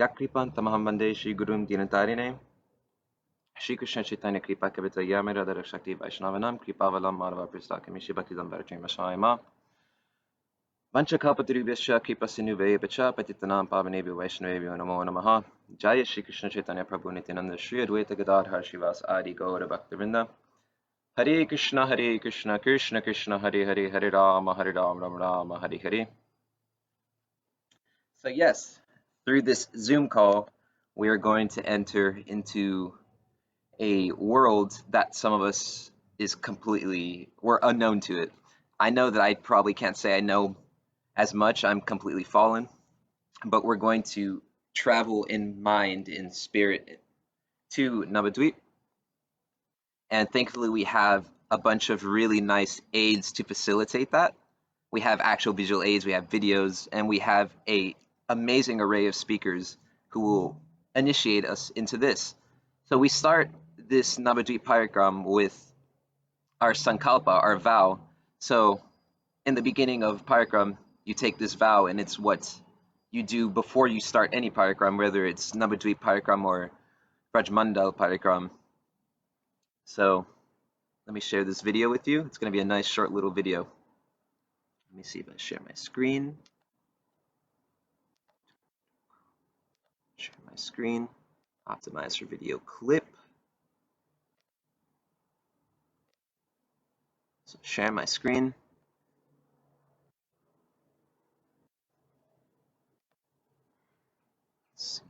Yakripan Tamaham Bande Shri Gurum Dinatarine Shri Krishna Chaitanya Kripa Kavita Yamira Dara Shakti Vaishnavanam Kripa Valam Madhava Pristakami Shri BhaktiZOOM Varachim Vasayama Vanchakalpatarubhyascha Kripa Sinuve Pacha Patitanam Pavanebhyo Vaishnavebhyo Namo Namaha Jaya Shri Krishna Chaitanya Prabhu Nityananda Shri Advaita Gadadhar Shivas Adi Gaura Bhaktivinoda Hare Krishna Krishna Krishna Hare Hare Hare Rama Rama Rama Hare Hare. So yes, through this Zoom call, we are going to enter into a world that some of us we're unknown to it. I know that I probably can't say I know as much, I'm completely fallen, but we're going to travel in mind, in spirit, to Navadvipa. And thankfully we have a bunch of really nice aids to facilitate that. We have actual visual aids, we have videos, and we have a amazing array of speakers who will initiate us into this. So we start this Navadvipa Parikarama with our Sankalpa, our vow. So in the beginning of Parikarama, you take this vow, and it's what you do before you start any Parikarama, whether it's Navadvipa Parikarama or Brajmandal Parikarama. So let me share this video with you. It's going to be a nice short little video. Let me see if I share my screen. Share my screen. Optimize for video clip. So share my screen. Let's see.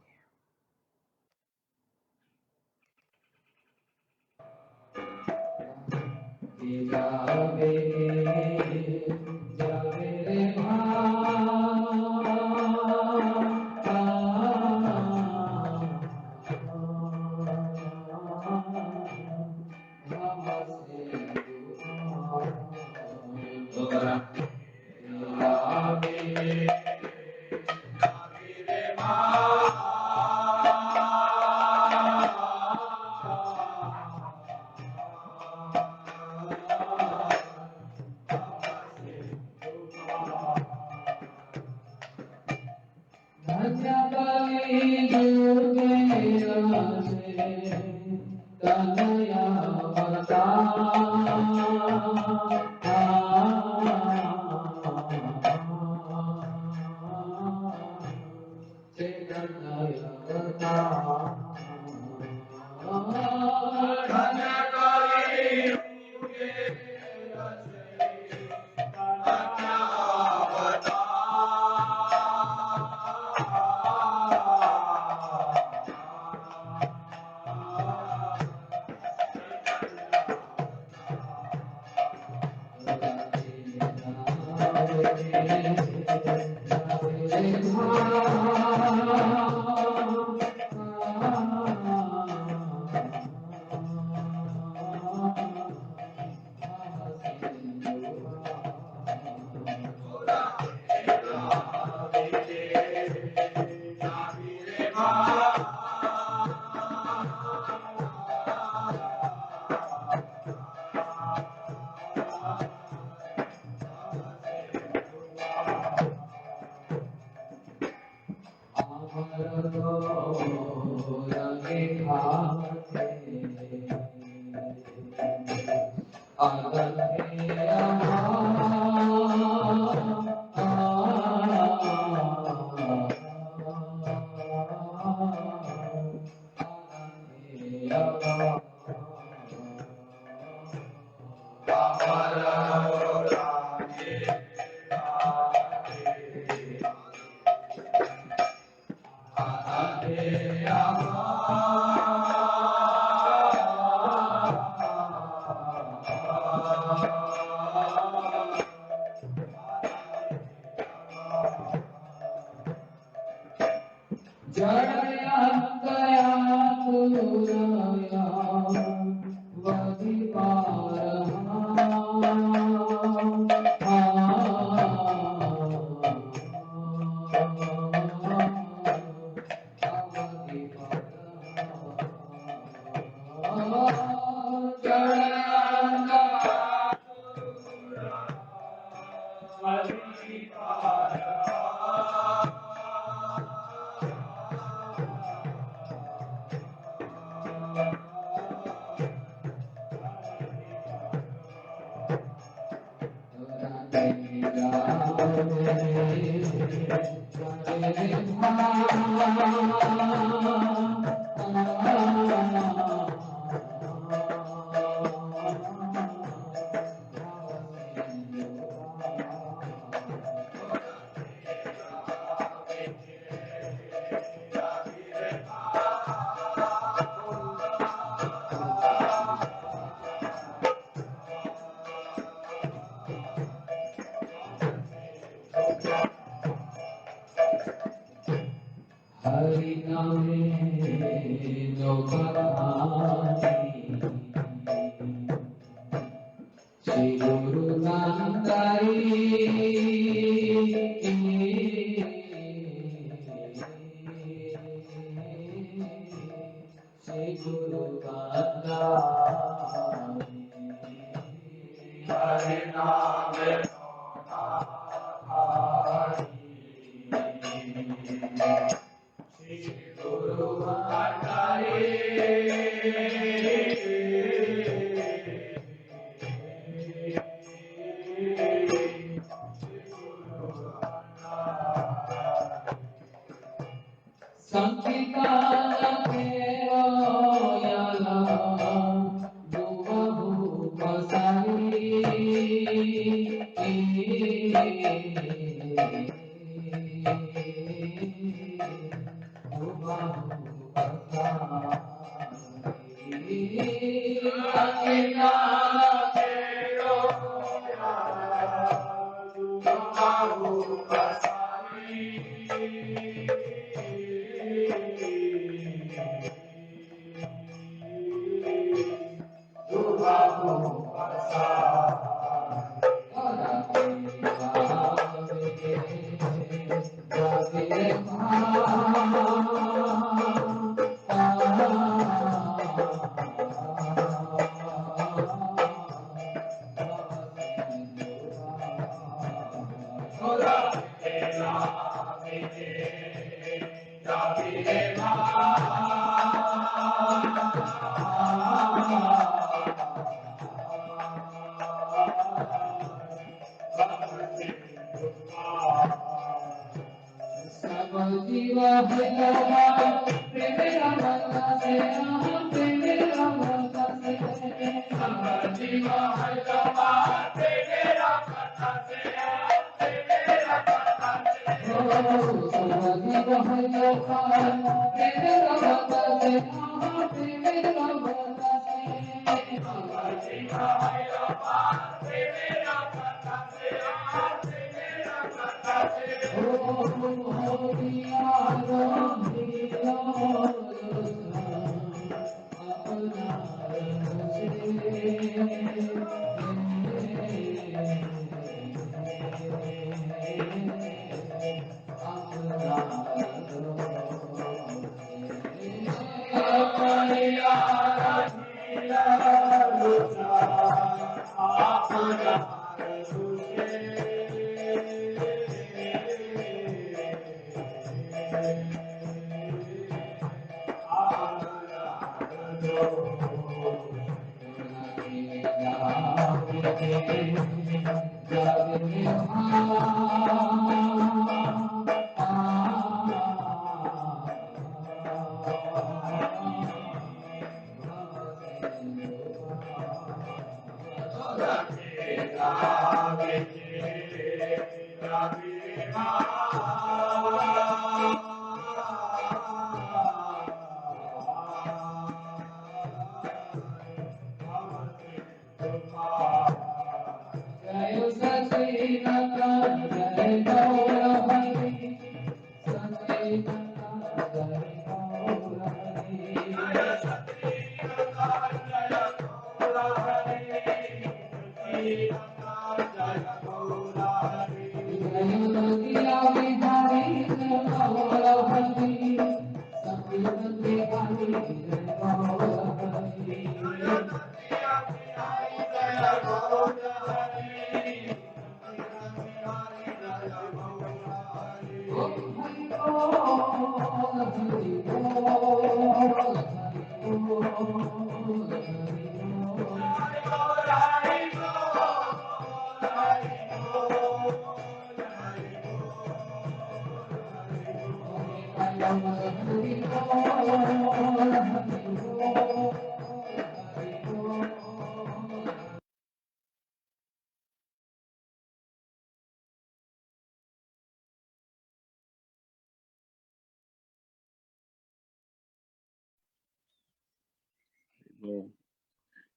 Well,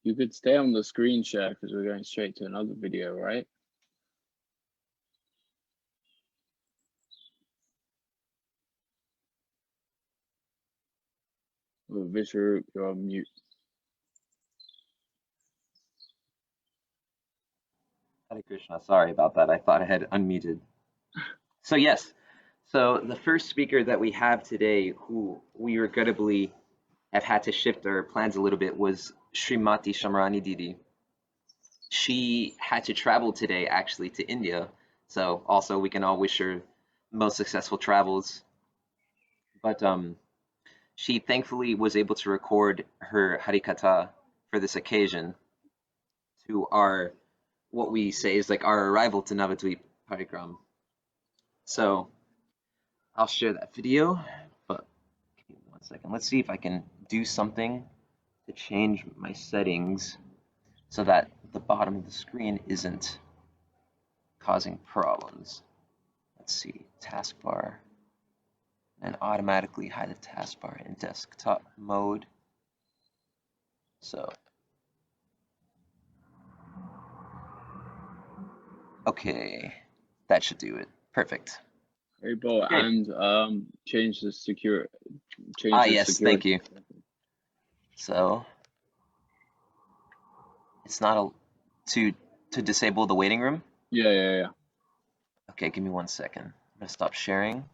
you could stay on the screen share because we're going straight to another video, right? Well, Vishwarup, you're on mute. Hare Krishna. Sorry about that. I thought I had unmuted. So yes, so the first speaker that we have today, who we regrettably have had to shift our plans a little bit, was Srimati Symarani Didi. She had to travel today actually to India, so also we can all wish her most successful travels. But she thankfully was able to record her Harikatha for this occasion to our, what we say is like our arrival to Navadvipa Parikarama. So I'll share that video, but give me 1 second. Let's see if I can do something to change my settings so that the bottom of the screen isn't causing problems. Let's see, taskbar, and automatically hide the taskbar in desktop mode. So, okay, that should do it. Perfect. Hey, Bo, Okay. and change the secure. Yes, security. thank you. So, it's not to disable the waiting room? Yeah. Okay, give me 1 second. I'm gonna stop sharing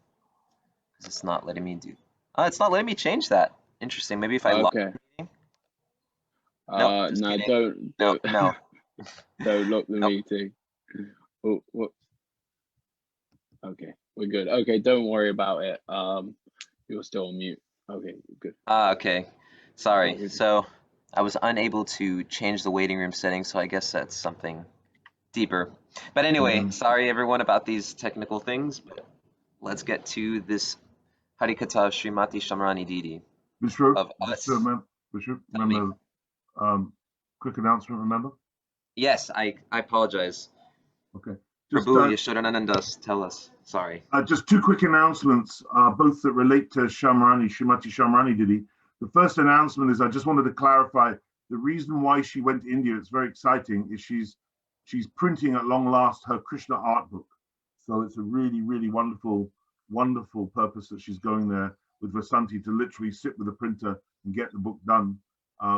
because it's not letting me do. Oh, it's not letting me change that. Interesting. Maybe if I lock Okay. the meeting. Nope. Just No, kidding. don't. No. Don't lock the Nope. meeting. Oh, what? Okay, we're good. Okay, don't worry about it. You're still on mute. Okay, good. Okay. Sorry. Okay, So I was unable to change the waiting room settings, so I guess that's something deeper. But anyway, sorry everyone about these technical things, but let's get to this Harikatha of Srimati Symarani Didi of us. Remember, quick announcement, remember? Yes, I apologize. Okay. Prabhu, Yashodanandas, tell us. Sorry. Just two quick announcements, both that relate to Srimati Symarani Didi. The first announcement is I just wanted to clarify the reason why she went to India. It's very exciting. Is she's printing at long last her Krishna art book. So it's a really, really wonderful, wonderful purpose that she's going there with Vasanti to literally sit with the printer and get the book done,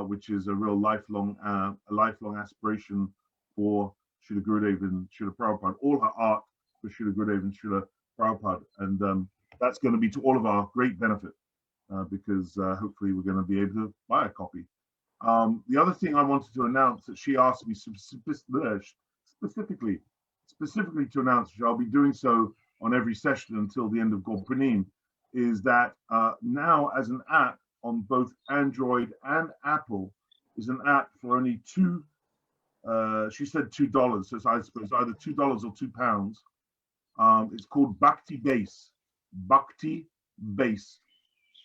which is a real lifelong aspiration for Srila Gurudev and Srila Prabhupada. All her art for Srila Gurudev and Srila Prabhupada, and that's going to be to all of our great benefit because hopefully we're going to be able to buy a copy. The other thing I wanted to announce that she asked me specifically to announce, which I'll be doing so on every session until the end of Gorpanim, is that now as an app on both Android and Apple is an app for only she said $2, so I suppose either $2 or £2. It's called Bhakti Base,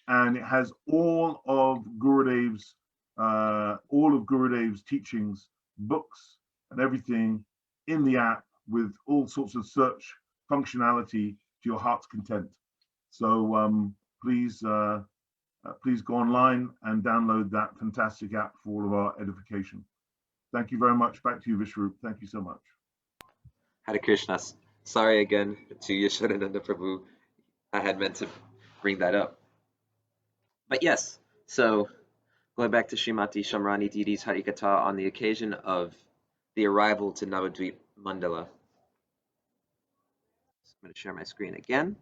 and it has all of Gurudev's teachings, books, and everything in the app with all sorts of search functionality to your heart's content. So please go online and download that fantastic app for all of our edification. Thank you very much. Back to you, Vishwarup. Thank you so much. Hare Krishna. Sorry again to Yashodananda Prabhu. I had meant to bring that up. But yes, so going back to Srimati Symarani Didi's Harikatha on the occasion of the arrival to Navadvipa Mandala. So I'm going to share my screen again.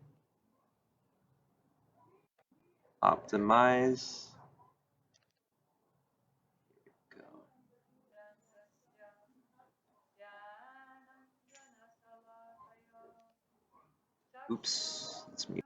Optimize. Here we go. Oops, let's mute.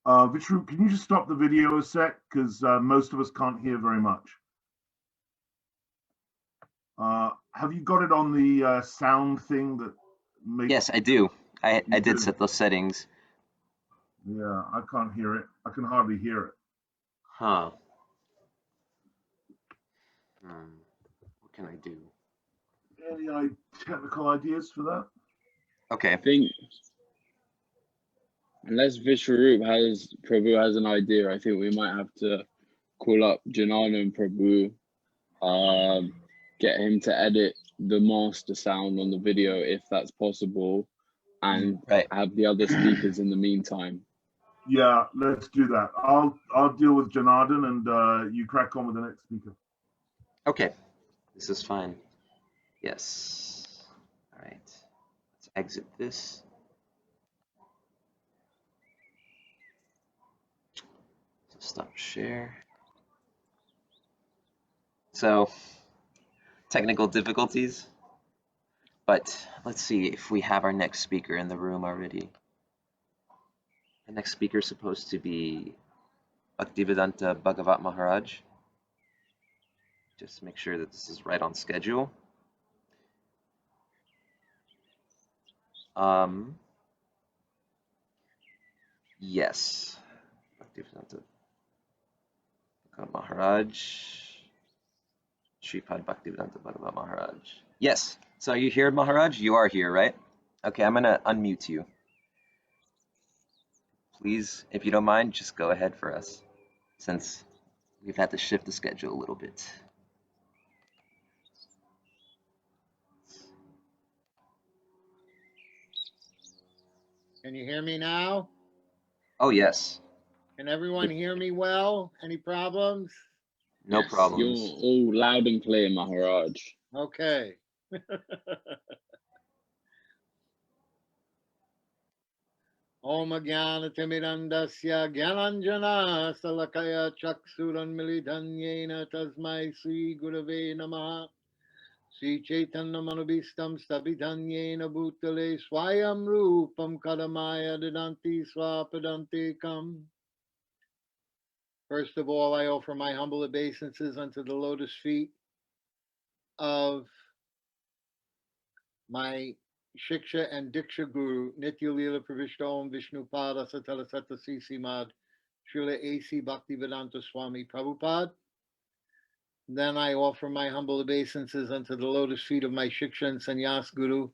Vishnu, can you just stop the video a sec? Because most of us can't hear very much. Have you got it on the sound thing that makes... Yes, I do. I did set those settings. Yeah, I can't hear it. I can hardly hear it. Huh. What can I do? Any technical ideas for that? Okay. I think unless Prabhu has an idea, I think we might have to call up Janana and Prabhu, get him to edit the master sound on the video if that's possible, and have the other speakers in the meantime. Yeah, let's do that. I'll deal with Janardhan, and you crack on with the next speaker. Okay, this is fine. Yes. All right. Let's exit this. So stop share. So technical difficulties, but let's see if we have our next speaker in the room already. The next speaker is supposed to be Bhaktivedanta Bhagavat Maharaj. Just make sure that this is right on schedule. Yes. Bhaktivedanta Bhagavat Maharaj. Sripad Bhaktivedanta Bhagavat Maharaj. Yes. So are you here, Maharaj? You are here, right? Okay, I'm going to unmute you. Please, if you don't mind, just go ahead for us, since we've had to shift the schedule a little bit. Can you hear me now? Oh, yes. Can everyone hear me well? Any problems? No problems. You're all loud and clear, Maharaj. Okay. Om Jnana Timirandasya Gyananjana Salakaya Chaksuran Milidanyena Tasmai Sri Gurave Namaha Sri Chaitanya Manubhistam Stabhidanyena Bhutale Swayam Rupam Kadamaya Didanti Swapadante Kam. First of all, I offer my humble obeisances unto the lotus feet of my Shiksha and Diksha Guru, Nitya Lila Pravishta Om Vishnu Pada Satala Sata Sisimad, Srila A.C. Bhaktivedanta Swami Prabhupada. Then I offer my humble obeisances unto the lotus feet of my Shiksha and Sannyas Guru,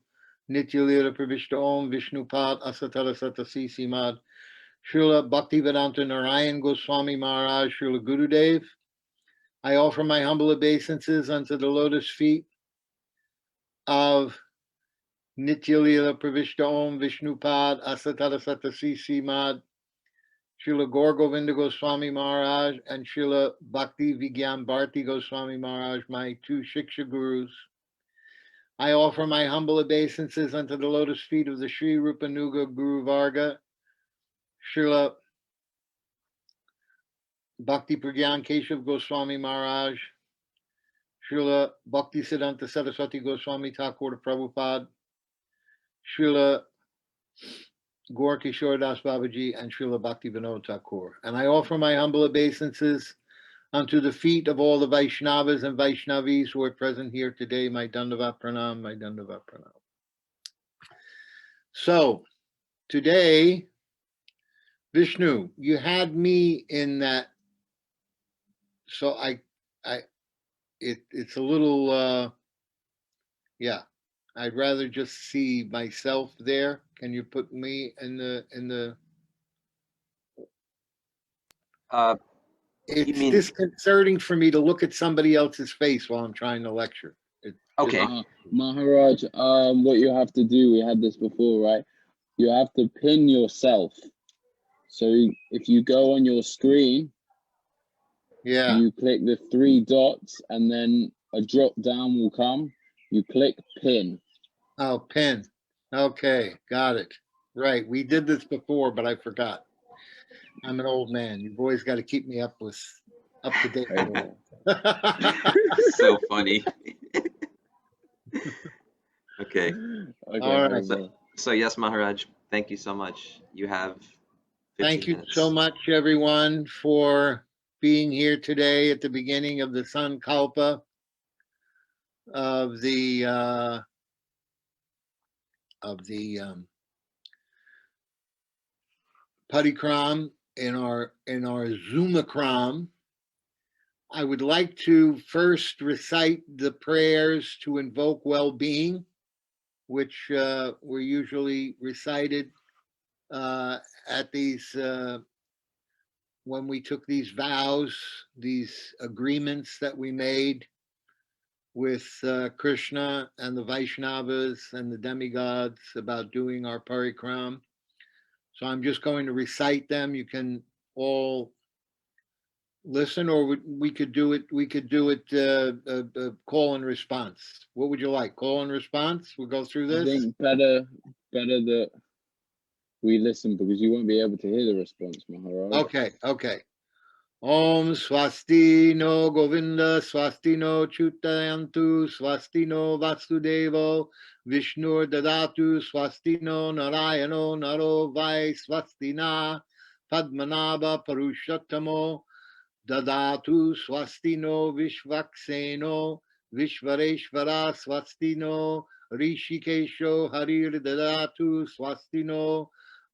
Nitya Lila Pravishta Om Vishnu Pada Asatala Sata Sisimad, Srila Bhaktivedanta Narayan Goswami Maharaj, Srila Gurudev. I offer my humble obeisances unto the lotus feet of Nitya Lila Pravishta Om Vishnupad Asatara Satasi Simad, Srila Gaur Govinda Goswami Maharaj and Srila Bhakti Vigyan Bharti Goswami Maharaj, my two Shiksha Gurus. I offer my humble obeisances unto the lotus feet of the Sri Rupanuga Guru Varga, Srila Bhakti Pragyan Keshav Goswami Maharaj, Srila Bhakti Siddhanta Saraswati Goswami Thakur Prabhupada, Srila Gaur Kishore Das Babaji, and Srila Bhakti Vinod Thakur. And I offer my humble obeisances unto the feet of all the Vaishnavas and Vaishnavis who are present here today. My Dandavat Pranam, my Dandavat Pranam. So, today, Vishnu, you had me in that, so it's a little, yeah. I'd rather just see myself there. Can you put me in the? It's disconcerting for me to look at somebody else's face while I'm trying to lecture. Okay. Maharaj, what you have to do, we had this before, right? You have to pin yourself. So if you go on your screen, yeah, you click the three dots and then a drop down will come. You click pin. Oh, pin. Okay, got it. Right, we did this before, but I forgot. I'm an old man. You've always got to keep me up to date. So funny. Okay. All right. So yes, Maharaj, thank you so much. You have Thank 15 you minutes. so much, everyone, for being here today at the beginning of the Sankalpa of the Parikarama in our Zoomakaram. I would like to first recite the prayers to invoke well-being, which were usually recited at these when we took these vows, these agreements that we made with Krishna and the Vaisnavas and the demigods about doing our Parikarama. So I'm just going to recite them. You can all listen, or we could do it. We could do it call and response. What would you like? Call and response. We'll go through I this. think better that we listen, because you won't be able to hear the response, Maharaj. Okay. Om Swasti no Govinda Swasti no Chutayantu Swasti no Vasudevo Vishnur Dadatu Swasti no Narayano Naro Vai Swasti na Padmanabha Parushatamo Dadatu Swasti no Vishvakseno Vishvareshvara Swasti no Rishikesho Harir Dadatu Swasti no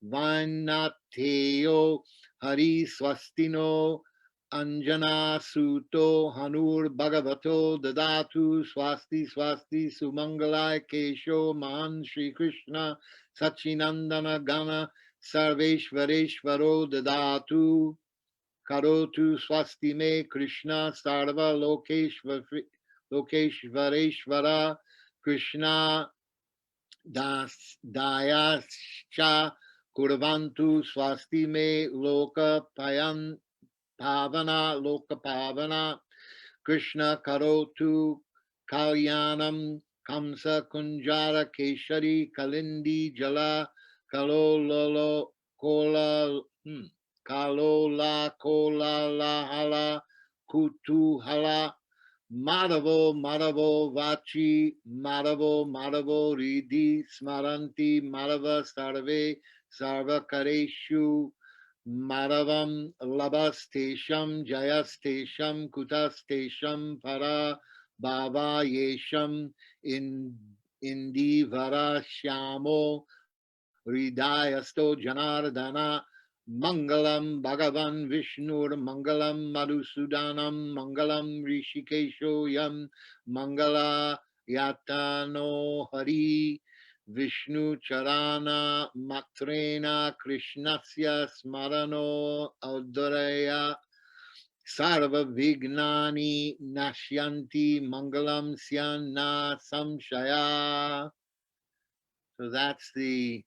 Vanateo Hari Swasti no Anjana Suto Hanur Bhagavato Dadatu Swasti Sumangalai Kesho Mahan Shri Krishna Sachinandana Gana Sarveshvareshvaro Dadatu Karotu Swasti Me Krishna Sarva Lokeshvareshvara Krishna Dayascha Kurvantu Swasti Me Loka Pavana Krishna Karotu Kalyanam Kamsa Kunjara Keshari Kalindi Jala Kalololo Kola Kalola Lahala Kutuhala Madhavo Vachi Madhavo Ridi Smaranti Madhava Sarve Sarvakareshu Madhavam Labastesham Jayastesham Kutastesham Para Bhava Yesham Indivara Shyamo Hridayasto Janardana Mangalam Bhagavan Vishnur Mangalam Madhusudanam Mangalam Rishikesho Yam Mangala Yatano Hari Vishnu Charana Matrena Krishnasya Smarano Audharaya Sarva Vignani Nashyanti Mangalam Syana Samshaya. So that's the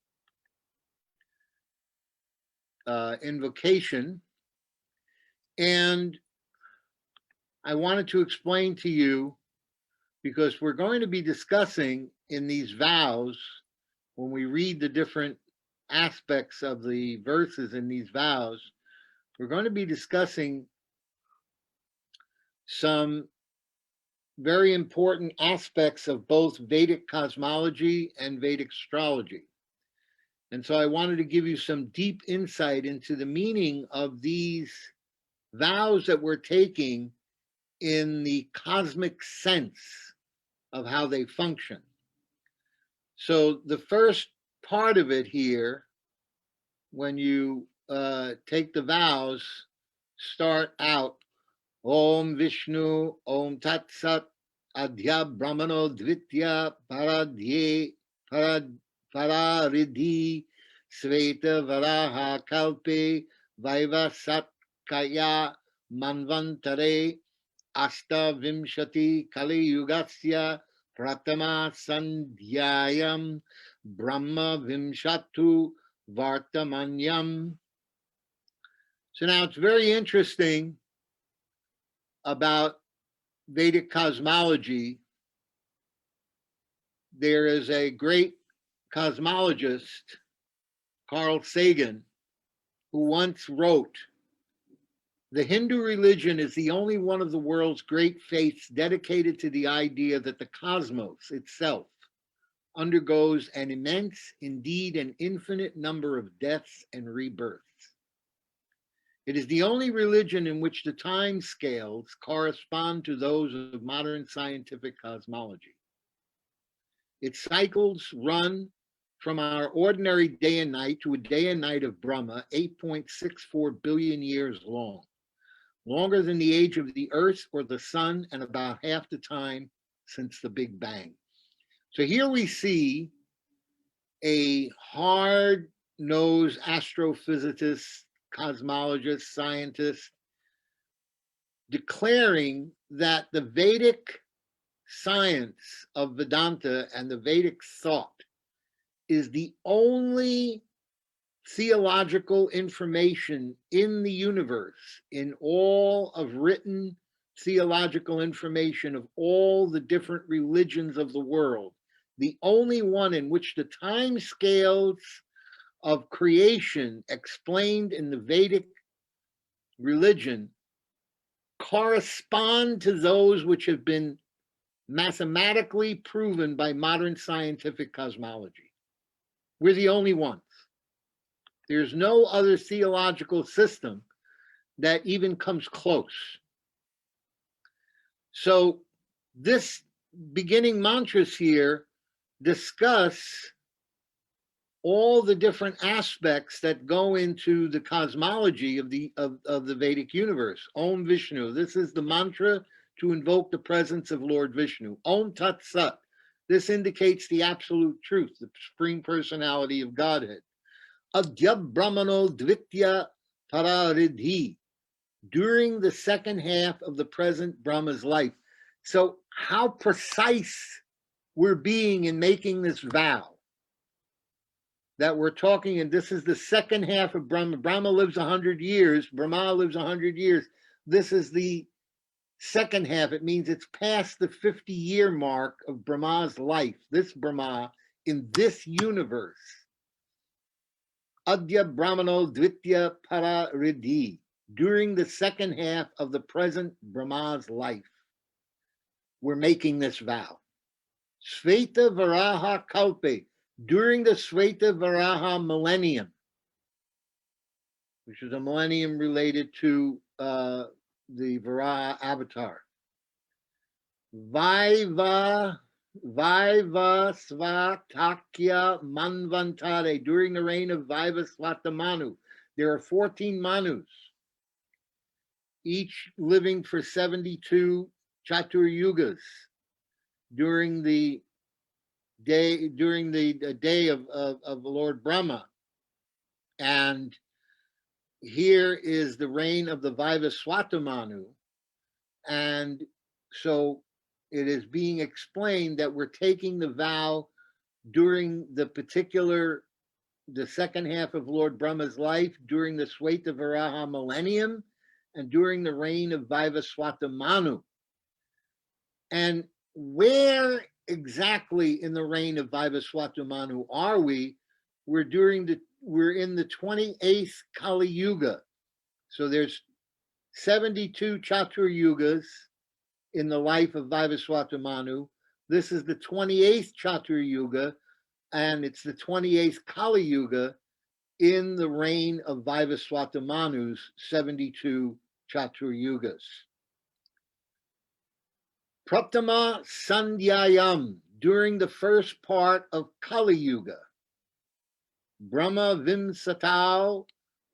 invocation. And I wanted to explain to you, because we're going to be discussing in these vows, when we read the different aspects of the verses in these vows, we're going to be discussing some very important aspects of both Vedic cosmology and Vedic astrology. And so I wanted to give you some deep insight into the meaning of these vows that we're taking in the cosmic sense of how they function. So the first part of it here, when you take the vows, start out Om Vishnu, Om Tat Sat, Adhya Brahmano Dvitya Paradhye Pararidhi Sveta Varaha Kalpe Vaivasat Kaya Manvantare Asta Vimshati Kali Yugasya Pratama Sandhyayam Brahma Vimshatu Vartamanyam. So now it's very interesting about Vedic cosmology. There is a great cosmologist, Carl Sagan, who once wrote, "The Hindu religion is the only one of the world's great faiths dedicated to the idea that the cosmos itself undergoes an immense, indeed an infinite number of deaths and rebirths. It is the only religion in which the time scales correspond to those of modern scientific cosmology. Its cycles run from our ordinary day and night to a day and night of Brahma, 8.64 billion years long, longer than the age of the Earth or the Sun, and about half the time since the Big Bang. So here we see a hard-nosed astrophysicist, cosmologist, scientist, declaring that the Vedic science of Vedanta and the Vedic thought is the only theological information in the universe, in all of written theological information of all the different religions of the world, the only one in which the time scales of creation explained in the Vedic religion correspond to those which have been mathematically proven by modern scientific cosmology. We're the only ones. There's no other theological system that even comes close. So this beginning mantras here discuss all the different aspects that go into the cosmology of the Vedic universe. Om Vishnu, this is the mantra to invoke the presence of Lord Vishnu. Om Tat Sat, this indicates the absolute truth, the Supreme Personality of Godhead. Adya Brahmano Dvitya Pararidhi, during the second half of the present Brahma's life. So how precise we're being in making this vow that we're talking, and this is the second half of Brahma. Brahma lives 100 years, Brahma lives 100 years. This is the second half. It means it's past the 50-year mark of Brahma's life, this Brahma in this universe. Adya Brahmano Dvitya Pararidhi, during the second half of the present Brahma's life. We're making this vow. Sveta Varaha Kalpe, during the Sveta Varaha millennium, which is a millennium related to the Varaha avatar. Vaiva Svatakya Manvantare, during the reign of Vaivasvata Manu. There are 14 Manus, each living for 72 Chatur Yugas during the day of the Lord Brahma. And here is the reign of the Vaivasvata Manu. And so it is being explained that we're taking the vow during the second half of Lord Brahma's life, during the Sveta Varaha millennium, and during the reign of Vaivasvata Manu. And where exactly in the reign of Vaivasvata Manu are we? We're in the 28th Kali Yuga. So there's 72 Chatur Yugas in the life of Vaivasvata Manu. This is the 28th Chatur Yuga, and it's the 28th Kali Yuga in the reign of Vaivasvata Manu's 72 Chatur Yugas. Pratama Sandhyayam, during the first part of Kali Yuga. Brahma Vimsatau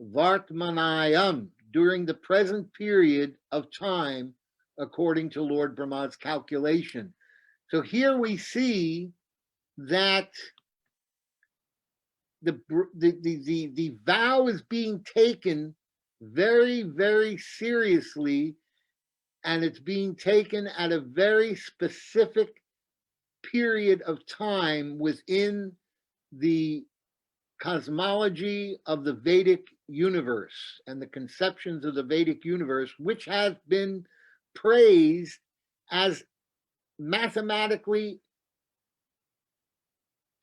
Vartmanayam, during the present period of time, according to Lord Brahma's calculation. So here we see that the vow is being taken very, very seriously, and it's being taken at a very specific period of time within the cosmology of the Vedic universe and the conceptions of the Vedic universe, which has been praised as mathematically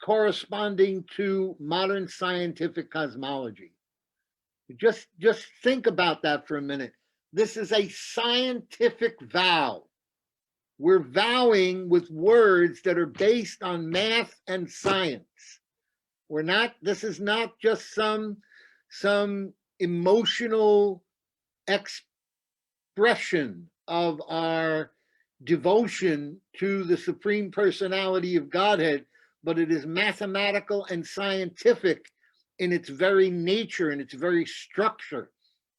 corresponding to modern scientific cosmology. Just think about that for a minute. This is a scientific vow. We're vowing with words that are based on math and science. This is not just some emotional expression of our devotion to the Supreme Personality of Godhead, but it is mathematical and scientific in its very nature, in its very structure.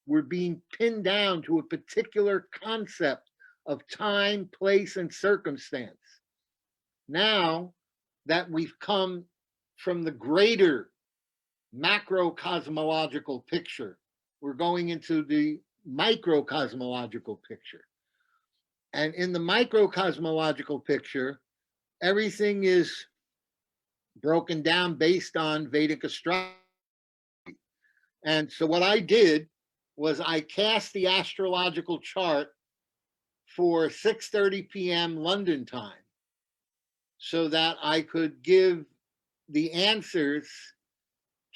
We're being pinned down to a particular concept of time, place, and circumstance. Now that we've come from the greater macrocosmological picture, we're going into the microcosmological picture. And in the microcosmological picture, everything is broken down based on Vedic astrology. And so what I did was I cast the astrological chart for 6:30 p.m. London time so that I could give the answers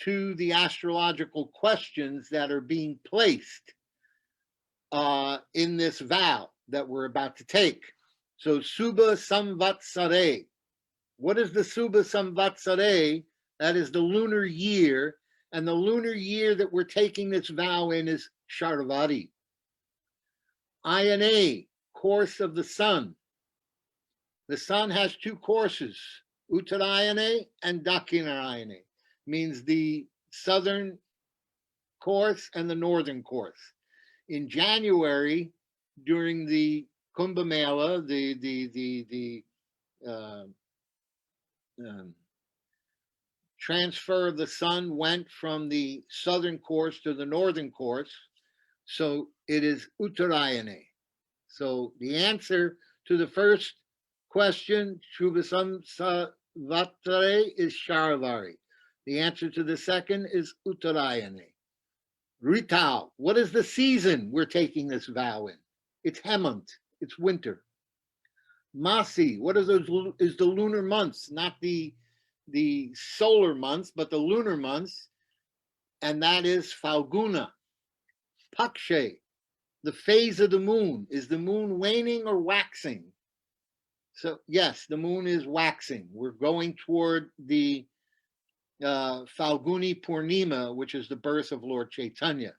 to the astrological questions that are being placed in this vow that we're about to take. So Subha Samvatsare. What is the Subha Samvatsare? That is the lunar year, and the lunar year that we're taking this vow in is Sharvari. INA, course of the sun. The sun has two courses, Uttarayana and Dakshinayana, means the southern course and the northern course. In January, during the Kumbh Mela, the transfer of the sun went from the southern course to the northern course, so it is Uttarayana. So the answer to the first question, Shubha Samvatsare, is Sharvari. The answer to the second is Uttarayana. Rital, what is the season we're taking this vow in? It's Hemant, it's winter. Masi, what is the lunar months, not the solar months, but the lunar months, and that is Falguna. Pakshe, the phase of the moon. Is the moon waning or waxing? So yes, the moon is waxing. We're going toward the Falguni Purnima, which is the birth of Lord Chaitanya.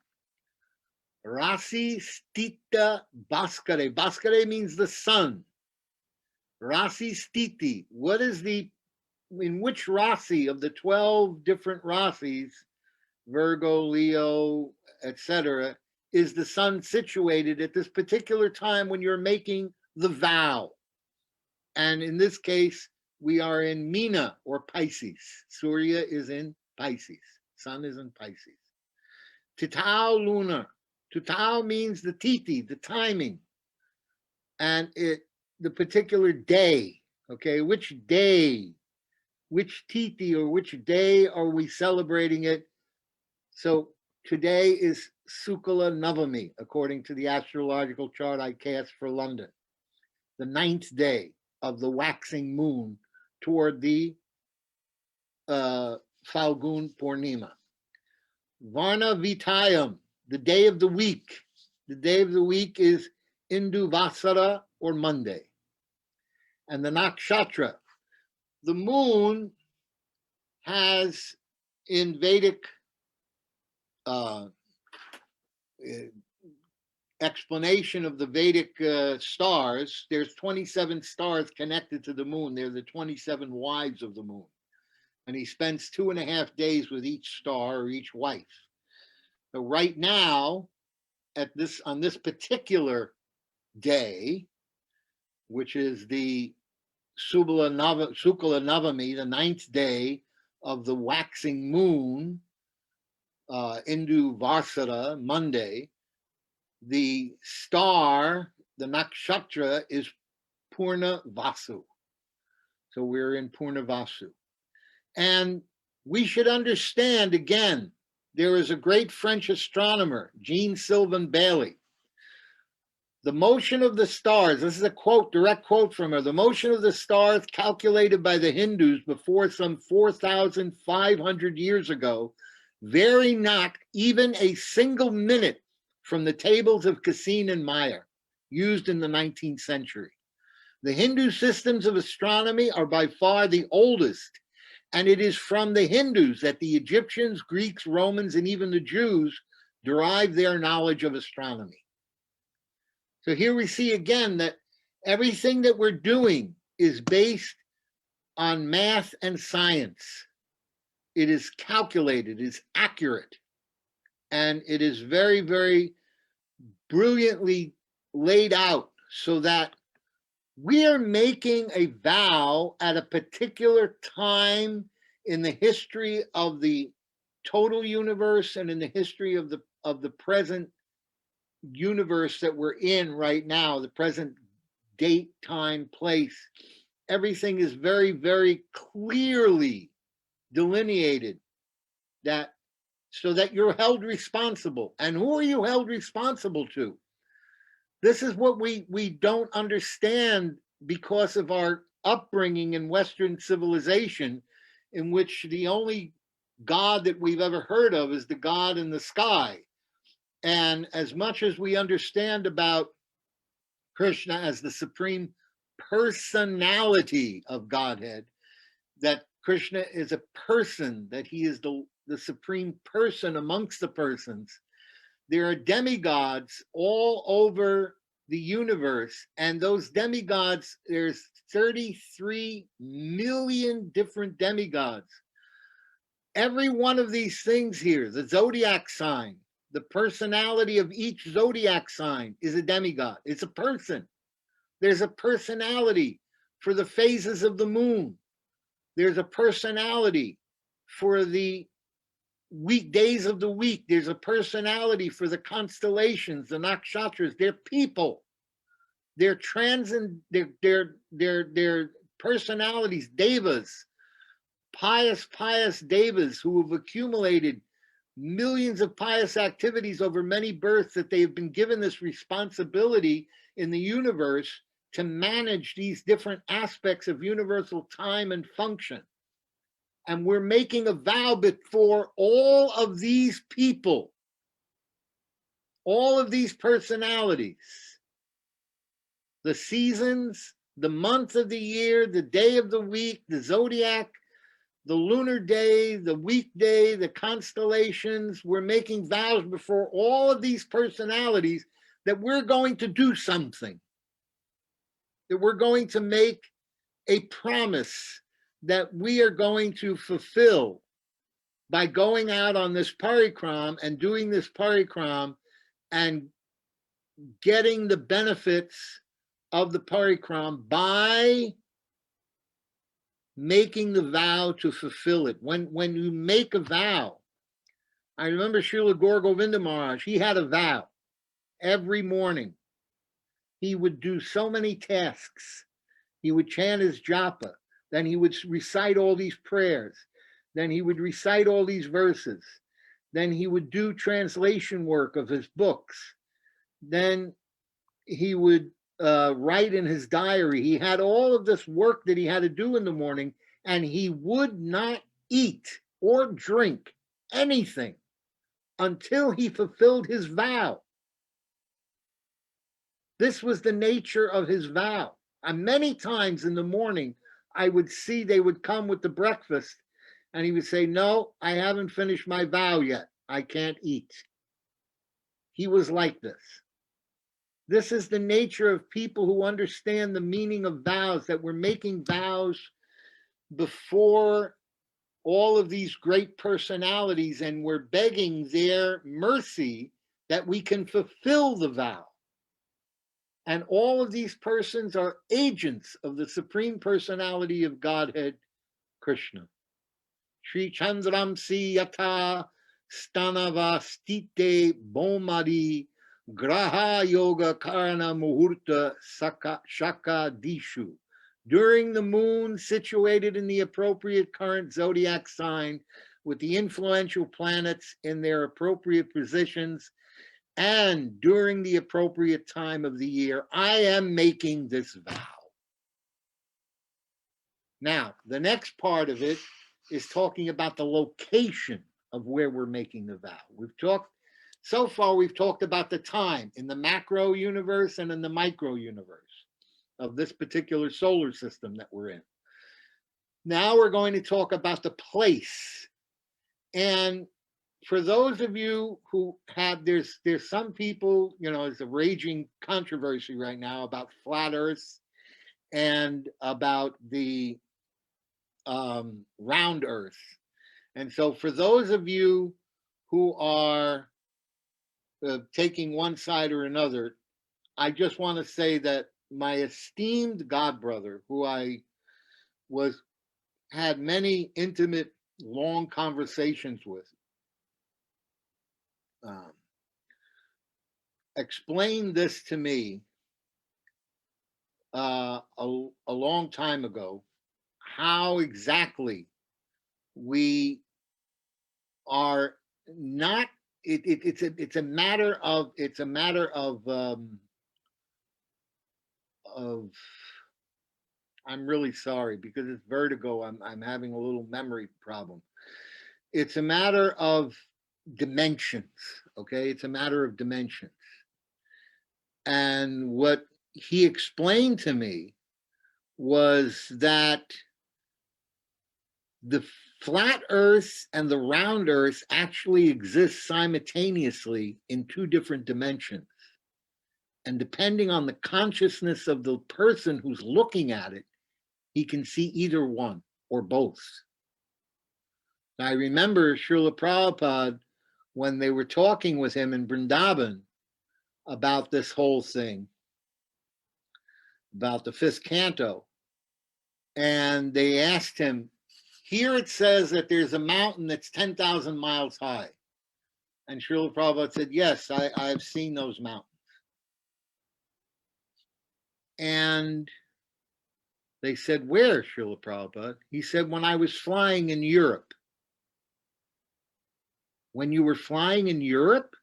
Rasi Stita Bhaskare. Bhaskare means the sun. Rasi Stiti. What is in which Rasi of the 12 different Rasis, Virgo, Leo, etc., is the sun situated at this particular time when you're making the vow? And in this case, we are in Meena or Pisces. Surya is in Pisces. Sun is in Pisces. Titao lunar. Titao means the titi, the timing. And the particular day. Okay, which day? Which titi or which day are we celebrating it? So today is Sukala Navami, according to the astrological chart I cast for London. The 9th day of the waxing moon toward the Falgun Purnima. Varna Vitayam, the day of the week. The day of the week is Indu Vasara or Monday. And the Nakshatra. The moon has, in Vedic explanation of the Vedic stars, there's 27 stars connected to the moon. They're the 27 wives of the moon. And he spends 2.5 days with each star or each wife. So right now, on this particular day, which is the Sukala Navami, the 9th day of the waxing moon, Indu Vasara, Monday, the star, the nakshatra, is Purna Vasu. So we're in Purna Vasu. And we should understand, again, there is a great French astronomer, Jean-Sylvain Bailly. The motion of the stars, this is a quote, direct quote from her, the motion of the stars calculated by the Hindus before some 4,500 years ago vary not even a single minute from the tables of Cassin and Meyer used in the 19th century. The Hindu systems of astronomy are by far the oldest, and it is from the Hindus that the Egyptians, Greeks, Romans, and even the Jews derive their knowledge of astronomy. So here we see again that everything that we're doing is based on math and science. It is calculated, it is accurate, and it is very, very brilliantly laid out so that we are making a vow at a particular time in the history of the total universe and in the history of the present universe that we're in right now, the present date, time, place. Everything is very, very clearly delineated, that so that you're held responsible. And who are you held responsible to? This is what we don't understand because of our upbringing in Western civilization, in which the only God that we've ever heard of is the God in the sky. And as much as we understand about Krishna as the supreme personality of Godhead, that Krishna is a person, that he is the supreme person amongst the persons, there are demigods all over the universe, and those demigods, there's 33 million different demigods. Every one of these things here, the zodiac sign, the personality of each zodiac sign is a demigod. It's a person. There's a personality for the phases of the moon. There's a personality for the weekdays of the week. There's a personality for the constellations, the nakshatras. They're people. They're they're personalities, devas, pious devas who have accumulated millions of pious activities over many births, that they have been given this responsibility in the universe to manage these different aspects of universal time and function. And we're making a vow before all of these people, all of these personalities, the seasons, the month of the year, the day of the week, the zodiac, the lunar day, the weekday, the constellations. We're making vows before all of these personalities that we're going to do something, that we're going to make a promise that we are going to fulfill by going out on this Parikarama and doing this Parikarama and getting the benefits of the Parikarama by making the vow to fulfill it. When you make a vow, I remember Srila Gaura Govinda Maharaj, he had a vow every morning. He would do so many tasks. He would chant his japa. Then he would recite all these prayers. Then he would recite all these verses. Then he would do translation work of his books. Then he would write in his diary. He had all of this work that he had to do in the morning, and he would not eat or drink anything until he fulfilled his vow. This was the nature of his vow. And many times in the morning, I would see they would come with the breakfast, and he would say, "No, I haven't finished my vow yet. I can't eat." He was like this. This is the nature of people who understand the meaning of vows, that we're making vows before all of these great personalities, and we're begging their mercy that we can fulfill the vow. And all of these persons are agents of the Supreme Personality of Godhead, Krishna. Sri Chandramsi Yata Stanavastite Bomari Graha Yoga Karana Muhurta Shaka Dishu. During the moon situated in the appropriate current zodiac sign, with the influential planets in their appropriate positions, and during the appropriate time of the year, I am making this vow. Now, the next part of it is talking about the location of where we're making the vow. So far we've talked about the time in the macro universe and in the micro universe of this particular solar system that we're in. Now we're going to talk about the place. And for those of you who have, there's some people, there's a raging controversy right now about flat Earth and about the round Earth. And so for those of you who are taking one side or another, I just want to say that my esteemed godbrother, who I had many intimate, long conversations with, explained this to me a long time ago, how exactly we are not. It's a matter of I'm really sorry because it's vertigo. I'm having a little memory problem. It's a matter of dimensions. Okay, it's a matter of dimensions. And what he explained to me was that the flat Earth and the round Earth actually exist simultaneously in two different dimensions. And depending on the consciousness of the person who's looking at it, he can see either one or both. Now, I remember Srila Prabhupada, when they were talking with him in Vrindavan about this whole thing, about the fifth canto, and they asked him, here it says that there's a mountain that's 10,000 miles high. And Srila Prabhupada said, yes, I've seen those mountains. And they said, where, Srila Prabhupada? He said, when I was flying in Europe. When you were flying in Europe?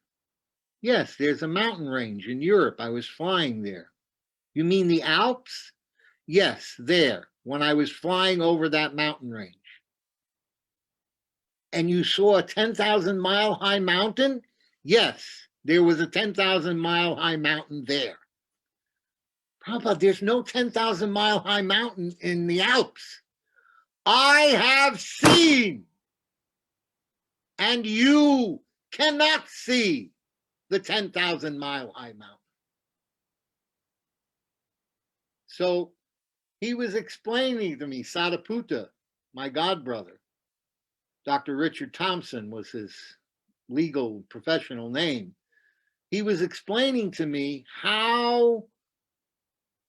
Yes, there's a mountain range in Europe. I was flying there. You mean the Alps? Yes, there, when I was flying over that mountain range. And you saw a 10,000 mile high mountain? Yes, there was a 10,000 mile high mountain there. Prabhupada, there's no 10,000 mile high mountain in the Alps. I have seen, and you cannot see the 10,000 mile high mountain. So he was explaining to me, Sadaputa, my godbrother, Dr. Richard Thompson was his legal professional name. He was explaining to me how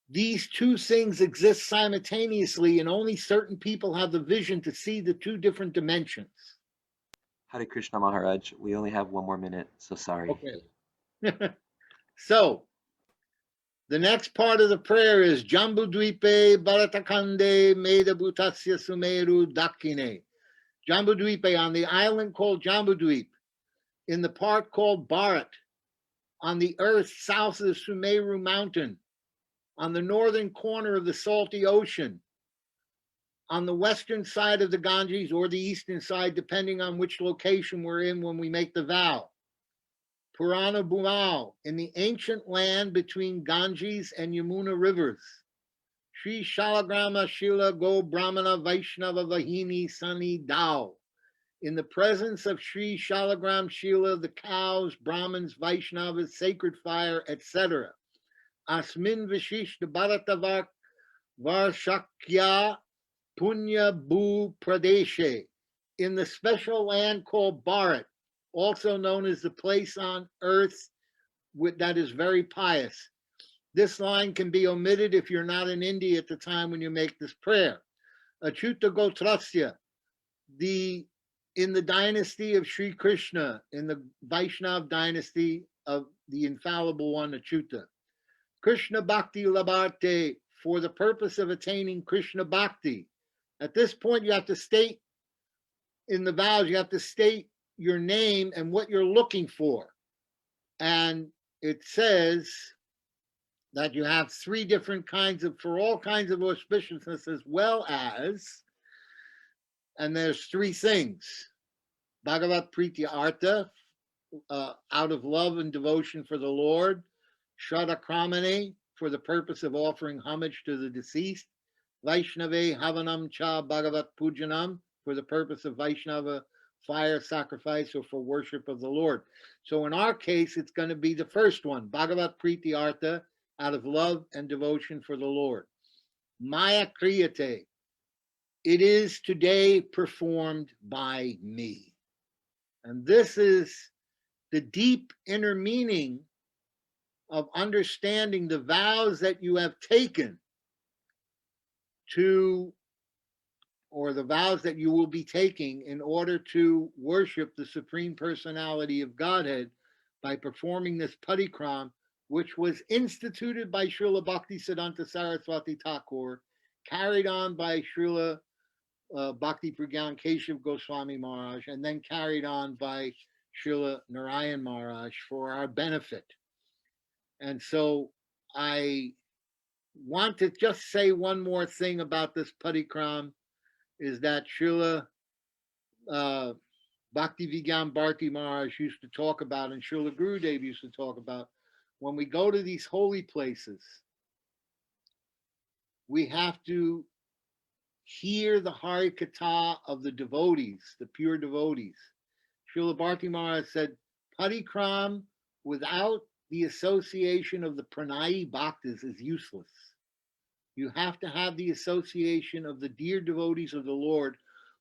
these two things exist simultaneously and only certain people have the vision to see the two different dimensions. Hare Krishna Maharaj, we only have 1 more minute, so sorry. Okay. So, the next part of the prayer is Jambudvipe Bharatakande Medabhutasya Sumeru Dakine. Jambudvipe, on the island called Jambudvip, in the part called Bharat, on the earth south of the Sumeru mountain, on the northern corner of the salty ocean, on the western side of the Ganges or the eastern side, depending on which location we're in when we make the vow. Purana Bhumau, in the ancient land between Ganges and Yamuna rivers. Sri Shalagrama Shila Go Brahmana Vaishnava Vahini Sani Dao. In the presence of Sri Shalagram Shila, the cows, Brahmins, Vaishnavas, sacred fire, etc. Asmin Vishishta Bharatavak Varshakya Punya Bhu Pradeshe, in the special land called Bharat, also known as the place on earth that is very pious. This line can be omitted if you're not in India at the time when you make this prayer. Achyuta Gotrasya, in the dynasty of Sri Krishna, in the Vaishnav dynasty of the infallible one, Achyuta. Krishna Bhakti Labharte, for the purpose of attaining Krishna Bhakti. At this point, you have to state in the vows, you have to state your name and what you're looking for. And it says that you have 3 different kinds of, for all kinds of auspiciousness, as well as, and there's 3 things. Bhagavat Priti Artha, out of love and devotion for the Lord. Shraddha Kramane, for the purpose of offering homage to the deceased. Vaishnave Havanam Cha Bhagavat Pujanam, for the purpose of Vaishnava fire sacrifice or for worship of the Lord. So in our case, it's going to be the first one, Bhagavat Priti Artha, out of love and devotion for the Lord. Maya Kriyate, it is today performed by me. And this is the deep inner meaning of understanding the vows that you have taken to, or the vows that you will be taking in order to worship the Supreme Personality of Godhead by performing this Parikrama, which was instituted by Srila Bhaktisiddhanta Saraswati Thakur, carried on by Srila Bhakti Pragyan Keshav Goswami Maharaj, and then carried on by Srila Narayan Maharaj for our benefit. And so I want to just say one more thing about this Parikrama, is that Srila Bhakti Vigyan Bharti Maharaj used to talk about, and Srila Gurudev used to talk about, when we go to these holy places, we have to hear the Harikatha of the devotees, the pure devotees. Srila Bharti Maharaj said, Parikrama without the association of the Pranayi Bhaktas is useless. You have to have the association of the dear devotees of the Lord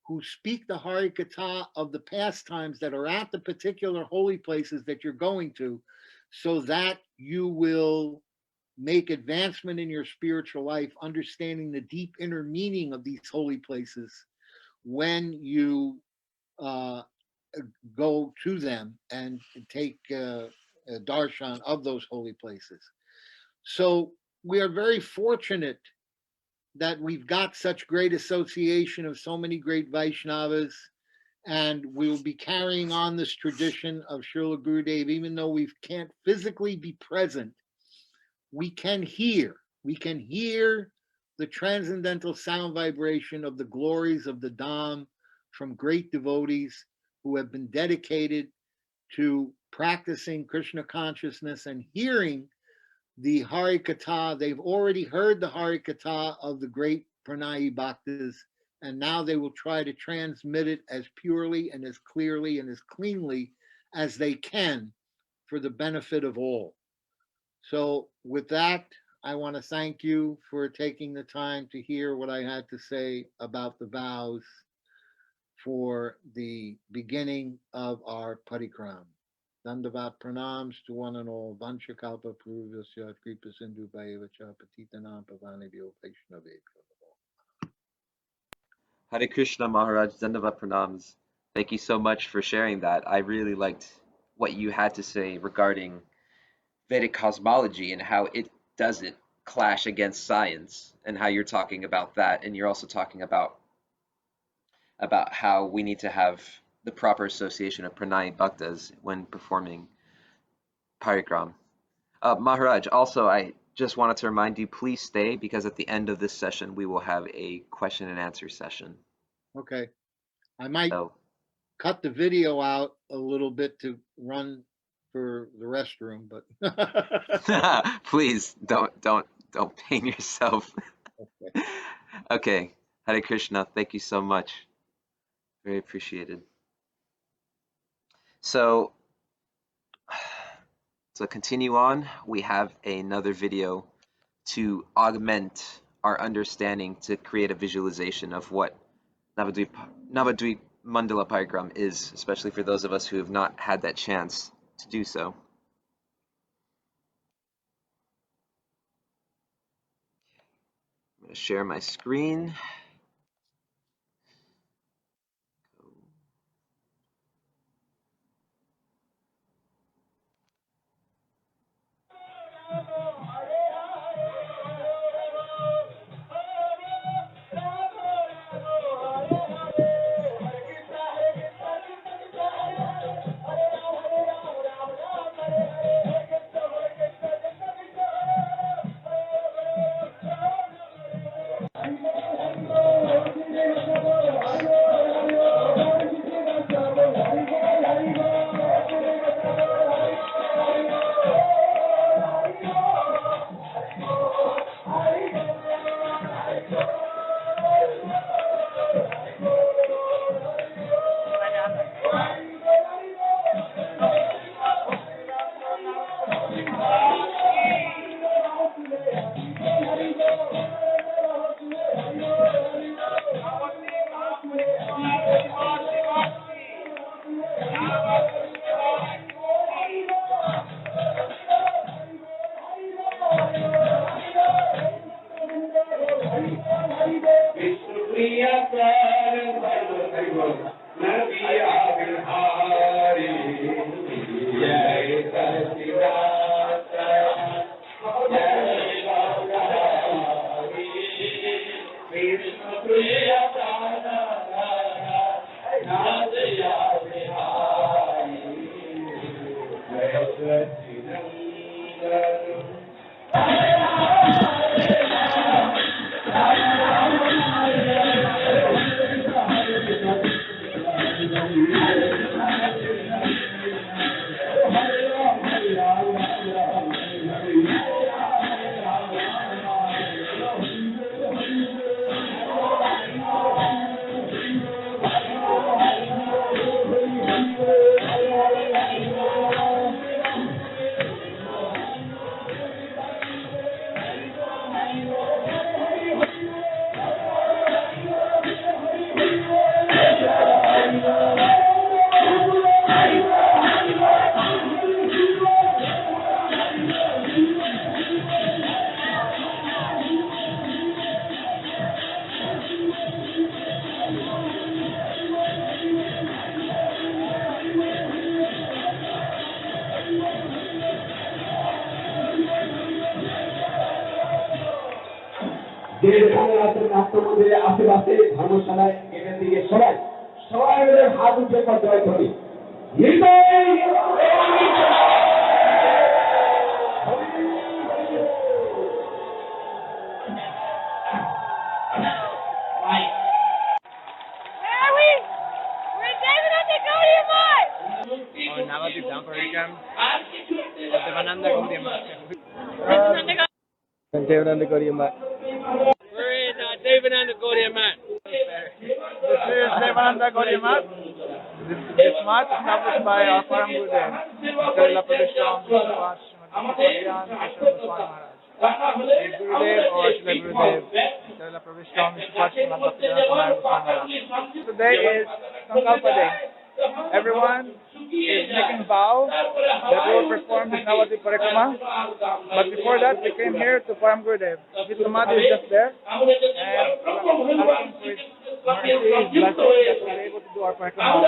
who speak the Harikatha of the pastimes that are at the particular holy places that you're going to, so that you will make advancement in your spiritual life, understanding the deep inner meaning of these holy places when you go to them and take darshan of those holy places. So we are very fortunate that we've got such great association of so many great Vaishnavas, and we will be carrying on this tradition of Srila Gurudev. Even though we can't physically be present, we can hear the transcendental sound vibration of the glories of the Dham from great devotees who have been dedicated to practicing Krishna consciousness and hearing the Harikatha. They've already heard the Harikatha of the great Pranayi Bhaktas, and now they will try to transmit it as purely and as clearly and as cleanly as they can for the benefit of all. So with that, I want to thank you for taking the time to hear what I had to say about the vows for the beginning of our Parikrama. Dandavat pranams to one and all. Vanchakalpa purvasya kripa sindhu bhayavacha patitanam pavanebhyo vaishnavebhyo. Hare Krishna Maharaj, Dandavat Pranams. Thank you so much for sharing that. I really liked what you had to say regarding Vedic cosmology and how it doesn't clash against science, and how you're talking about that, and you're also talking about how we need to have the proper association of Pranay Bhaktas when performing Parikrama. Maharaj, also I just wanted to remind you, please stay, because at the end of this session we will have a question and answer session. Okay. I might So, cut the video out a little bit to run for the restroom, but please don't pain yourself. okay. Okay, Hare Krishna, thank you so much. Very appreciated. So to continue on, we have another video to augment our understanding, to create a visualization of what Navadvipa Mandala Parikrama is, especially for those of us who have not had that chance to do so. I'm going to share my screen. আশেপাশে ধর্মশালায় এখান থেকে সবাই সবাই মিলে হাত উঠে জয় করি। Navadvipa Parikarama. Devananda Gauriamma. Devananda Gauriamma. We're in Devananda Gauriamma. This is Devananda Gauriamma. This march is established by our Param Gurudev, Srila Prabhu Srimati, Maharaj. Gurudev or Srila Gurudev, Srila Prabhu Srimati, Maharaj. Today is Sankalpa Day. Everyone is making vows that we will perform this Navadvipa Parikarama. But before that, we came here to Param Gurudev. His Samadhi is just there, and asking for his mercy, his blessing, that we're able to do our Parikarama.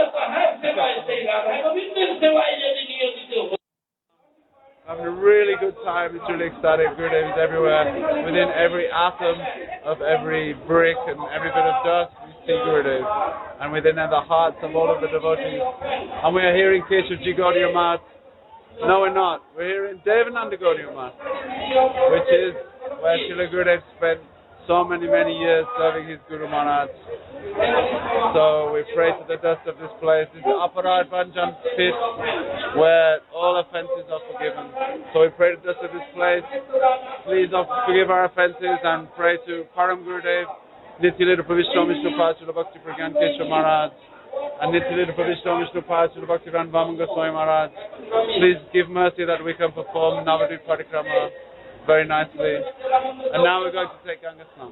Having a really good time. It's really ecstatic. Gurudev is everywhere. Within every atom of every brick and every bit of dust, we see Gurudev. And within the hearts of all of the devotees. And we are here in Keshavji Gaudiya Math. No, we're not. We're here in Devananda Gaudiya Math, which is where Srila Gurudev spent so many years serving his Guru Maharaj. So we pray to the dust of this place. This is the Aparad Banjan pit where all offences are forgiven. So we pray to the dust of this place. Please forgive our offences and pray to Param Gurudev, Nityalila Pravishtam Vishnupad, Srila Bhakti Pragyan Keshav Maharaj, and Nityalila Pravishtam Vishnupad, Srila Bhakti Vaman Goswami Maharaj. Please give mercy that we can perform Navadvipa Parikarama very nicely. And now we're going to take Ganga Snan.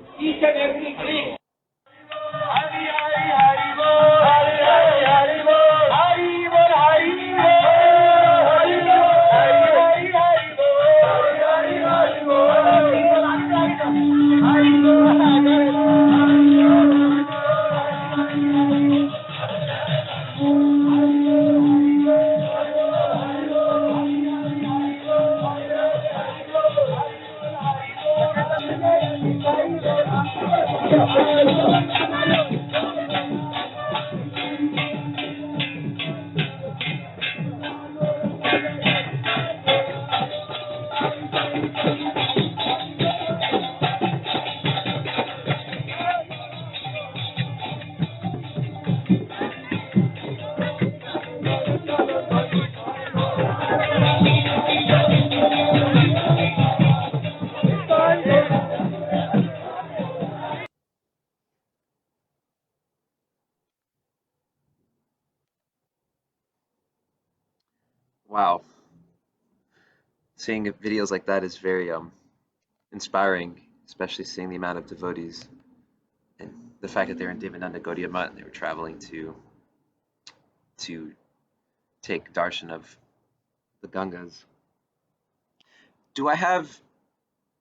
Wow. seeing videos like that is very inspiring, especially seeing the amount of devotees and the fact that they're in Devananda Gaudiya Math and they were traveling to take darshan of the Gangas. Do I have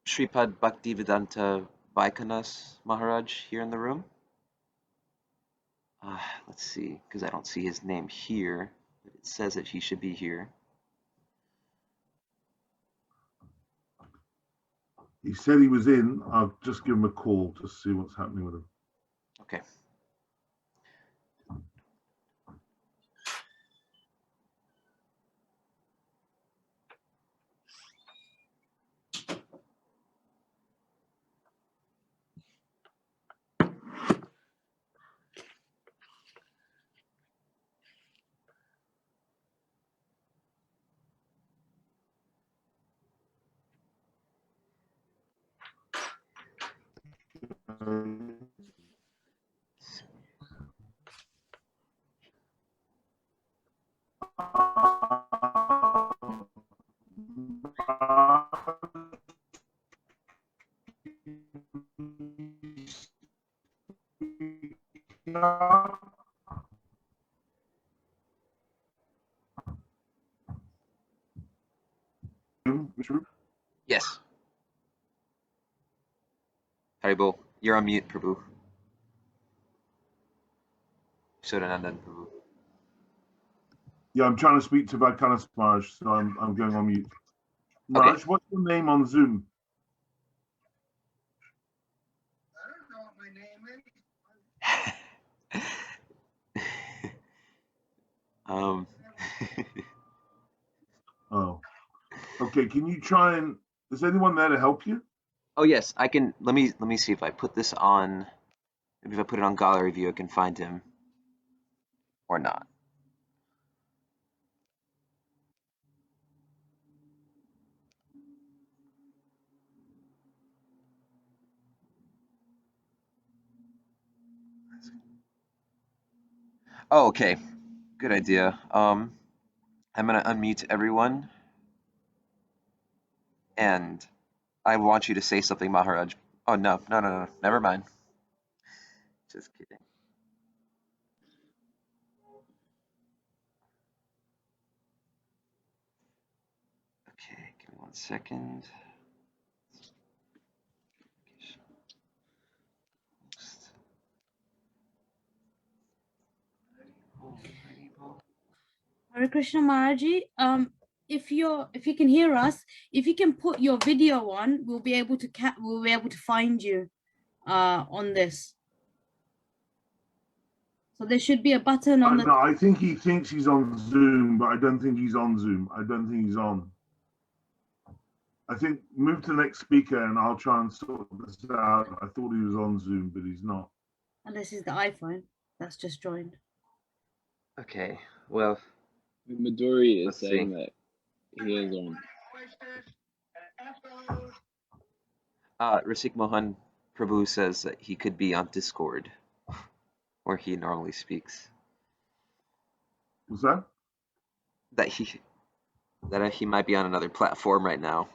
Sripad Bhaktivedanta Vaikhanas Maharaj here in the room? Let's see, because I don't see his name here, but it says that he should be here. He said he was in. I'll just give him a call to see what's happening with him. Okay. Yes. Haribol, you're on mute, Prabhu. Sodanandan Prabhu. Yeah, I'm trying to speak to Vaikhanas Maharaj, so I'm going on mute. Maharaj, what's your name on Zoom? um. Oh, okay. Can you try and? Is anyone there to help you? Oh yes, I can. Let me see if I put this on. Maybe if I put it on gallery view, I can find him, or not. Oh, okay. Good idea. I'm gonna unmute everyone, and I want you to say something, Maharaj. Oh no, never mind. Just kidding. Okay, give me 1 second. Hare Krishna Maharaji, if you can hear us, if you can put your video on, we'll be able to find you on this. So there should be a button on the. No, I think he thinks he's on Zoom, but I don't think he's on Zoom. I don't think he's on. I think move to the next speaker, and I'll try and sort this out. I thought he was on Zoom, but he's not. Unless it's the iPhone that's just joined. Okay, well. Midori is saying that he is on. Rasik Mohan Prabhu says that he could be on Discord, where he normally speaks. What's that? That he might be on another platform right now.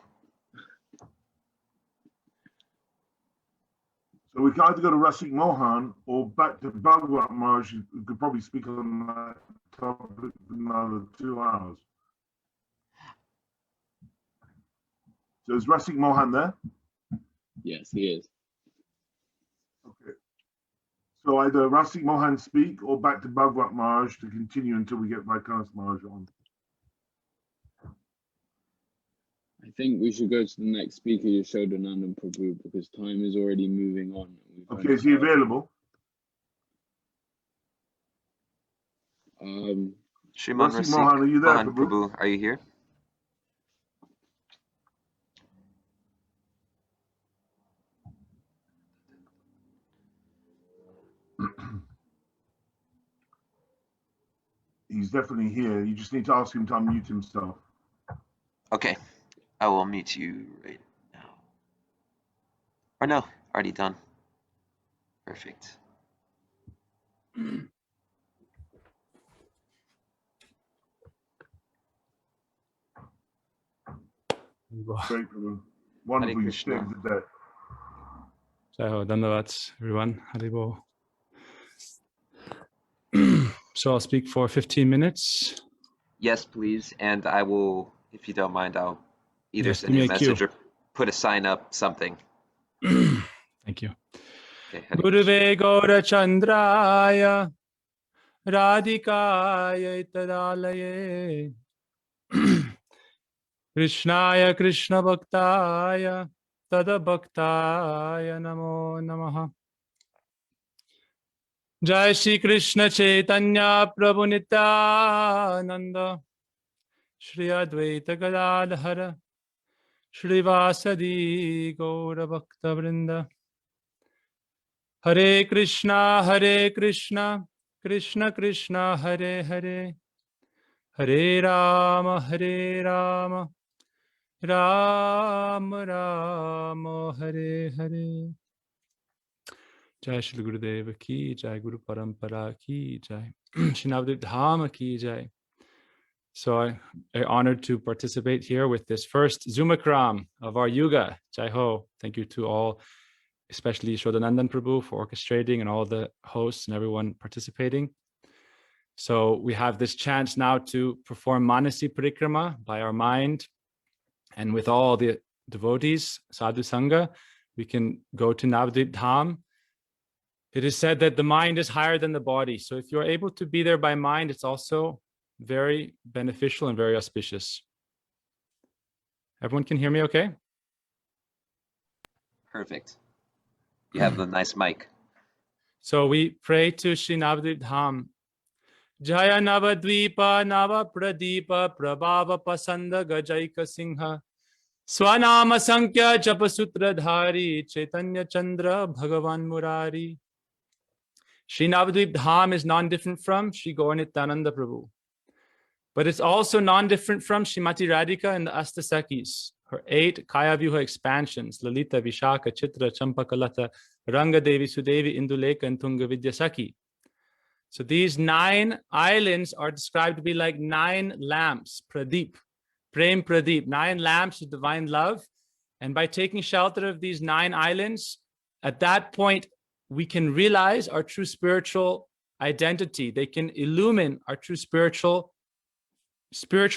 So we can either go to Rasik Mohan or back to Bhagavata Maharaj, who could probably speak on that topic for another 2 hours. So is Rasik Mohan there? Yes, he is. Okay. So either Rasik Mohan speak or back to Bhagavata Maharaj to continue until we get Vaikhanas Maharaj on. I think we should go to the next speaker, Yashodanandan Prabhu, because time is already moving on. Okay, is he available? Sriman Rasik Mohan, are you there, Mohan Prabhu? Are you here? He's definitely here. You just need to ask him to unmute himself. Okay, I will mute you right now. Or no, already done. Perfect. Great, Prabhu. Wonderful. You Krishna. saved the day. Jai Ho, Dandavats, everyone. Haribol. So I'll speak for 15 minutes. Yes, please. And I will, if you don't mind, I'll either Yes, send give you me a a cue. message or put a sign up, something. Thank you. Okay, Hare Guruve Gaura Chandraya Radhikaya Itadalaye Krishnaya Krishna Bhaktaya Tada Bhaktaya Namo Namaha. Jai Shri Krishna Chaitanya Prabhu Nityananda Shri Advaita Gadadhara Shri Vasadi Gaura Bhakta Vrinda. Hare Krishna Krishna Krishna Hare Hare Hare Rama Rama Rama Hare Hare. Jai Shri Gurudeva ki Jai, Guru Parampara ki Jai, Shri Navadvipa Dhama ki Jai. So I'm honored to participate here with this first Zoomakaram of our Yuga. Jai Ho. Thank you to all, especially Shodanandan Prabhu for orchestrating and all the hosts and everyone participating. So we have this chance now to perform Manasi Parikarama by our mind, and with all the devotees, Sadhu Sangha, we can go to Navadvipa Dham. It is said that the mind is higher than the body. So if you're able to be there by mind, it's also very beneficial and very auspicious. Everyone can hear me okay? Perfect. You have the nice mic. So we pray to Shri Navadvipa Dham. Jaya Navadvipa Nava Pradeepa Prabhava Pasanda Gajaika Singha Swanama Sankhya Japasutra Dhari Chaitanya Chandra Bhagavan Murari. Shri Navadvipa Dham is non-different from Shri Gaura-Nityananda Prabhu. But it's also non-different from Srimati Radhika and the Astasakis, her 8 Kaya Vyuha expansions, Lalita, Vishaka, Chitra, Champakalata, Ranga Devi, Sudevi, Induleka, and Tunga Vidyasaki. So these 9 islands are described to be like 9 lamps, Pradeep, Prem Pradeep, 9 lamps of divine love. And by taking shelter of these 9 islands, at that point, we can realize our true spiritual identity. They can illumine our true spiritual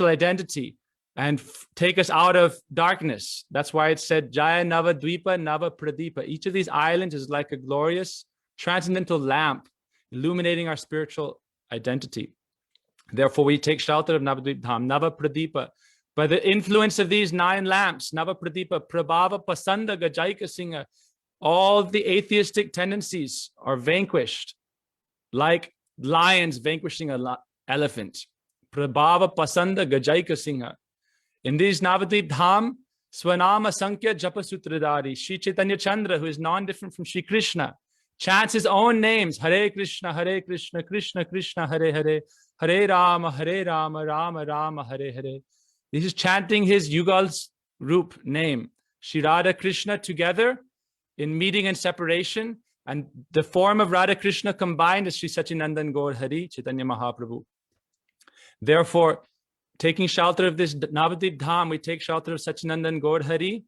identity and take us out of darkness. That's why it said Jaya Navadvipa Nava Pradeepa. Each of these islands is like a glorious transcendental lamp illuminating our spiritual identity. Therefore, we take shelter of Navadvipa Dham, Nava Pradeepa. By the influence of these 9 lamps, Nava Pradeepa, Prabhava Pasanda Gajaika Singha, all the atheistic tendencies are vanquished, like lions vanquishing an elephant. Prabhava Pasanda Gajaika Singha. In these Navadvipa Dham, Swanama Sankhya Japasutradari, Shri Chaitanya Chandra, who is non-different from Shri Krishna, chants his own names, Hare Krishna, Krishna Krishna, Hare Hare, Hare Rama, Rama Rama, Hare Hare. This is chanting his Yugal's Roop name, Shri Radha Krishna together in meeting and separation, and the form of Radha Krishna combined is Shri Sachinandan Gaur Hari, Chaitanya Mahaprabhu. Therefore, taking shelter of this Navadvipa Dham, we take shelter of Sachinandan Gaur Hari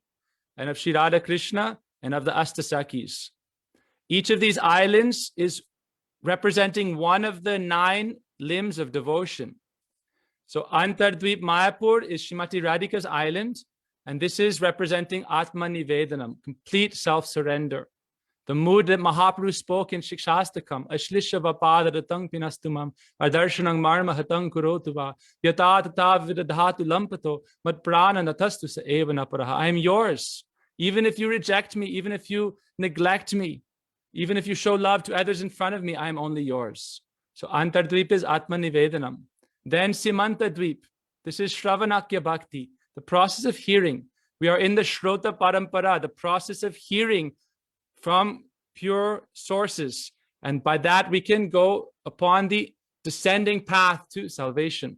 and of Shri Radha Krishna and of the Astasakis. Each of these islands is representing one of the 9 limbs of devotion. So Antardvip Mayapur is Srimati Radhika's island, and this is representing Atma Nivedanam, complete self-surrender. The mood that Mahaprabhu spoke in Shikshastakam, Ashlisha Vapada Ratang Pinastumam, Adarshanang Marma Hatang Kurotuva, Yata Tata Vidadhatu Lampato, Mat Prana Natastu Sa Eva Naparaha. I am yours. Even if you reject me, even if you neglect me, even if you show love to others in front of me, I am only yours. So Antardvip is Atma Nivedanam. Then Simanta Dvip. This is Shravanakya Bhakti, the process of hearing. We are in the Shrota Parampara, the process of hearing from pure sources. And by that, we can go upon the descending path to salvation.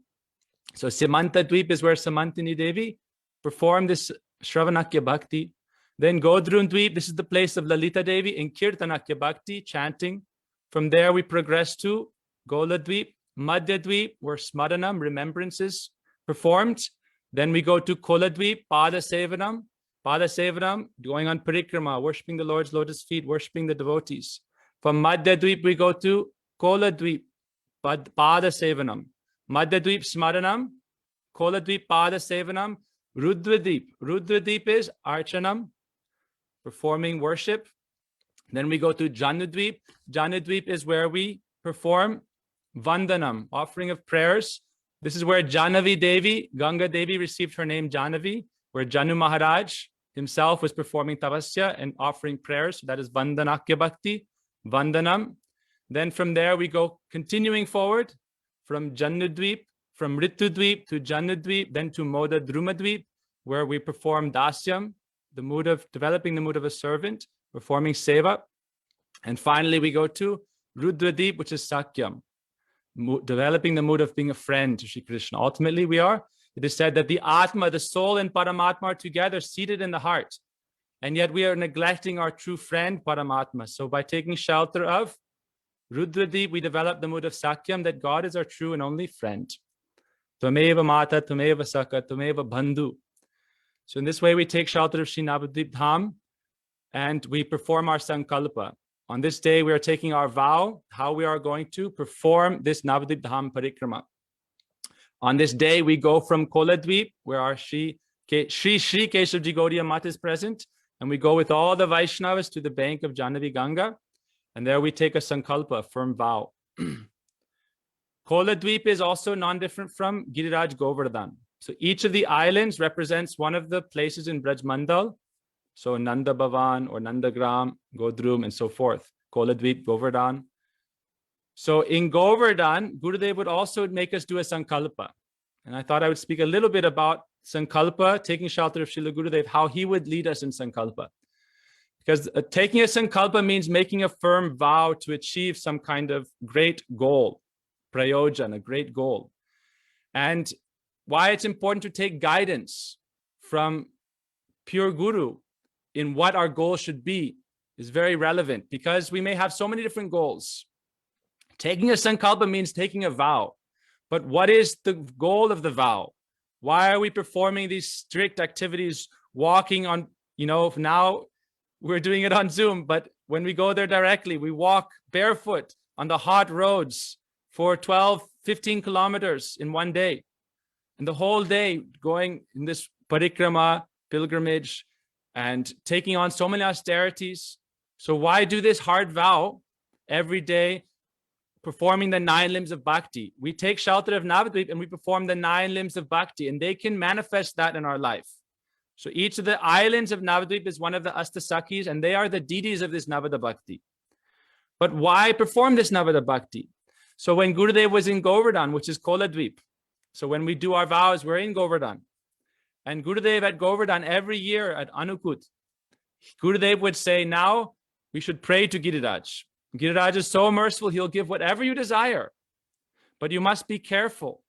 So Simanta Dvip is where Samantini Devi performed this Shravanakya Bhakti. Then Godrun Dvip, this is the place of Lalita Devi in Kirtanakya Bhakti, chanting. From there, we progress to Gola Dvip, Madhya Dvip, where Smaranam, remembrances, performed. Then we go to Koladweep, Pada Sevanam. Pada Sevanam, going on Parikarama, worshipping the Lord's lotus feet, worshipping the devotees. From Madhyadweep, we go to Koladweep, Pada Sevanam. Madhyadweep Smaranam, Koladweep Pada Sevanam, Rudradweep. Rudradweep is Archanam, performing worship. Then we go to Janudweep. Janudweep is where we perform Vandanam, offering of prayers. This is where Janavi Devi, Ganga Devi, received her name Janavi, where Janu Maharaj himself was performing tapasya and offering prayers. So that is Vandanakya Bhakti, Vandanam. Then from there we go continuing forward from Janudweep, from Ritudweep to Janudweep, then to Moda Drumadweep, where we perform Dasyam, the mood of developing the mood of a servant, performing Seva. And finally we go to Rudradweep, which is Sakyam, developing the mood of being a friend to Shri Krishna. Ultimately it is said that the Atma, the soul and Paramatma are together seated in the heart. And yet we are neglecting our true friend, Paramatma. So by taking shelter of Rudradweep, we develop the mood of Sakyam, that God is our true and only friend. Tvameva Mata, Tvameva Saka, Tvameva Bandhu. So in this way, we take shelter of Shri Navadvip Dham and we perform our Sankalpa. On this day, we are taking our vow, how we are going to perform this Navadvip Dham Parikrama. On this day, we go from Koladweep, where our Shri Keshavji Gaudiya Mat is present, and we go with all the Vaishnavas to the bank of Jahnavi Ganga, and there we take a Sankalpa, a firm vow. Koladweep is also non-different from Giriraj Govardhan. So each of the islands represents one of the places in Braj Mandal. So Nanda Bhavan or Nandagram, Godrum, and so forth. Koladweep, Govardhan. So in Govardhan, Gurudev would also make us do a Sankalpa. And I thought I would speak a little bit about Sankalpa, taking shelter of Srila Gurudev, how he would lead us in Sankalpa. Because taking a Sankalpa means making a firm vow to achieve some kind of great goal, prayojan, a great goal. And why it's important to take guidance from pure Guru in what our goal should be is very relevant, because we may have so many different goals. Taking a Sankalpa means taking a vow. But what is the goal of the vow? Why are we performing these strict activities, walking on, now we're doing it on Zoom, but when we go there directly, we walk barefoot on the hot roads for 12, 15 kilometers in one day. And the whole day going in this parikrama, pilgrimage, and taking on so many austerities. So why do this hard vow every day, performing the 9 limbs of bhakti? We take shelter of Navadvip and we perform the 9 limbs of bhakti, and they can manifest that in our life. So each of the islands of Navadvip is one of the Astasakis, and they are the Didis of this Navada Bhakti. But why perform this Navada Bhakti? So when Gurudev was in Govardhan, which is Koladweep, so when we do our vows, we're in Govardhan. And Gurudev at Govardhan every year at Anukut, Gurudev would say, now we should pray to Giriraj. Giriraj is so merciful, he'll give whatever you desire. But you must be careful,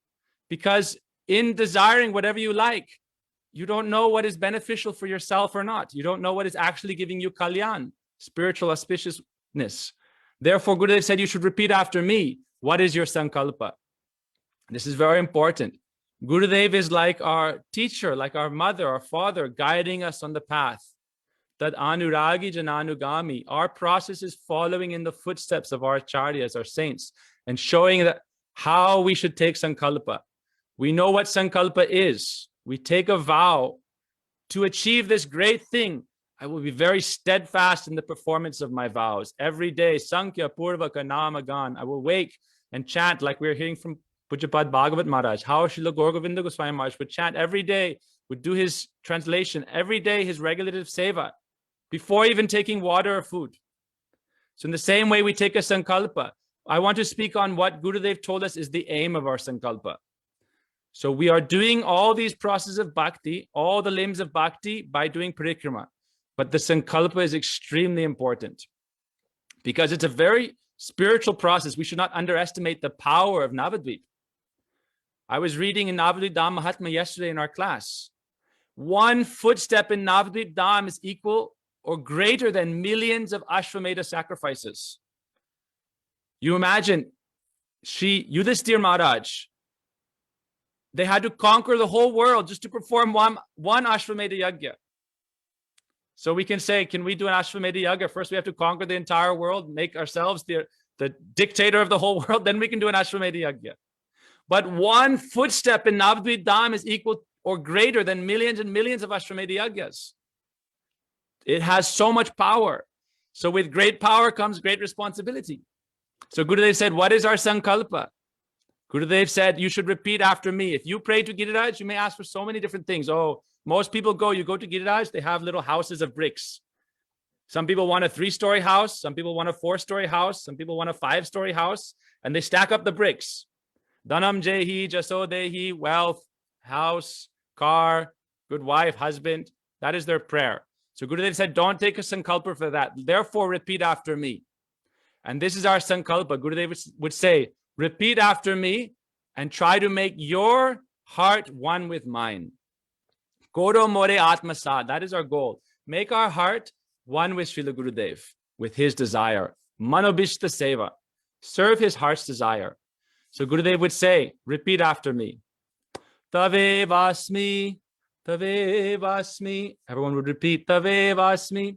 because in desiring whatever you like, you don't know what is beneficial for yourself or not. You don't know what is actually giving you kalyan, spiritual auspiciousness. Therefore, Gurudev said, you should repeat after me. What is your Sankalpa? This is very important. Gurudev is like our teacher, like our mother, our father, guiding us on the path. That anuragi jananugami, our process is following in the footsteps of our acharyas, our saints, and showing that how we should take Sankalpa. We know what Sankalpa is. We take a vow to achieve this great thing. I will be very steadfast in the performance of my vows. Every day, Sankhya Purvaka Namagan, I will wake and chant like we're hearing from Pujapad Bhagavat Maharaj, how Srila Gauragovinda Goswami Maharaj would chant every day, would do his translation, every day his regulative seva, before even taking water or food. So in the same way we take a Sankalpa, I want to speak on what Gurudev told us is the aim of our Sankalpa. So we are doing all these processes of bhakti, all the limbs of bhakti by doing parikrama. But the Sankalpa is extremely important because it's a very spiritual process. We should not underestimate the power of Navadvip. I was reading in Navadvip Dham Mahatma yesterday in our class. One footstep in Navadvip Dham is equal or greater than millions of Ashwamedha sacrifices. You imagine Shri Yudhishthir Maharaj they had to conquer the whole world just to perform one Ashwamedha Yajna. So we can say, can we do an Ashwamedha Yajna? First, we have to conquer the entire world, make ourselves the dictator of the whole world, then we can do an Ashwamedha Yajna. But one footstep in Navadvipa Dham is equal or greater than millions and millions of Ashwamedha Yajnas. It has so much power. So with great power comes great responsibility. So Gurudev said, what is our Sankalpa? Gurudev said, you should repeat after me. If you pray to Giriraj, you may ask for so many different things. Oh, most people you go to Giriraj, they have little houses of bricks. Some people want a 3-story house. Some people want a 4-story house. Some people want a 5-story house. And they stack up the bricks. Dhanam Jehi, Jasodehi, wealth, house, car, good wife, husband. That is their prayer. So Gurudev said, don't take a sankalpa for that. Therefore, repeat after me. And this is our sankalpa. Gurudev would say, repeat after me and try to make your heart one with mine. Koro more atmasad. That is our goal. Make our heart one with Srila Gurudev, with his desire. Manobishta seva. Serve his heart's desire. So Gurudev would say, repeat after me. Tave vasmi. Tave vasmi. Everyone would repeat. Tave vasmi.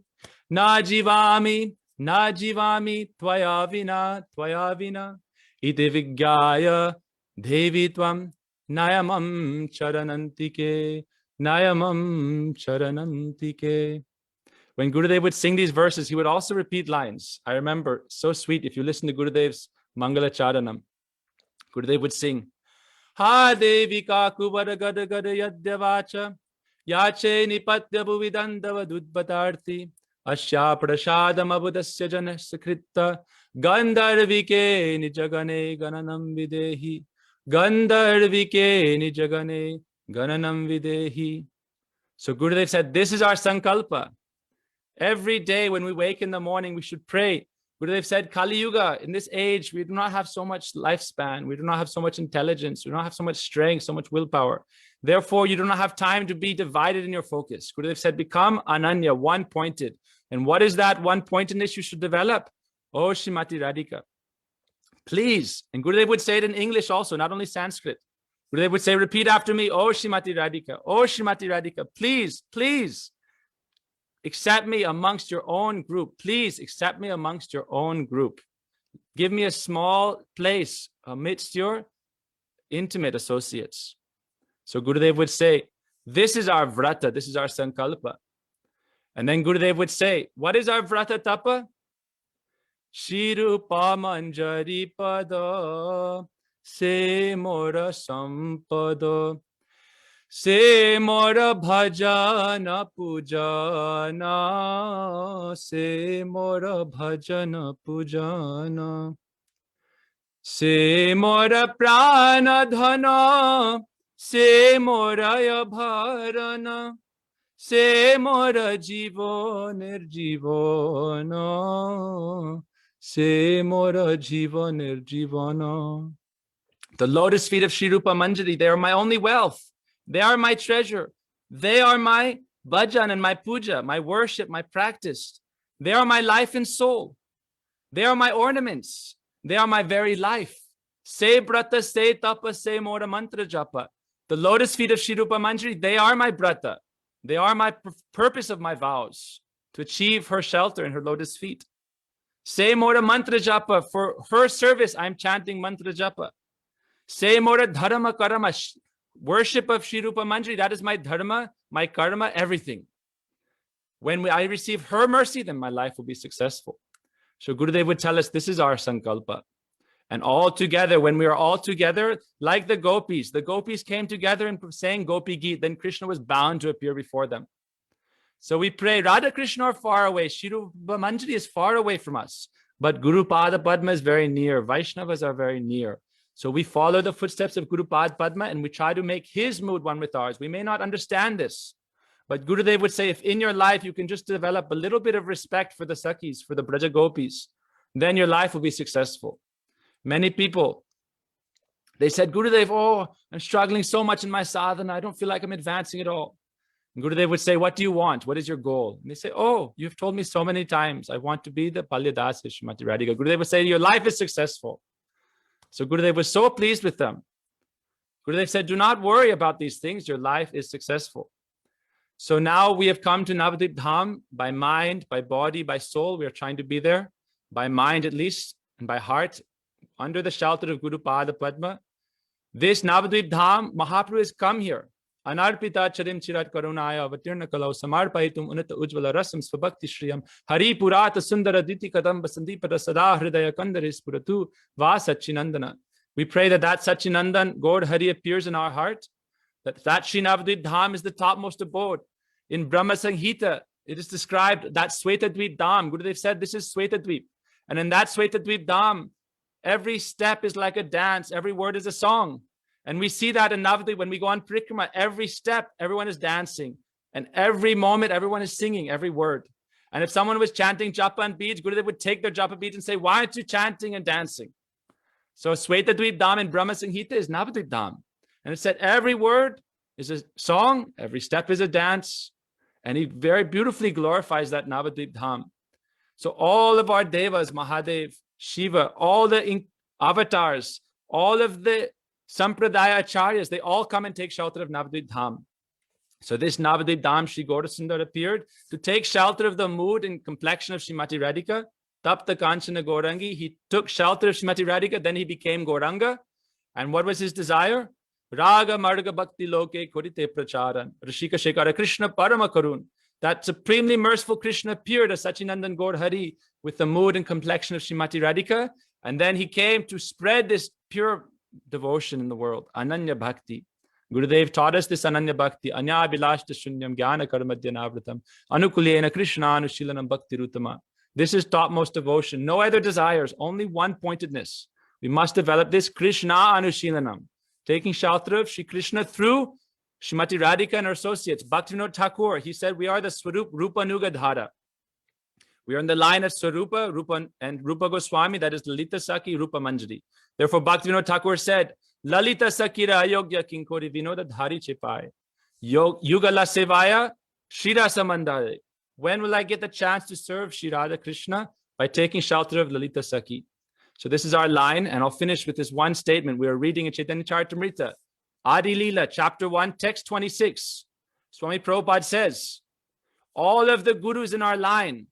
Na jivami. Na jivami. Tvaya vina. Tvaya vina. Iti vigyaya. Devi tvam. Nayamam charanantike. Nayamam charanantike. When Gurudev would sing these verses, he would also repeat lines. I remember, so sweet, if you listen to Gurudev's Mangala Charanam. Gurudev would sing, Ha Devika Kubara Gada Gada Yadyavacha Yache Nipatya Bhuvidandava Dudbatarthi Asya Prashadam Abudasya Jana Sakritta Gandharvike Nijagane Gananam Videhi Gandharvike Nijagane Gananam Videhi. So Gurudev said, this is our Sankalpa. Every day when we wake in the morning, we should pray. Gurudev said, Kali Yuga, in this age, we do not have so much lifespan. We do not have so much intelligence. We do not have so much strength, so much willpower. Therefore, you do not have time to be divided in your focus. Gurudev said, become Ananya, one-pointed. And what is that one-pointedness you should develop? Oh, Srimati Radhika. Please. And Gurudev would say it in English also, not only Sanskrit. Gurudev would say, repeat after me, oh, Srimati Radhika. Oh, Srimati Radhika. Please, please. Accept me amongst your own group. Please accept me amongst your own group. Give me a small place amidst your intimate associates. So Gurudev would say, this is our vrata, this is our sankalpa. And then Gurudev would say, what is our vrata tapa? Shirupa manjari pada se mora sampada. Se mora bhajana pujana, se mora bhajana pujana, se mora prana dhana, se mora yabharana, se mora jiva nirjivana, se mora jiva nirjivana. The lotus feet of Sri Rupa Manjari, they are my only wealth. They are my treasure. They are my bhajan and my puja, my worship, my practice. They are my life and soul. They are my ornaments. They are my very life. Se brata, se tapa, se mora mantra japa. The lotus feet of Sri Rupa Manjari, they are my brata. They are my purpose of my vows, to achieve her shelter in her lotus feet. Se mora mantra japa, for her service, I'm chanting mantra japa. Se mora dharma karama, worship of Sri Rupa Manjari, that is my dharma, my karma, everything. When I receive her mercy, then my life will be successful. So Gurudev would tell us, this is our sankalpa. And all together, when we are all together, like the gopis came together and sang Gopi Geet, then Krishna was bound to appear before them. So we pray, Radha Krishna are far away, Sri Rupa Manjari is far away from us, but Guru Pada Padma is very near, Vaisnavas are very near. So we follow the footsteps of Guru Pad Padma and we try to make his mood one with ours. We may not understand this, but Gurudev would say, if in your life you can just develop a little bit of respect for the Sakhis, for the Braja Gopis, then your life will be successful. Many people, they said, Gurudev, oh, I'm struggling so much in my sadhana. I don't feel like I'm advancing at all. And Gurudev would say, what do you want? What is your goal? And they say, oh, you've told me so many times, I want to be the Palyadasi Srimati Radhika. Gurudev would say, your life is successful. So Gurudev was so pleased with them. Gurudev said, do not worry about these things. Your life is successful. So now we have come to Navadvip Dham by mind, by body, by soul. We are trying to be there, by mind at least, and by heart, under the shelter of Guru Pada Padma. This Navadvip Dham, Mahaprabhu has come here. Anarpita charim chirat karunaya avatirna kalau samarpayitum unata ujvala rasam svabhakti shriyam hari purata sundara diti kadam basandipada sada hridaya kandaris puratu va Sachinandana. We pray that Sachinandan, Gaur Hari, appears in our heart, that Sri Navadvip Dham is the topmost abode. In Brahma Sanghita, it is described that Svetadvip Dham. Gurudev said this is Svetadvip. And in that Svetadvip Dham, every step is like a dance, every word is a song. And we see that in Navadvip when we go on Parikarama, every step, everyone is dancing. And every moment, everyone is singing every word. And if someone was chanting japa and beads, Gurudev would take their japa beads and say, why aren't you chanting and dancing? So Svetadvip Dham in Brahma Sanghita is Navadvip Dham. And it said every word is a song, every step is a dance. And he very beautifully glorifies that Navadvip Dham. So all of our devas, Mahadev, Shiva, all the avatars, all of the Sampradaya Acharyas, they all come and take shelter of Navadvip Dham. So this Navadvip Dham, Shri Gaurasundar appeared to take shelter of the mood and complexion of Srimati Radhika. Tapta Kanchana Gaurangi, he took shelter of Srimati Radhika, then he became Gauranga. And what was his desire? Raga Marga Bhakti Loke Kodite Pracharan, Rasika Shekara Krishna Parama Karun. That supremely merciful Krishna appeared as Sachinandan Gaur Hari with the mood and complexion of Srimati Radhika. And then he came to spread this pure devotion in the world, Ananya Bhakti. Gurudev taught us this Ananya Bhakti, Anya Bilashta Shunyam Jnana Karmadhyanavratam, Anukulena Krishna Anushilanam Bhakti Rutama. This is topmost devotion. No other desires, only one pointedness. We must develop this Krishna Anushilanam, taking shelter of Shri Krishna through Srimati Radhika and her associates. Bhaktivinoda Thakur, he said, we are the Swarup Rupa Nugadhara. We are in the line of Swarupa, Rupa, and Rupa Goswami, that is Lalita Saki, Rupa Manjari. Therefore, Bhaktivinoda Thakur said, Lalita Sakira Ayogya Kinkori Vinoda Dhari Chepai. Yugala Sevaya, Shira Samandare. When will I get the chance to serve Shri Radha Krishna? By taking shelter of Lalita Saki. So this is our line, and I'll finish with this one statement. We are reading in Chaitanya Charitamrita, Adi Leela, chapter 1, text 26. Swami Prabhupada says, all of the gurus in our line,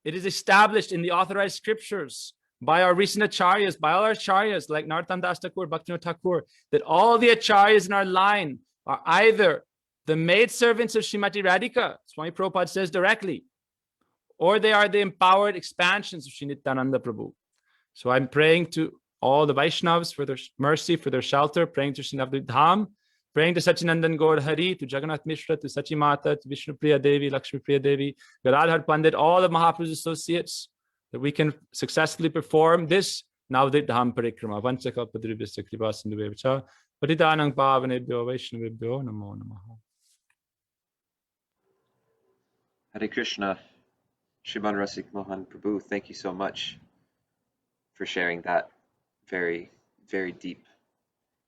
it is established in the authorized scriptures by our recent acharyas, by all our acharyas like Narottam Das Thakur, Bhaktivinoda Thakur, that all the acharyas in our line are either the maidservants of Srimati Radhika, Swami Prabhupada says directly, or they are the empowered expansions of Sri Nityananda Prabhu. So I'm praying to all the Vaishnavas for their mercy, for their shelter, praying to Sri Navadvip Dham, praying to Sachinandan Gaur Hari, to Jagannath Mishra, to Sachi Mata, to Vishnu Priya Devi, Lakshmi Priya Devi, Gadadhar Pandit, all of Mahaprabhu's associates, that we can successfully perform this Navadvip Dham Parikrama. Vanchakalpadribhasya kripa sindhuvevacha patitanang pavanebhyo vaishnavebhyo namo namaha. Hare Krishna, Sriman Rasik Mohan Prabhu, thank you so much for sharing that very, very deep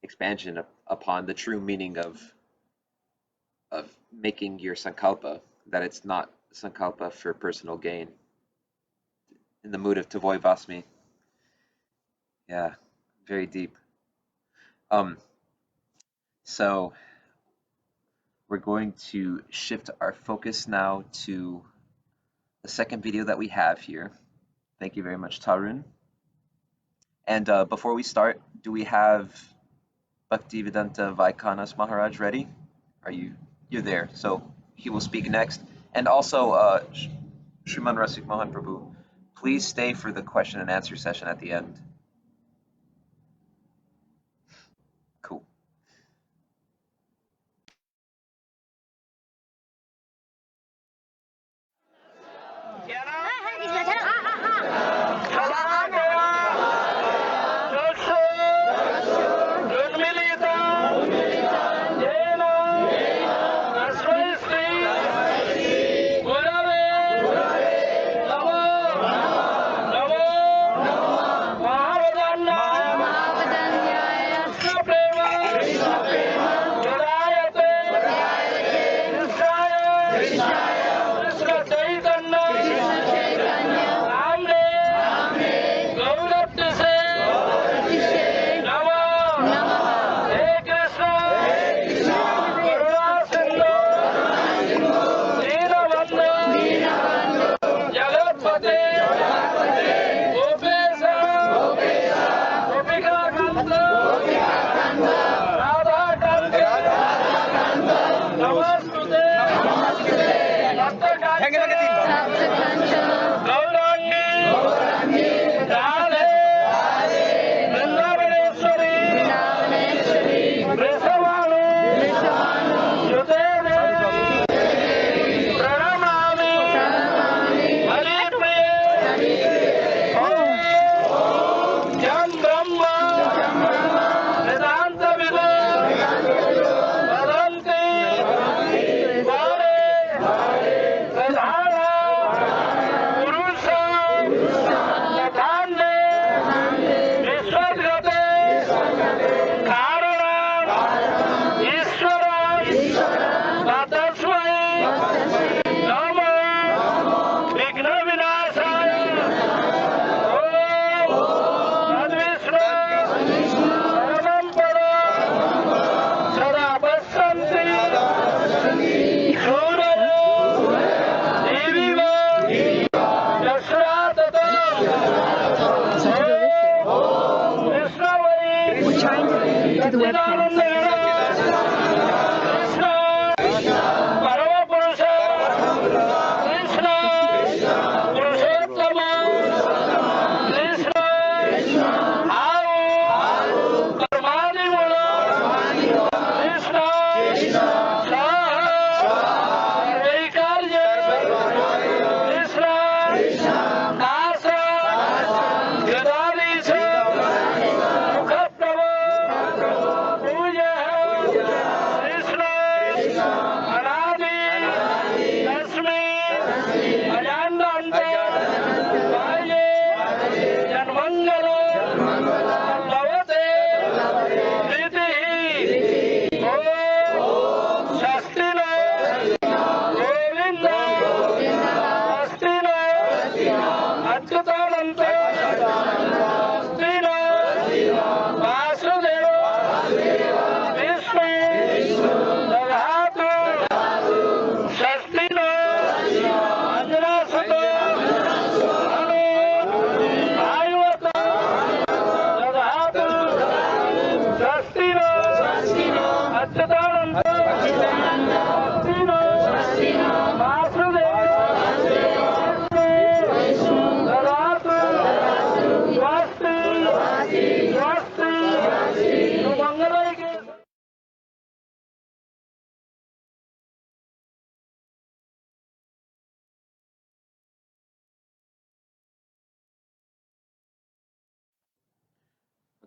expansion upon the true meaning of making your Sankalpa, that it's not Sankalpa for personal gain. In the mood of Tavoy Vasmi. Yeah, very deep. So we're going to shift our focus now to the second video that we have here. Thank you very much, Tarun. And before we start, do we have Bhaktivedanta Vaikhanas Maharaj ready? You're there, so he will speak next. And also, Sriman Rasik Mohan Prabhu, please stay for the question and answer session at the end. Cool. Hare Krishna,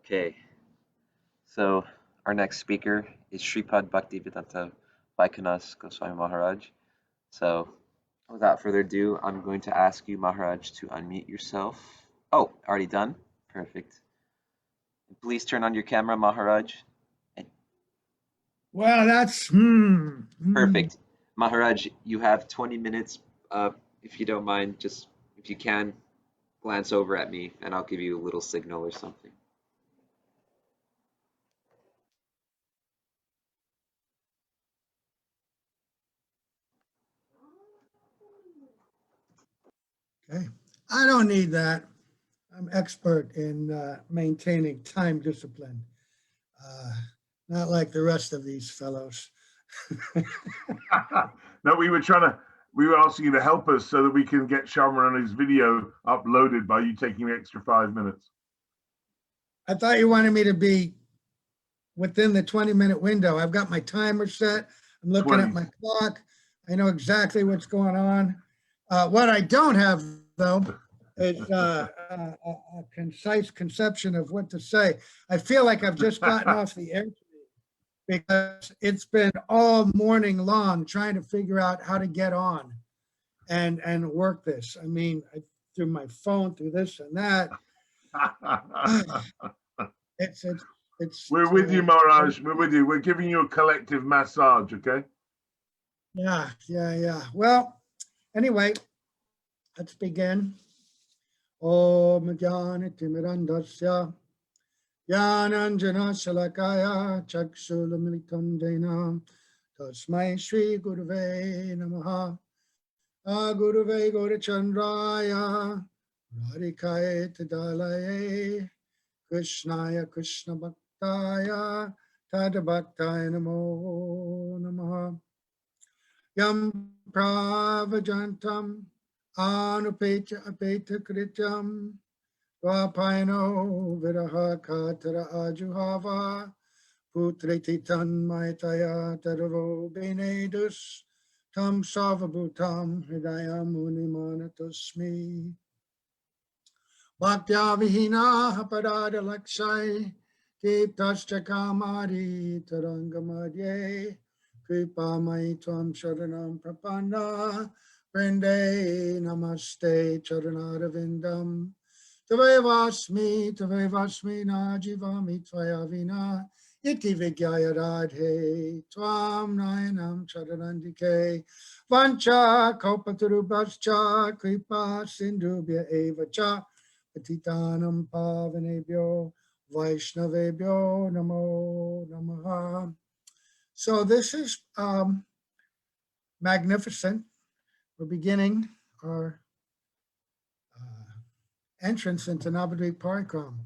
Okay, so our next speaker is Sripad Bhaktivedanta Vaikhanas Goswami Maharaj. So without further ado, I'm going to ask you, Maharaj, to unmute yourself. Oh, already done? Perfect. Please turn on your camera, Maharaj. Well, that's Perfect. Maharaj, you have 20 minutes. If you don't mind, just if you can, glance over at me and I'll give you a little signal or something. okay. I don't need that. I'm expert in maintaining time discipline. Not like the rest of these fellows. No, we were asking you to help us so that we can get Symarani's video uploaded by you taking the extra 5 minutes. I thought you wanted me to be within the 20-minute window. I've got my timer set. I'm looking 20. at my clock. I know exactly what's going on. What I don't have, though, is a concise conception of what to say. I feel like I've just gotten off the air because it's been all morning long trying to figure out how to get on and work this. I mean, through my phone, through this and that. We're with you, Maharaj. We're with you. We're giving you a collective massage, okay? Yeah. Well, anyway, let's begin. Om Jnana Timirandasya Jnananjana Shalakaya Chakshulamitam Dena Tasmai Shri Gurave Namaha Gurave Gaurachandraya Radhikaya Tadalaye Krishnaya Krishna Bhaktaya Tadabhaktaya Namo Namaha Yam pravajantam anupecha apeta kritam Vapaino viraha katara ajuhava putriti tanmaitaya taravo benedus tam savabhutam hridayam munimanatasmi bhaktya vihina parada lakshai tiptascha kamari tarangamadye kripamai tvam sharanam prapanna prende namaste charanarvindam Tavevasmi na jivami tvaya vina iti vigyaya radhe tvam nayanam charanandike vancha kaupatarubhascha kripa sindhubhya eva cha patitanam pavanebhyo vaishnavebhyo namo namaha. So this is magnificent. We're beginning our entrance into Navadvipa Parikarama.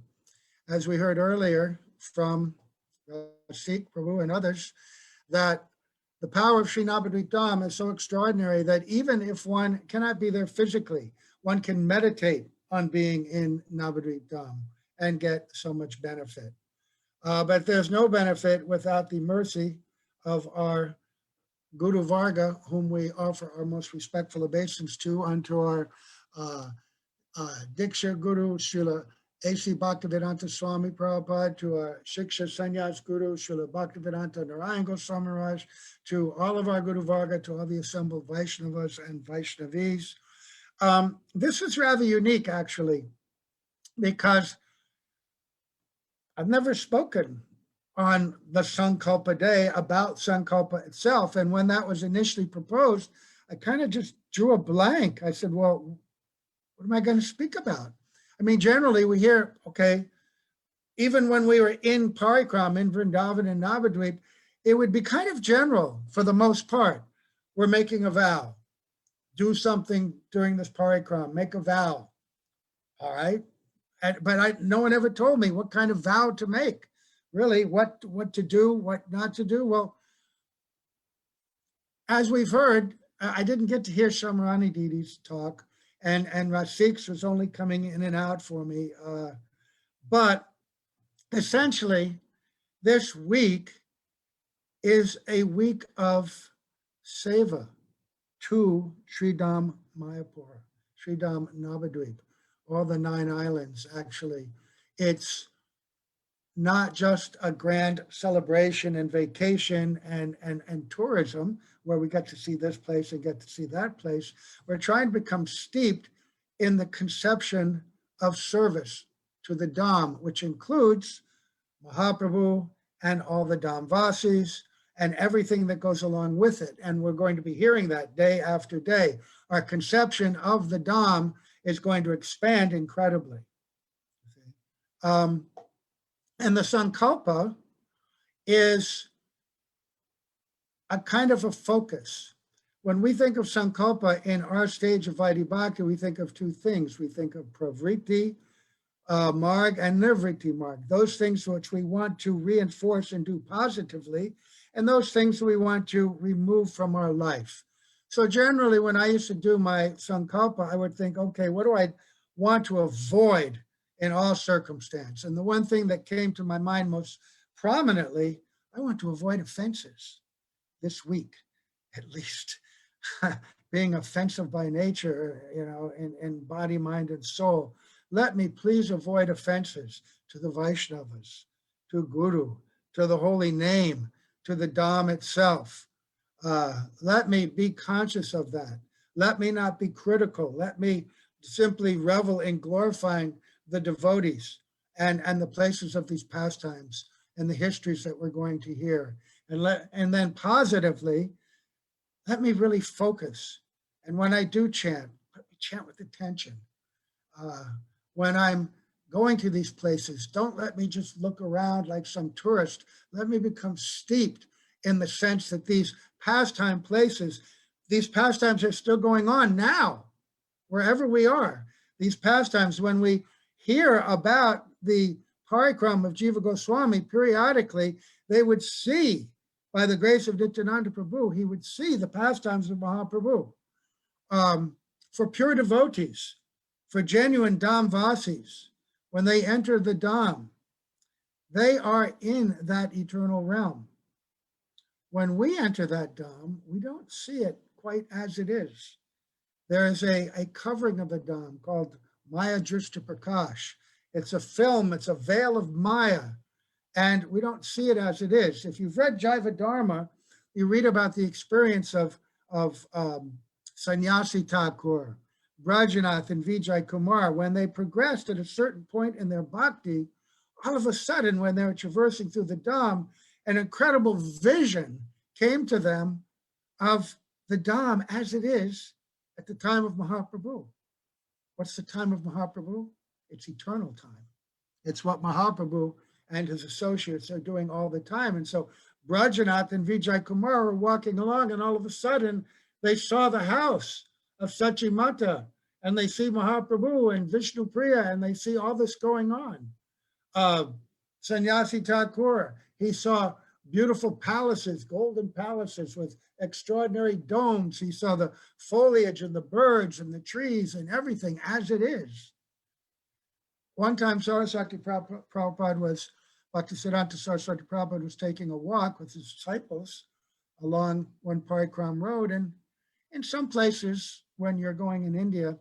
As we heard earlier from Rasika, Prabhu, and others, that the power of Sri Navadvipa Dham is so extraordinary that even if one cannot be there physically, one can meditate on being in Navadvipa Dham and get so much benefit. But there's no benefit without the mercy of our Guru Varga, whom we offer our most respectful obeisance to, unto our Diksha Guru, Srila A.C. Bhaktivedanta Swami Prabhupada, to our Shiksha Sannyas Guru, Srila Bhaktivedanta Narayan Goswami Maharaj, to all of our Guru Varga, to all the assembled Vaisnavas and Vaishnavis. This is rather unique, actually, because I've never spoken on the Sankalpa day about Sankalpa itself. And when that was initially proposed, I kind of just drew a blank. I said, well, what am I going to speak about? I mean, generally we hear, okay, even when we were in Parikarama, in Vrindavan and Navadvipa, it would be kind of general for the most part. We're making a vow. Do something during this Parikarama, make a vow. All right. But no one ever told me what kind of vow to make. Really, what to do, what not to do. Well, as we've heard, I didn't get to hear Symarani Didi's talk. And Rasika was only coming in and out for me. But essentially, this week is a week of Seva to Sridham Mayapur, Sridham Navadvipa, all the 9 islands, actually. It's not just a grand celebration and vacation and tourism where we get to see this place and get to see that place. We're trying to become steeped in the conception of service to the Dham, which includes Mahaprabhu and all the Dhamvasis and everything that goes along with it. And we're going to be hearing that day after day. Our conception of the Dham is going to expand incredibly. And the Sankalpa is a kind of a focus. When we think of Sankalpa in our stage of Vaidhi Bhakti, we think of 2 things. We think of Pravritti Marg and Nivritti Marg, those things which we want to reinforce and do positively, and those things we want to remove from our life. So generally, when I used to do my Sankalpa, I would think, okay, what do I want to avoid in all circumstance? And the one thing that came to my mind most prominently, I want to avoid offenses this week, at least. Being offensive by nature, in body, mind, and soul. Let me please avoid offenses to the Vaishnavas, to Guru, to the holy name, to the Dham itself. Let me be conscious of that. Let me not be critical. Let me simply revel in glorifying the devotees and the places of these pastimes and the histories that we're going to hear. And then positively, let me really focus. And when I do chant, let me chant with attention. When I'm going to these places, don't let me just look around like some tourist. Let me become steeped in the sense that these pastime places, these pastimes are still going on now, wherever we are. These pastimes, when we hear about the Parikarama of Jiva Goswami, periodically, they would see by the grace of Nityananda Prabhu, he would see the pastimes of Mahaprabhu. For pure devotees, for genuine Dham Vasis, when they enter the Dham, they are in that eternal realm. When we enter that Dham, we don't see it quite as it is. There is a covering of the Dham called Maya Drishta Prakash. It's a film, it's a veil of Maya, and we don't see it as it is. If you've read Jaiva Dharma, you read about the experience of Sannyasi Thakur, Brajanath, and Vijay Kumar. When they progressed at a certain point in their bhakti, all of a sudden, when they were traversing through the Dham, an incredible vision came to them of the Dham as it is at the time of Mahaprabhu. What's the time of Mahaprabhu? It's eternal time. It's what Mahaprabhu and his associates are doing all the time. And so Brajanath and Vijay Kumar were walking along, and all of a sudden they saw the house of Sachimata, and they see Mahaprabhu and Vishnu Priya, and they see all this going on. Sannyasi Thakur, he saw beautiful palaces, golden palaces with extraordinary domes. He saw the foliage and the birds and the trees and everything as it is. One time Saraswati Prabhupada was, Bhaktisiddhanta Saraswati Prabhupada was taking a walk with his disciples along one Parikarama road, and in some places, when you're going in India,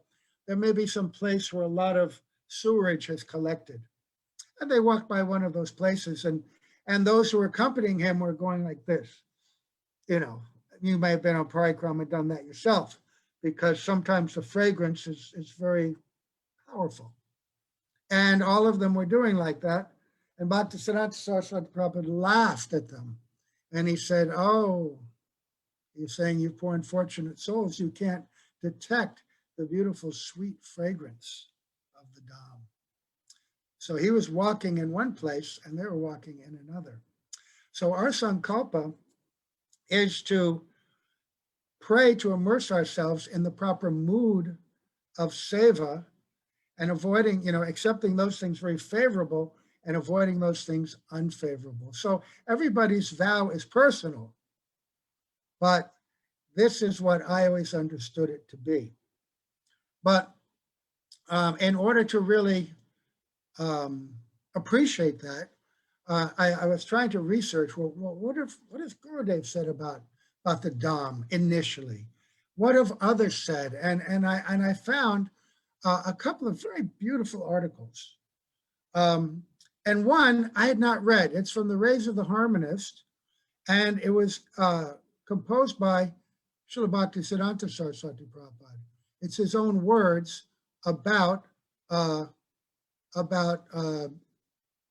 there may be some place where a lot of sewerage has collected. And they walked by one of those places, and those who were accompanying him were going like this. You know, you may have been on Parikarama and done that yourself, because sometimes the fragrance is very powerful. And all of them were doing like that. And Bhaktisiddhanta Saraswati Prabhupada laughed at them. And he said, oh, you're saying you poor unfortunate souls, you can't detect the beautiful, sweet fragrance of the Dham. So he was walking in one place and they were walking in another. So our Sankalpa is to pray to immerse ourselves in the proper mood of Seva and avoiding, accepting those things very favorable and avoiding those things unfavorable. So everybody's vow is personal, but this is what I always understood it to be. But in order to really appreciate that, I was trying to research, well, what has Gurudev said about the Dham initially? What have others said? And I found a couple of very beautiful articles. And one I had not read. It's from the Rays of the Harmonist, and it was composed by Srila Bhaktisiddhanta Saraswati Prabhupada. It's his own words about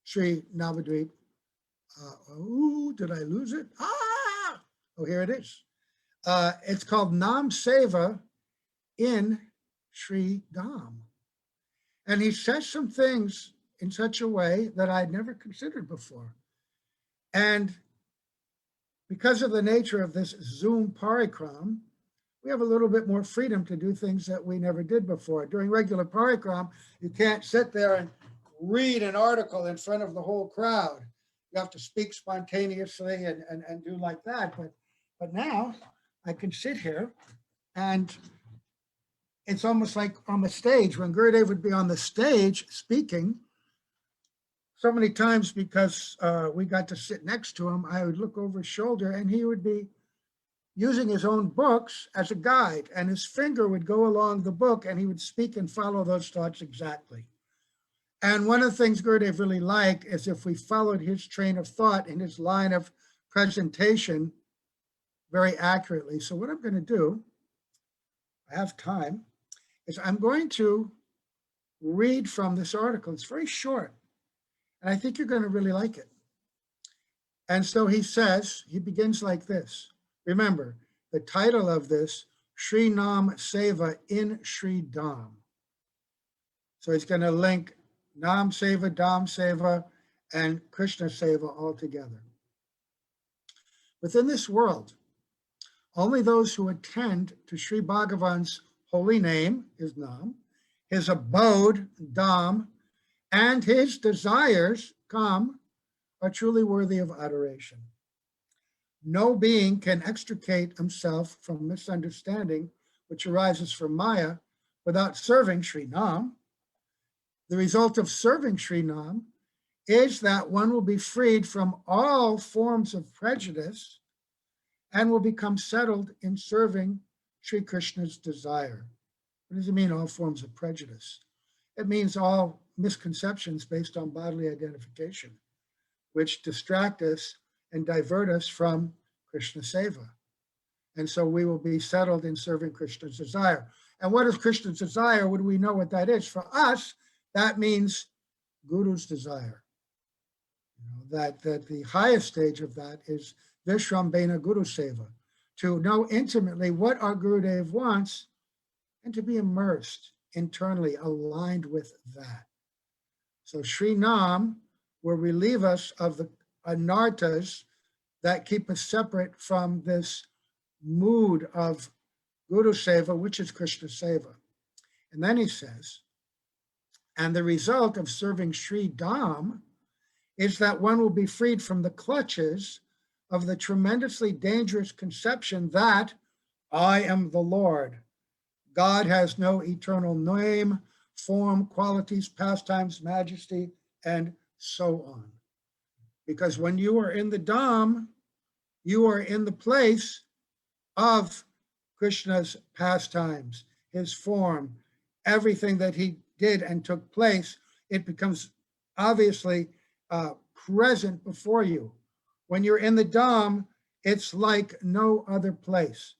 Sri Navadvipa. Did I lose it? Oh, here it is. It's called Nam Seva in Sri Dham. And he says some things in such a way that I'd never considered before. And because of the nature of this Zoom Parikarama, we have a little bit more freedom to do things that we never did before. During regular Parikarama, you can't sit there and read an article in front of the whole crowd. You have to speak spontaneously and do like that. But now I can sit here, and it's almost like on the stage. When Gurudev would be on the stage speaking, so many times because we got to sit next to him, I would look over his shoulder and he would be using his own books as a guide, and his finger would go along the book and he would speak and follow those thoughts exactly. And one of the things Gurudev really liked is if we followed his train of thought and his line of presentation very accurately. So what I'm going to do, I have time, is I'm going to read from this article. It's very short, and I think you're going to really like it. And so he says, he begins like this. Remember, the title of this, Sri Nam Seva in Sri Dham. So he's going to link Nam Seva, Dham Seva, and Krishna Seva all together. Within this world, only those who attend to Sri Bhagavan's holy name, his Nam, his abode, Dham, and his desires, Kam, are truly worthy of adoration. no being can extricate himself from misunderstanding, which arises from Maya, without serving Sri Nam. The result of serving Sri Nam is that one will be freed from all forms of prejudice and will become settled in serving Sri Krishna's desire. What does it mean, all forms of prejudice? It means all misconceptions based on bodily identification, which distract us and divert us from Krishna Seva. And so we will be settled in serving Krishna's desire. And what is Krishna's desire? What do we know what that is? For us, that means Guru's desire. That the highest stage of that is Vishrambena Guru Seva, to know intimately what our Gurudev wants and to be immersed internally, aligned with that. So Sri Nam will relieve us of the anarthas that keep us separate from this mood of Guru Seva, which is Krishna Seva. And then he says, and the result of serving Sri Dham is that one will be freed from the clutches of the tremendously dangerous conception that I am the Lord. God has no eternal name, form, qualities, pastimes, majesty, and so on. Because when you are in the Dham, you are in the place of Krishna's pastimes, his form, everything that he did and took place. It becomes obviously present before you. When you're in the Dham, it's like no other place.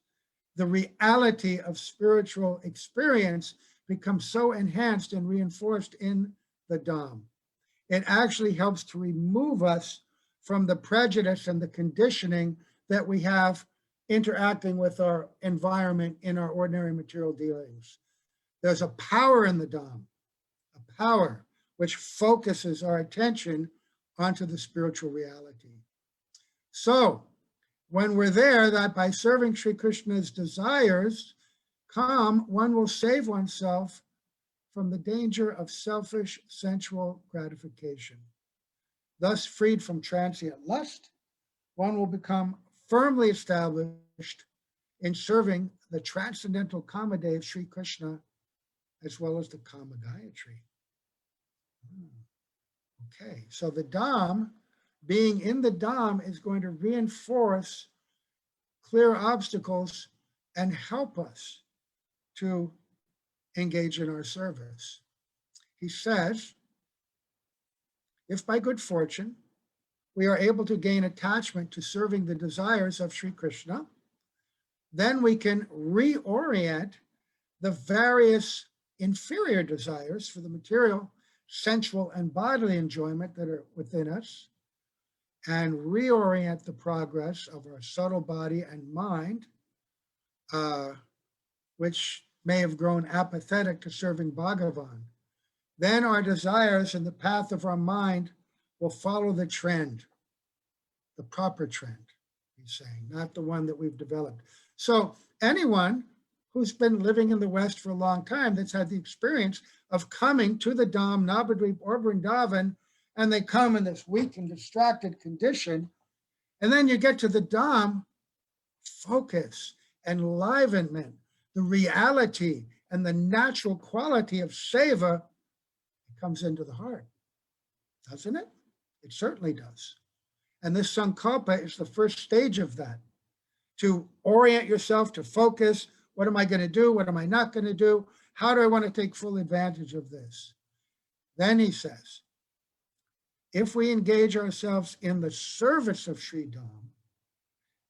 The reality of spiritual experience becomes so enhanced and reinforced in the Dham. It actually helps to remove us from the prejudice and the conditioning that we have interacting with our environment in our ordinary material dealings. There's a power in the Dham, a power which focuses our attention onto the spiritual reality. So when we're there, that by serving Sri Krishna's desires come, one will save oneself from the danger of selfish sensual gratification. Thus, freed from transient lust, one will become firmly established in serving the transcendental Kamadev Sri Krishna, as well as the Kama Gayatri. Okay, so the Dham, being in the Dham, is going to reinforce clear obstacles and help us to engage in our service. He says, if by good fortune we are able to gain attachment to serving the desires of Sri Krishna, then we can reorient the various inferior desires for the material, sensual, and bodily enjoyment that are within us, and reorient the progress of our subtle body and mind, which may have grown apathetic to serving Bhagavan. Then our desires and the path of our mind will follow the trend, the proper trend, he's saying, not the one that we've developed. So anyone who's been living in the West for a long time, that's had the experience of coming to the Dham, Navadvipa, or Vrindavan, and they come in this weak and distracted condition, and then you get to the Dham, focus, enlivenment, the reality and the natural quality of Seva comes into the heart, doesn't it? It certainly does. And this Sankalpa is the first stage of that, to orient yourself, to focus. What am I going to do? What am I not going to do? How do I want to take full advantage of this? Then he says, if we engage ourselves in the service of Sri Dham,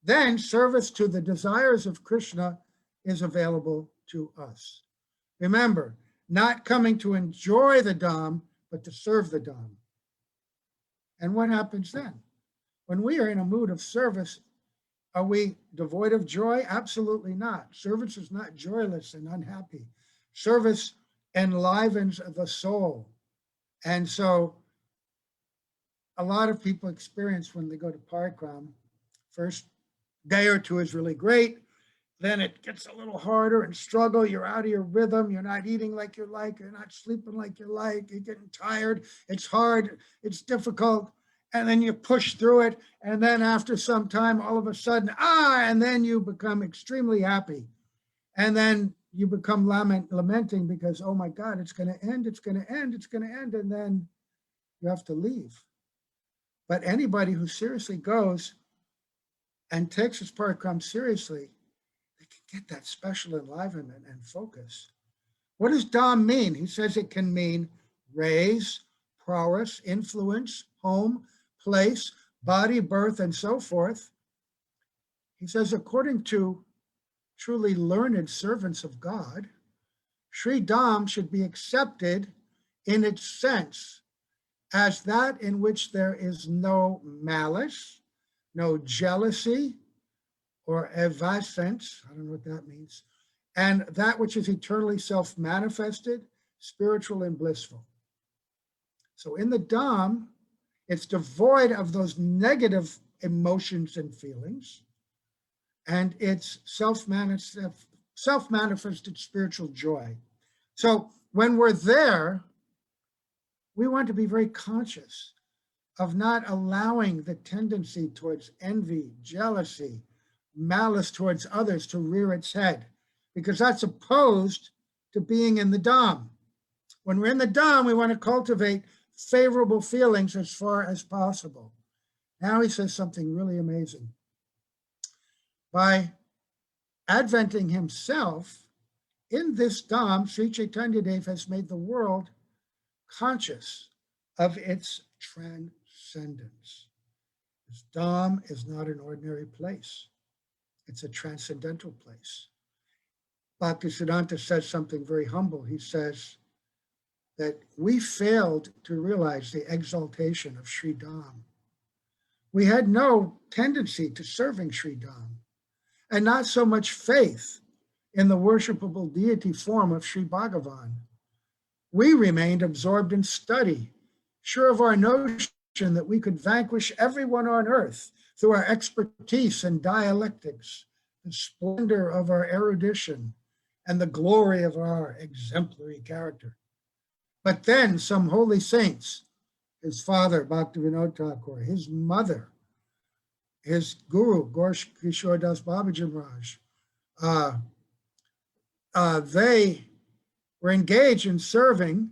then service to the desires of Krishna is available to us. Remember, not coming to enjoy the Dham, but to serve the Dham. And what happens then? When we are in a mood of service, are we devoid of joy? Absolutely not. Service is not joyless and unhappy. Service enlivens the soul. And so a lot of people experience when they go to Parikarama, first day or two is really great. Then it gets a little harder and struggle. You're out of your rhythm. You're not eating like you like. You're not sleeping like you like. You're getting tired. It's hard. It's difficult. and then you push through it, and then after some time, all of a sudden, and then you become extremely happy. And then you become lamenting because, oh my God, it's going to end, it's going to end, it's going to end, and then you have to leave. But anybody who seriously goes and takes this Parikarama seriously, they can get that special enlivenment and focus. What does Dham mean? He says it can mean raise, prowess, influence, home, place, body, birth, and so forth. He says, according to truly learned servants of God, Sri Dham should be accepted in its sense as that in which there is no malice, no jealousy, or evascence, I don't know what that means, and that which is eternally self-manifested, spiritual and blissful. So in the Dham, it's devoid of those negative emotions and feelings, and it's self-manifested spiritual joy. So when we're there, we want to be very conscious of not allowing the tendency towards envy, jealousy, malice towards others to rear its head, because that's opposed to being in the Dham. When we're in the Dham, we want to cultivate favorable feelings as far as possible. Now he says something really amazing. By adventing himself in this Dham, Sri Chaitanya Dev has made the world conscious of its transcendence. This Dham is not an ordinary place. It's a transcendental place. Bhaktisiddhanta says something very humble. He says that we failed to realize the exaltation of Sri Dham. We had no tendency to serving Sri Dham, and not so much faith in the worshipable deity form of Sri Bhagavan. We remained absorbed in study, sure of our notion that we could vanquish everyone on earth through our expertise in dialectics, the splendor of our erudition, and the glory of our exemplary character. But then some holy saints, his father, Bhaktivinoda Thakur, his mother, his guru, Gorsh Kishore Das Babaji Maharaj, they were engaged in serving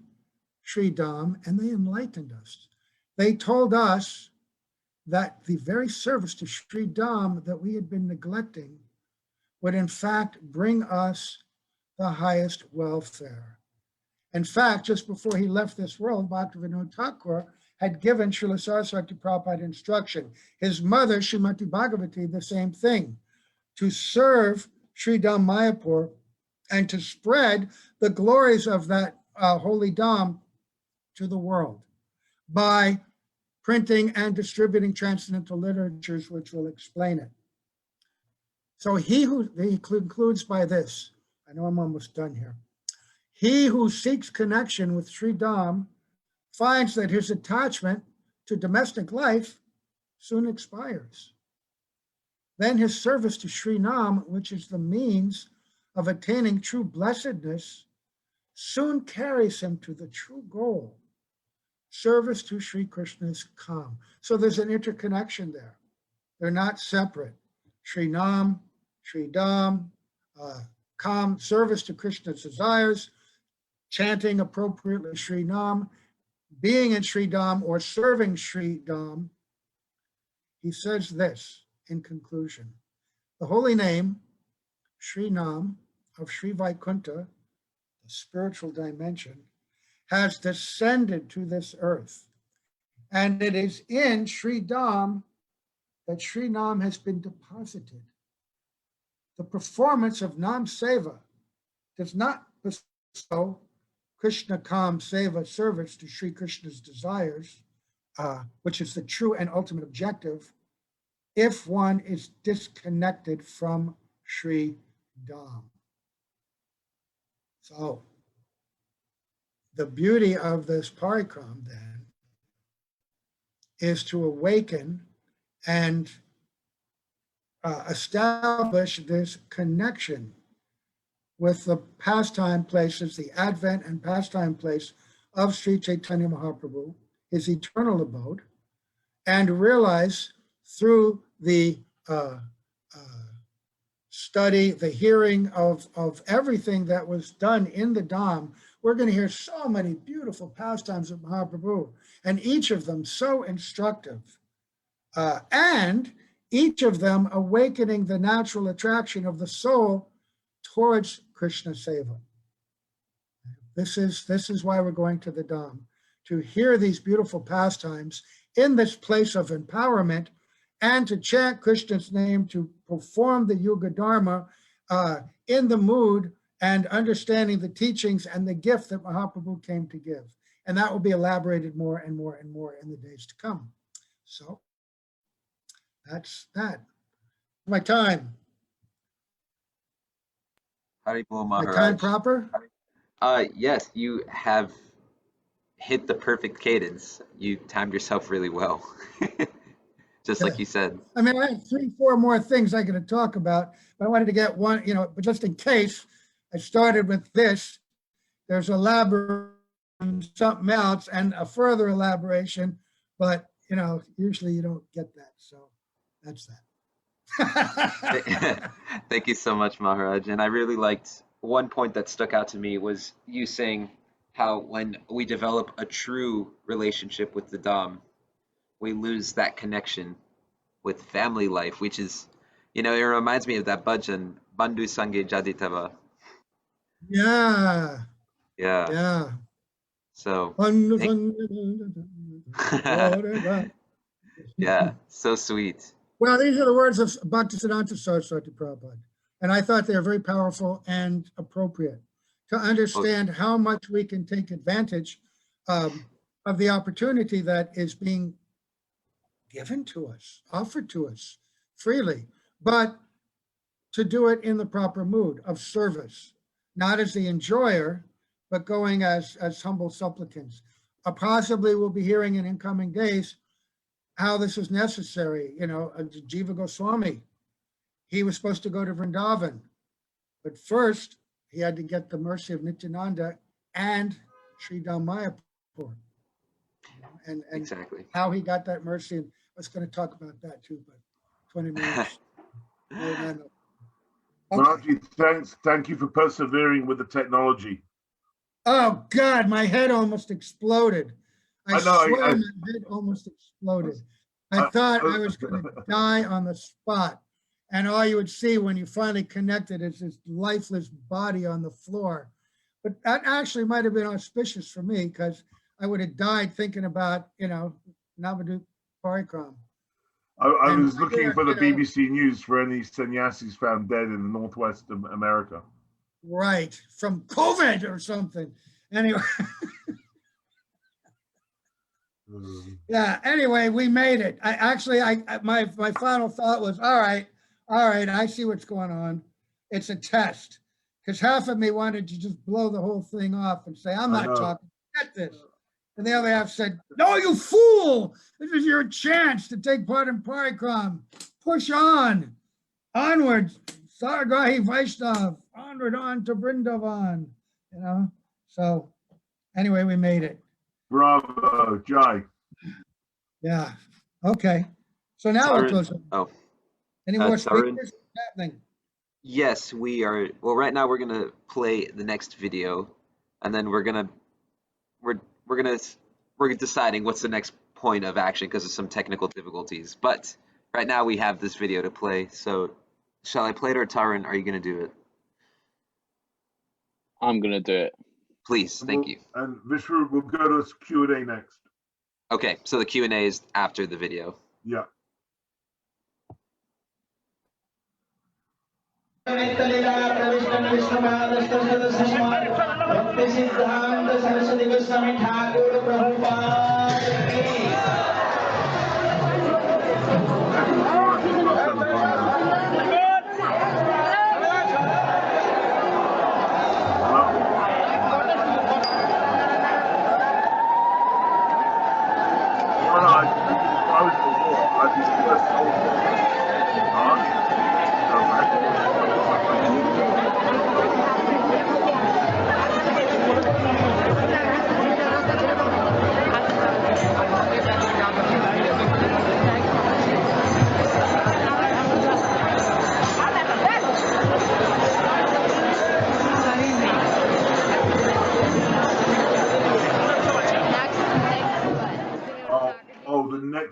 Sri Dham, and they enlightened us. They told us that the very service to Sri Dham that we had been neglecting would in fact bring us the highest welfare. In fact, just before he left this world, Bhaktivinoda Thakur had given Srila Saraswati Prabhupada instruction. His mother, Srimati Bhagavati, the same thing, to serve Sri Dham Mayapur and to spread the glories of that holy Dham to the world by printing and distributing transcendental literatures, which will explain it. So he concludes by this. I know I'm almost done here. He who seeks connection with Sri Dham finds that his attachment to domestic life soon expires. Then his service to Sri Nam, which is the means of attaining true blessedness, soon carries him to the true goal, service to Sri Krishna's Kam. So there's an interconnection there. They're not separate. Sri Nam, Sri Dham, Kam, service to Krishna's desires, chanting appropriately Sri Nam, being in Sri Dham or serving Sri Dham. He says this in conclusion: the holy name, Sri Nam, of Sri Vaikunta, the spiritual dimension, has descended to this earth. And it is in Sri Dham that Sri Nam has been deposited. The performance of Nam Seva does not bestow Krishna Kam Seva service to Sri Krishna's desires, which is the true and ultimate objective, if one is disconnected from Sri Dham. So the beauty of this Parikarama then is to awaken and establish this connection with the pastime places, the advent and pastime place of Sri Chaitanya Mahaprabhu, his eternal abode, and realize through the study, the hearing of everything that was done in the Dham, we're going to hear so many beautiful pastimes of Mahaprabhu, and each of them so instructive, and each of them awakening the natural attraction of the soul towards Krishna Seva. This is why we're going to the Dham, to hear these beautiful pastimes in this place of empowerment, and to chant Krishna's name, to perform the Yuga Dharma in the mood and understanding the teachings and the gift that Mahaprabhu came to give. And that will be elaborated more and more and more in the days to come. So that's that. My time. Haribol My Maharaj. time proper? Yes, you have hit the perfect cadence. You timed yourself really well. Just like you said. I mean, I have 3, 4 more things I could talk about, but I wanted to get one, but just in case, I started with this. There's elaboration, something else, and a further elaboration, but, usually you don't get that. So that's that. Thank you so much, Maharaj. And I really liked one point that stuck out to me was you saying how when we develop a true relationship with the Dham, we lose that connection with family life, which is, it reminds me of that bhajan, Bandhu Sange Jaditava. Yeah. Yeah. Yeah. So, yeah, so sweet. Well, these are the words of Bhaktisiddhanta Saraswati Prabhupada, and I thought they are very powerful and appropriate to understand how much we can take advantage of the opportunity that is being given to us, offered to us freely, but to do it in the proper mood of service, not as the enjoyer, but going as humble supplicants. Possibly we'll be hearing in incoming days how this is necessary. Jiva Goswami, he was supposed to go to Vrindavan, but first he had to get the mercy of Nityananda and Sri Mayapur. And exactly how he got that mercy. And I was going to talk about that too, but 20 minutes. Maharaji, thank you for persevering with the technology. Oh God, my head almost exploded. I swear my head almost exploded. I thought I was going to die on the spot. And all you would see when you finally connected is this lifeless body on the floor. But that actually might have been auspicious for me, because I would have died thinking about, Navadvipa Parikarama. I was looking for the BBC News for any sannyasis found dead in the Northwest of America. Right, from COVID or something. Anyway. Yeah, anyway, we made it. My final thought was, all right, I see what's going on. It's a test. Because half of me wanted to just blow the whole thing off and say, I'm not talking, get this. And the other half said, no, you fool! This is your chance to take part in Parikarama. Push on, onward, Sargahi Vaishnav, onward on to Vrindavan. So anyway, we made it. Bravo, Jai. Yeah. Okay. So now we're close. Oh. Any more speakers happening? Yes, we are. Well, right now we're gonna play the next video, and then we're deciding what's the next point of action because of some technical difficulties. But right now we have this video to play. So shall I play it, or Tarun, are you gonna do it? I'm gonna do it. Please, thank you. And Vishnu, we'll go to Q&A next. Okay, so the Q&A is after the video. Yeah.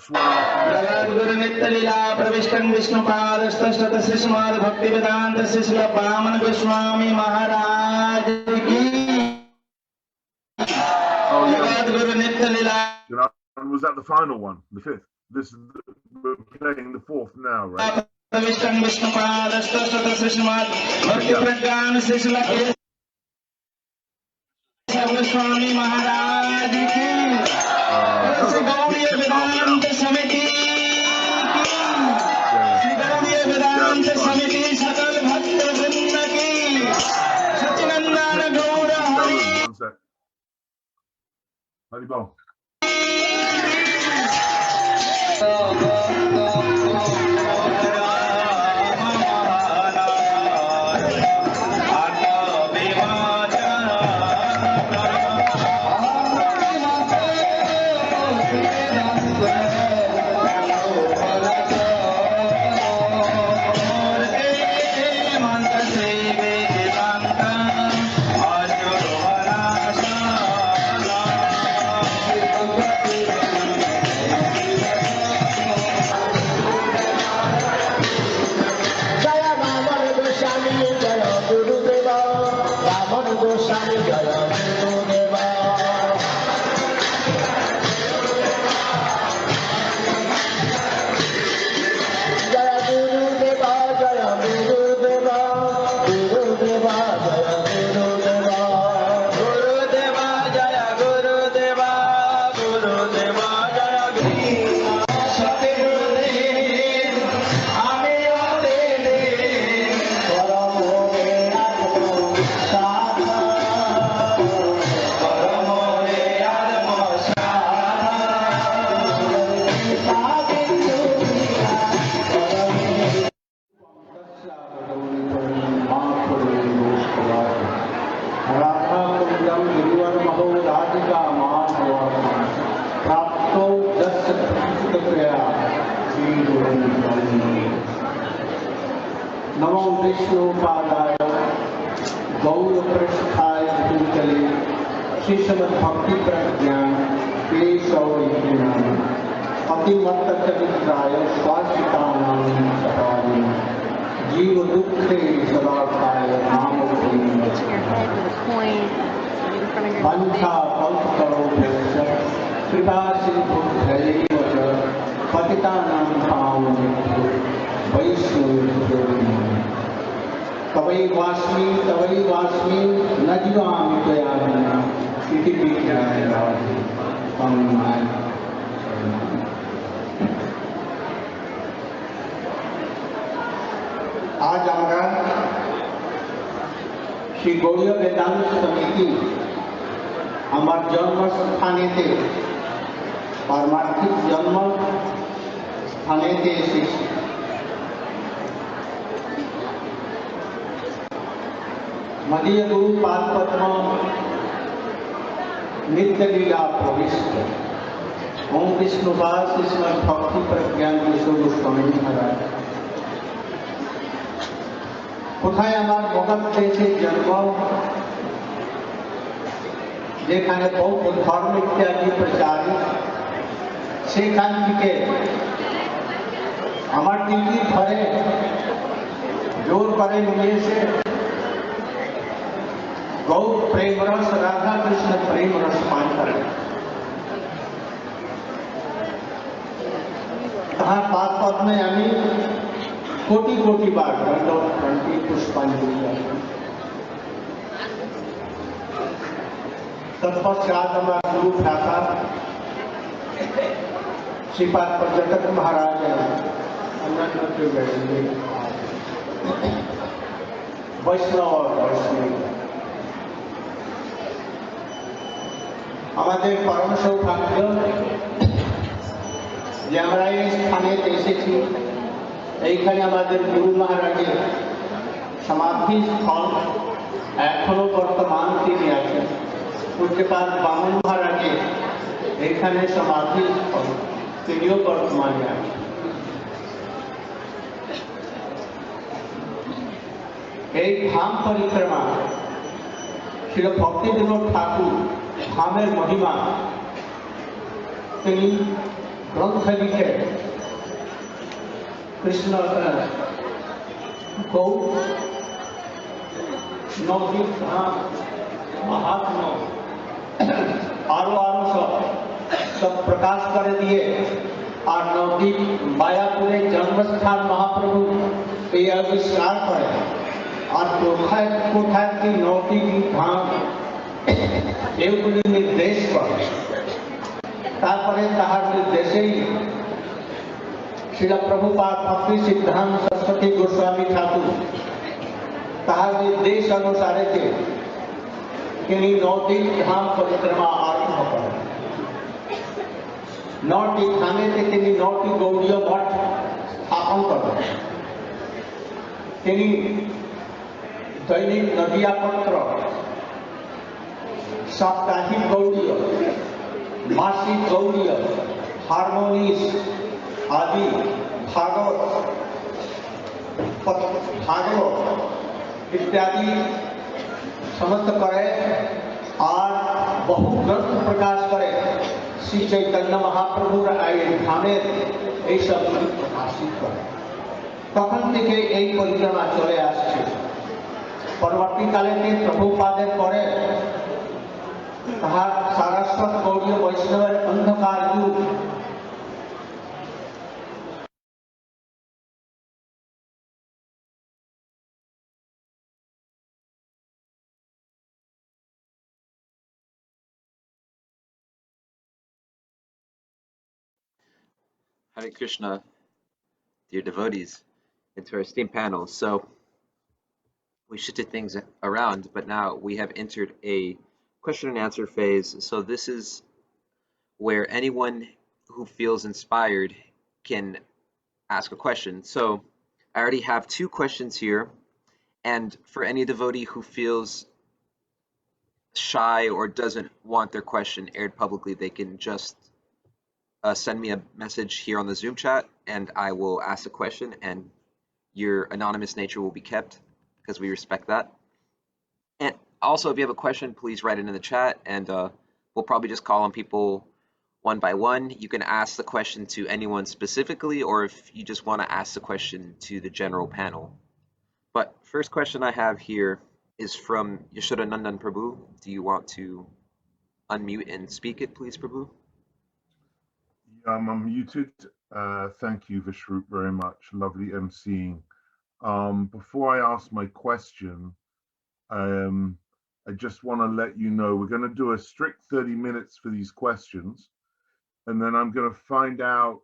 next one after this. Guru Nitya Lila Pravishtan Vishnupad Stashtata Srimad Bhaktivedanta Srila Brahman Goswami Maharaj ki. Oh, Guru Nitya Lila. Was that the final one, the fifth? This is we're playing the fourth now, right? Pravishtan Vishnupad Stashtata Srimad Bhaktivedanta Srila Goswami Maharaj ki. Gaudiya Vedanta Samiti ki. Gaudiya Vedanta Samiti Sakal Bhakta Vrinda ki. Sacinandana Gaura Hari. One sec. Hari Bol. नमो विष्णुपादाय गौरपृष्ठाय भूतले श्रीमद् भक्ति प्रज्ञान केशवैज्ञान अतिमत्तचरित्राय स्वाश्रितानां सपादि जीव दुःखे सदाकाय वंशा कल्पतरोभ्यश्च कृपा सिन्धुभ्यैव च पतितानां पावनेभ्यो वैष्णवेभ्यो तवैवास्मि न जीवामि त्वया विना इति विज्ञाय राधे तन्माय। आज আমরা শ্রী গৌড়ীয় বেদান্ত সমিতি আমার জন্মস্থানেতে পারমার্থিক জন্ম স্থানেতে এসেছি। मदीय गुरु पाद पद्म नित्य लीला प्रविष्ट ओम विष्णुपाद श्रीमद् भक्ति प्रज्ञान किशोर गोस्वामी महाराज কোথায় আমার মগধ দেশে জন্ম, যেখানে বৌদ্ধ ধর্ম ইত্যাদি প্রচারিত, সেখান থেকে আমার দিদি ধরে জোর করে নিয়ে এসে गौर प्रेम रस राधा कृष्ण प्रेम रस पान करें। तहाँ पाद पद में यानी कोटि कोटि बार दंडी पुष्पांजलि। तत्पश्चात हमारा गुरु भ्राता श्रीपाद पर्यटक महाराज वैष्णव और वैष्णवी আমাদের পরম সৌভাগ্য যে আমরা এই স্থানে এসেছি। এইখানে আমাদের গুরু মহারাজের সমাধি স্থল এখনো বর্তমান তিনি আছেন। পূজ্যপাদ বামন মহারাজের এইখানে সমাধি স্থল তিনিও বর্তমানে আছেন। এই ধাম পরিক্রমা শ্রী ভক্তিবিনোদ ঠাকুর ধামের মহিমা তিনি ग्रंथ लिखे कृष्ण गौ नवदीप धाम महात्मा आरो सब प्रकाश कर दिए और नवदीप मायापुरे जन्मस्थान महाप्रभु ये आविष्कार करे और कोठार की नवदीप धाम एवं निर्देश करे तारपरे ताहार निर्देशे श्रील प्रभुपाद भक्ति सिद्धांत सरस्वती गोस्वामी ठाकुर ताहार निर्देश अनुसारे नवदीप धाम परिक्रमा आरंभ कर नौटी थाने नौटी गौड़ीय मठ स्थापन कर दैनिक नदिया पत्र साप्ताहिक गौड़ीय मासिक गौड़ीय हार्मोनिस आदि भागवत इत्यादि समस्त करे और बहु ग्रंथ प्रकाश करे श्री चैतन्य महाप्रभु धामे सब प्रकाशित करे तखन থেকে এই পরিক্রমা চলে আসছে পরবর্তীকালে প্রভুপাদের পরে তাহার সারস্বত গৌড়ীয় বৈষ্ণবের অন্ধকার যুগ Hare Krishna, dear devotees, into our esteemed panel. So we shifted things around, but now we have entered a question and answer phase. So this is where anyone who feels inspired can ask a question. So I already have 2 questions here, and for any devotee who feels shy or doesn't want their question aired publicly, they can just send me a message here on the Zoom chat, and I will ask the question, and your anonymous nature will be kept because we respect that. And also, if you have a question, please write it in the chat, and we'll probably just call on people one by one. You can ask the question to anyone specifically, or if you just want to ask the question to the general panel. But first question I have here is from Yashodanandan Prabhu. Do you want to unmute and speak it, please, Prabhu? I'm unmuted. Thank you, Vishrup, very much. Lovely emceeing. Before I ask my question, I just want to let you know we're going to do a strict 30 minutes for these questions, and then I'm going to find out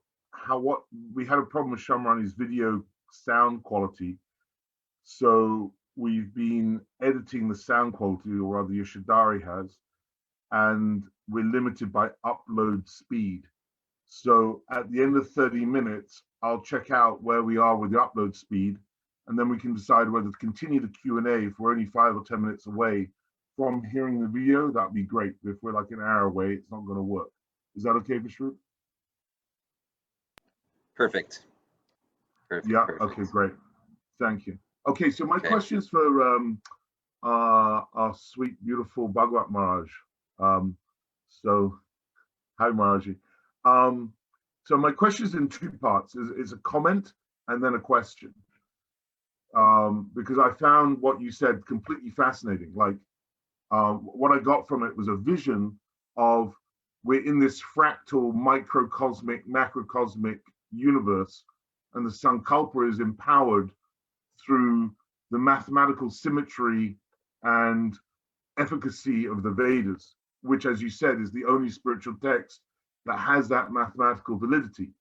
what we had a problem with Symarani's video sound quality, so we've been editing the sound quality, or rather Yashadari has, and we're limited by upload speed. So at the end of 30 minutes, I'll check out where we are with the upload speed, and then we can decide whether to continue the Q&A if we're only 5 or 10 minutes away from hearing the video. That'd be great. If we're like an hour away, it's not going to work. Is that okay, Vishru? Perfect. Yeah, perfect. Okay, great. Thank you. Okay, so my questions for our sweet, beautiful Bhagavad Maharaj. So, hi, Maharaji. So my question is in 2 parts. Is a comment and then a question. Because I found what you said completely fascinating. Like, what I got from it was a vision of we're in this fractal, microcosmic, macrocosmic universe, and the Sankalpa is empowered through the mathematical symmetry and efficacy of the Vedas, which, as you said, is the only spiritual text that has that mathematical validity.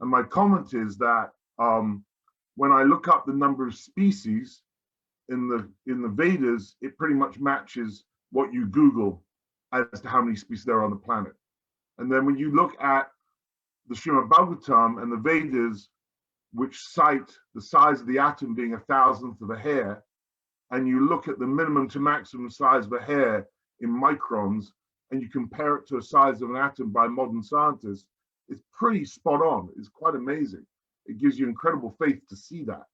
And my comment is that when I look up the number of species in the Vedas, it pretty much matches what you Google as to how many species there are on the planet. And then when you look at the Srimad Bhagavatam and the Vedas, which cite the size of the atom being 1,000th of a hair, and you look at the minimum to maximum size of a hair in microns, and you compare it to a size of an atom by modern scientists, it's pretty spot on. It's quite amazing. It gives you incredible faith to see that.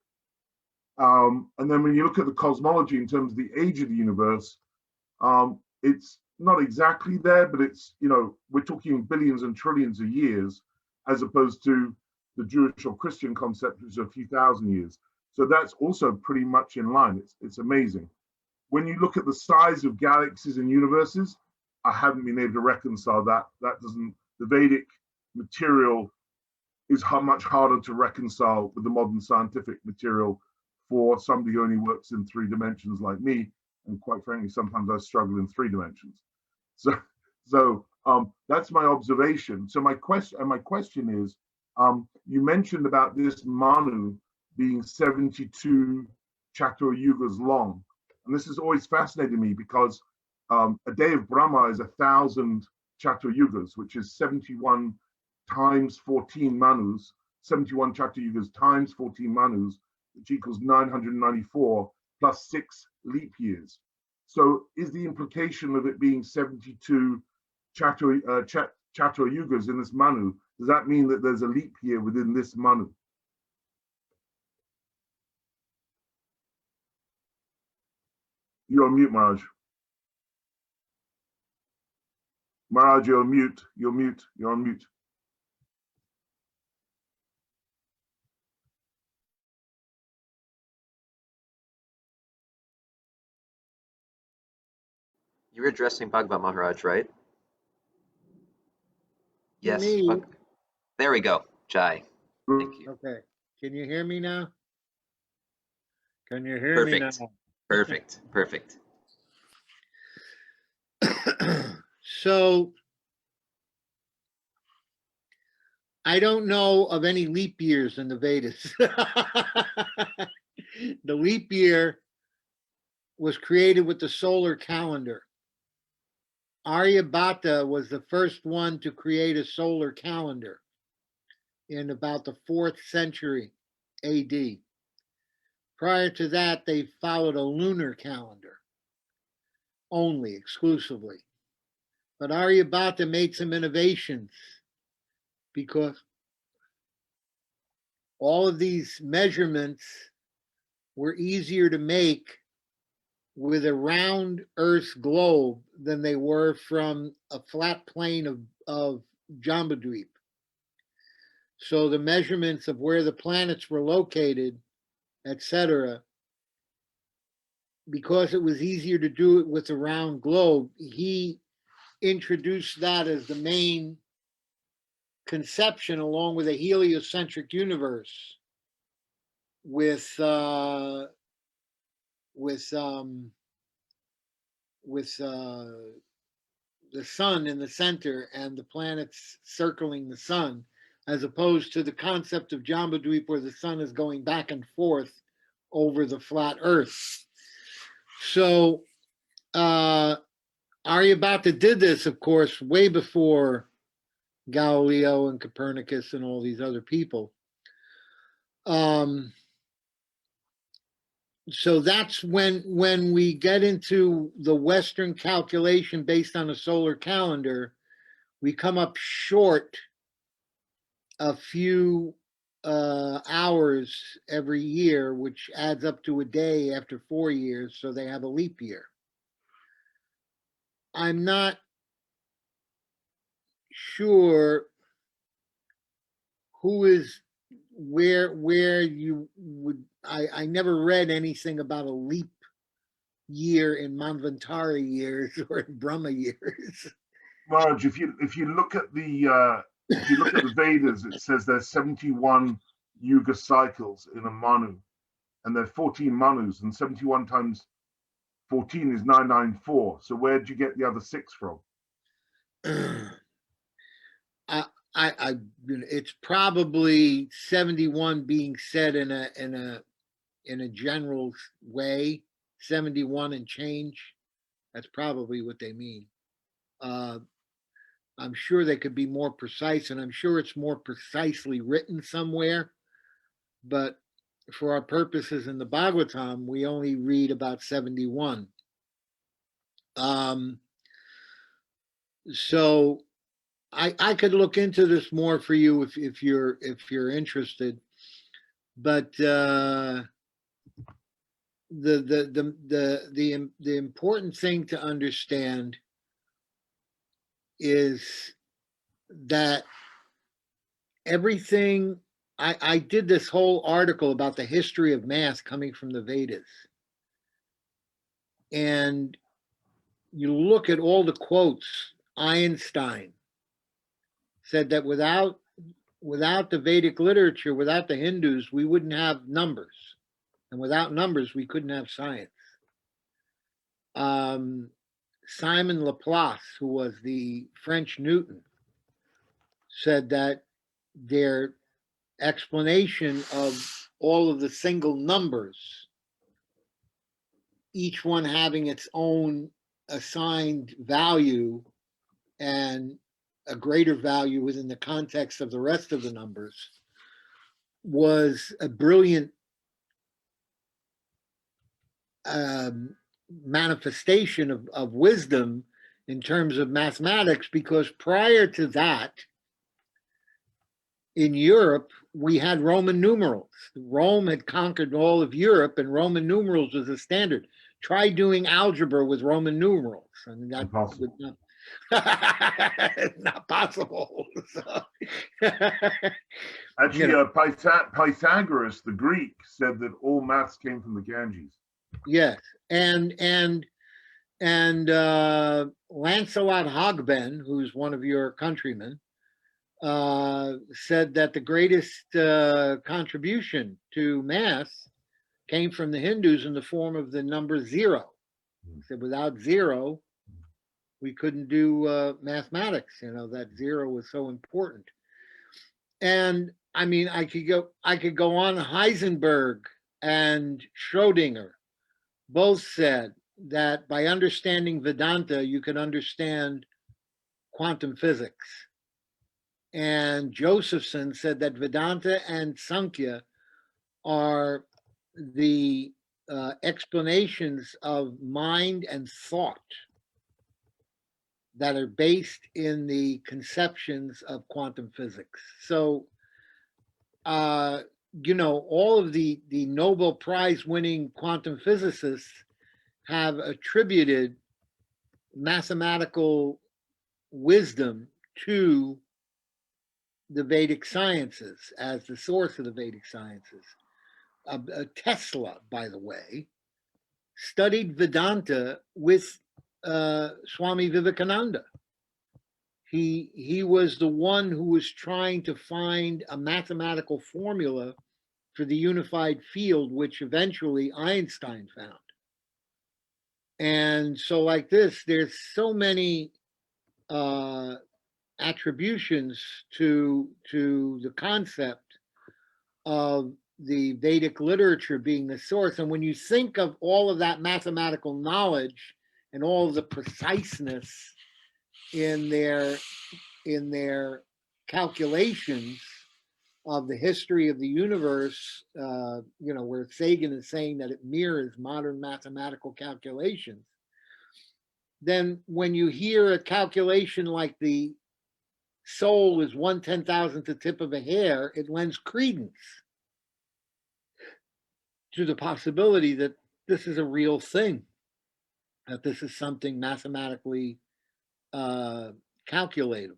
And then when you look at the cosmology in terms of the age of the universe, it's not exactly there, but it's, we're talking billions and trillions of years. as opposed to the Jewish or Christian concept, which is a few thousand years. So that's also pretty much in line. It's amazing. When you look at the size of galaxies and universes, I haven't been able to reconcile that. That doesn't, the Vedic material is much harder to reconcile with the modern scientific material for somebody who only works in 3 dimensions like me. And quite frankly, sometimes I struggle in 3 dimensions. So that's my observation. So my question is, you mentioned about this Manu being 72 Chatur Yugas long. And this has always fascinated me because a day of Brahma is 1,000 Chatur Yugas, which is 71 times 14 Manus, 71 Chatur Yugas times 14 Manus, which equals 994 plus 6 leap years. So is the implication of it being 72 Chatur Yugas in this Manu, does that mean that there's a leap year within this Manu? You're on mute, Maharaj. Maharaj, you're on mute. You're mute. You're on mute. You're addressing Bhagavat Maharaj, right? Yes. Me. There we go. Jai. Thank you. Okay. Can you hear me now? Can you hear me now? Perfect. Perfect. So I don't know of any leap years in the Vedas. The leap year was created with the solar calendar. Aryabhata was the first one to create a solar calendar in about the 4th century AD. Prior to that, they followed a lunar calendar only, exclusively. But Aryabhata made some innovations because all of these measurements were easier to make with a round Earth's globe than they were from a flat plane of Jambudvip. So the measurements of where the planets were located, etc., because it was easier to do it with a round globe, he introduced that as the main conception, along with a heliocentric universe with the sun in the center and the planets circling the sun, as opposed to the concept of Jambudvip where the sun is going back and forth over the flat Earth. So Aryabhata did this, of course, way before Galileo and Copernicus and all these other people. So that's when we get into the Western calculation based on a solar calendar, we come up short a few hours every year, which adds up to a day after 4 years, so they have a leap year. I'm not sure who is where you would. I never read anything about a leap year in Manvantara years or in Brahma years. Maharaj, if you look at the Vedas, it says there's 71 yuga cycles in a Manu, and there are 14 Manus, and 71 times 14 is 994. So where did you get the other 6 from? It's probably 71 being said in a general way, 71 and change. That's probably what they mean. I'm sure they could be more precise, and I'm sure it's more precisely written somewhere. But for our purposes in the Bhagavatam, we only read about 71. So I could look into this more for you if you're interested. But the important thing to understand is that everything, I did this whole article about the history of Mass coming from the Vedas. And you look at all the quotes. Einstein said that without the Vedic literature, without the Hindus, we wouldn't have numbers. And without numbers, we couldn't have science. Simon Laplace, who was the French Newton, said that their explanation of all of the single numbers, each one having its own assigned value and a greater value within the context of the rest of the numbers, was a brilliant manifestation of wisdom in terms of mathematics, because prior to that, in Europe, we had Roman numerals. Rome had conquered all of Europe, and Roman numerals was the standard. Try doing algebra with Roman numerals. I mean, that would not possible. So. Actually, Pythagoras, the Greek, said that all maths came from the Ganges. Yes, and Lancelot Hogben, who's one of your countrymen, said that the greatest contribution to Mass came from the Hindus in the form of the number 0. He said without 0, we couldn't do mathematics. You know, that 0 was so important. And I mean, I could go on. Heisenberg and Schrodinger both said that by understanding Vedanta, you could understand quantum physics. And Josephson said that Vedanta and Sankhya are the explanations of mind and thought that are based in the conceptions of quantum physics. So, you know, all of the Nobel Prize winning quantum physicists have attributed mathematical wisdom to the Vedic sciences as the source of the Vedic sciences. Tesla, by the way, studied Vedanta with Swami Vivekananda. He was the one who was trying to find a mathematical formula for the unified field, which eventually Einstein found. And so like this, there's so many attributions to the concept of the Vedic literature being the source. And when you think of all of that mathematical knowledge and all of the preciseness in their calculations of the history of the universe, you know, where Sagan is saying that it mirrors modern mathematical calculations, then when you hear a calculation like the soul is 1/10,000th the tip of a hair, it lends credence to the possibility that this is a real thing, that this is something mathematically calculatable,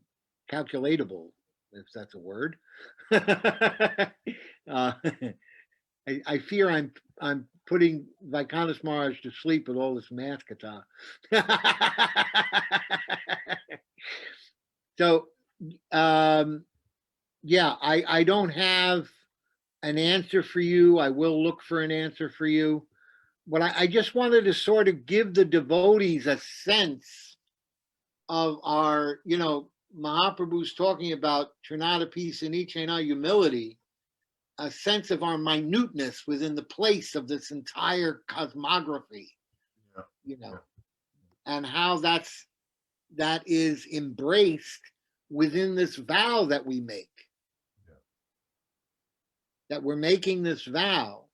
if that's a word. I fear I'm putting Vaikhanas Maharaj to sleep with all this math kata. So, yeah, I don't have an answer for you. I will look for an answer for you. But I just wanted to sort of give the devotees a sense of our, you know, Mahaprabhu's talking about Trinada peace and Ichena humility, a sense of our minuteness within the place of this entire cosmography, you know, and how that is embraced within this vow that we make. That we're making this vow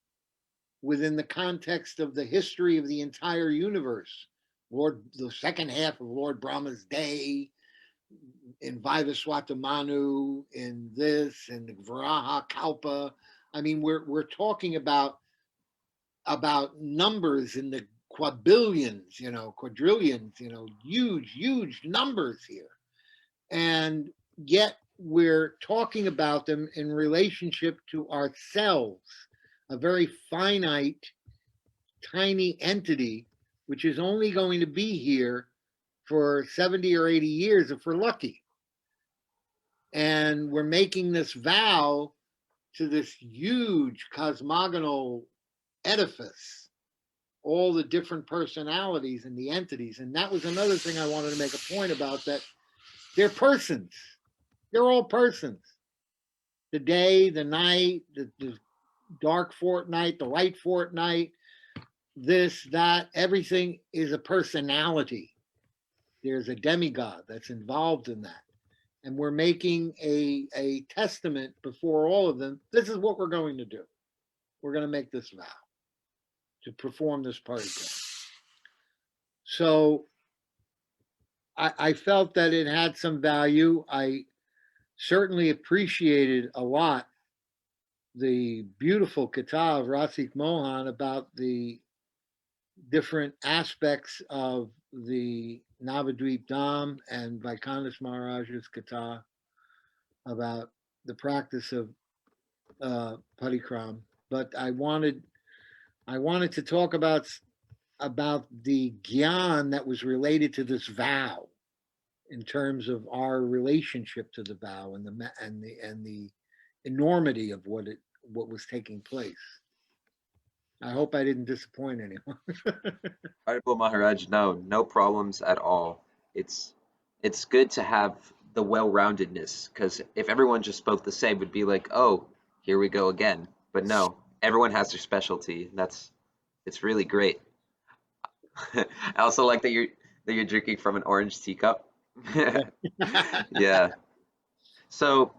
within the context of the history of the entire universe. The second half of Lord Brahma's day, in Vivaswata Manu, in this, in the Varaha Kalpa. I mean, we're talking about numbers in the quadrillions, you know, huge numbers here. And yet we're talking about them in relationship to ourselves, a very finite, tiny entity, which is only going to be here for 70 or 80 years if we're lucky. And we're making this vow to this huge cosmogonal edifice, all the different personalities and the entities. And that was another thing I wanted to make a point about, that they're persons. They're all persons. The day, the night, the dark fortnight, the light fortnight, this, that, everything is a personality. There's a demigod that's involved in that. And we're making a testament before all of them. This is what we're going to do. We're going to make this vow to perform this Parikarama. So I felt that it had some value. I certainly appreciated a lot the beautiful Katha of Rasika Mohan about the different aspects of the Navadvipa Dham and Vaikhanas Maharaja's Katha about the practice of Parikarama. But I wanted to talk about the gyan that was related to this vow, in terms of our relationship to the vow and the enormity of what was taking place. I hope I didn't disappoint anyone. Honorable Maharaj, no problems at all. It's good to have the well-roundedness, because if everyone just spoke the same, it would be like, oh, here we go again. But no, everyone has their specialty. It's really great. I also like that you're drinking from an orange teacup. Yeah. So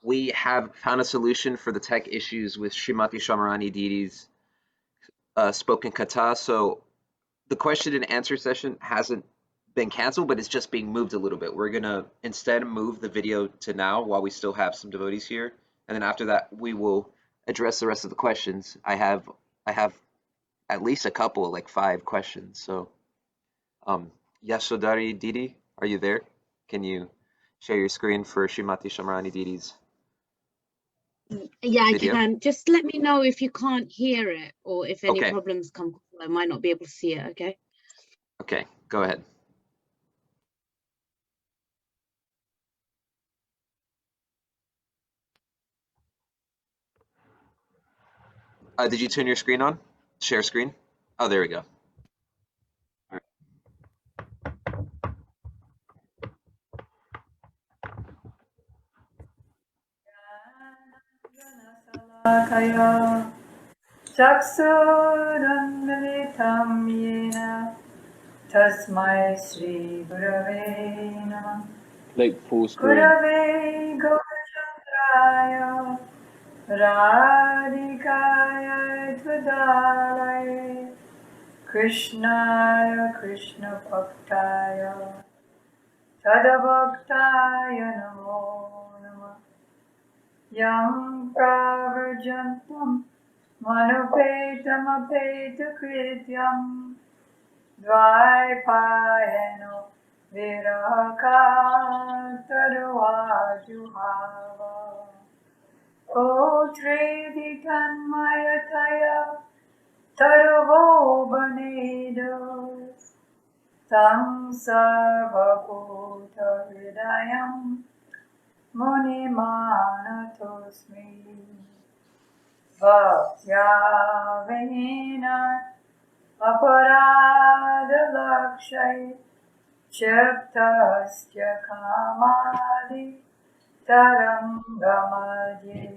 we have found a solution for the tech issues with Srimati Symarani Didi's spoken kata. So the question and answer session hasn't been canceled, but it's just being moved a little bit. We're gonna instead move the video to now while we still have some devotees here, and then after that we will address the rest of the questions. I have at least a couple, like 5 questions. So Yashodhari Didi, are you there? Can you share your screen for Srimati Symarani Didi's Yeah, video? I can. Just let me know if you can't hear it, or if any Okay. problems come. I might not be able to see it. Okay. Okay, go ahead. Did you turn your screen on? Share screen? Oh, there we go. All Kaya Chaksurandalitam Yena Tasmai Sri Gurave Namah Click full screen. Gurave Gaurachandraya Radhikaya Tvadalaya Krishnaya Krishna Bhaktaya Tadabhaktaya Namo Namah Yam Pravarjantam Manupetam Apeta Dvaipayano Virakatarvajuhava O Tridi Tanmayataya Tarvo Banedo Tam Sarvabhuta Hridayam Munimanatosmi Bhaktya Vihina Aparada Lakshay Chiptasya Kamadi Tarangamadye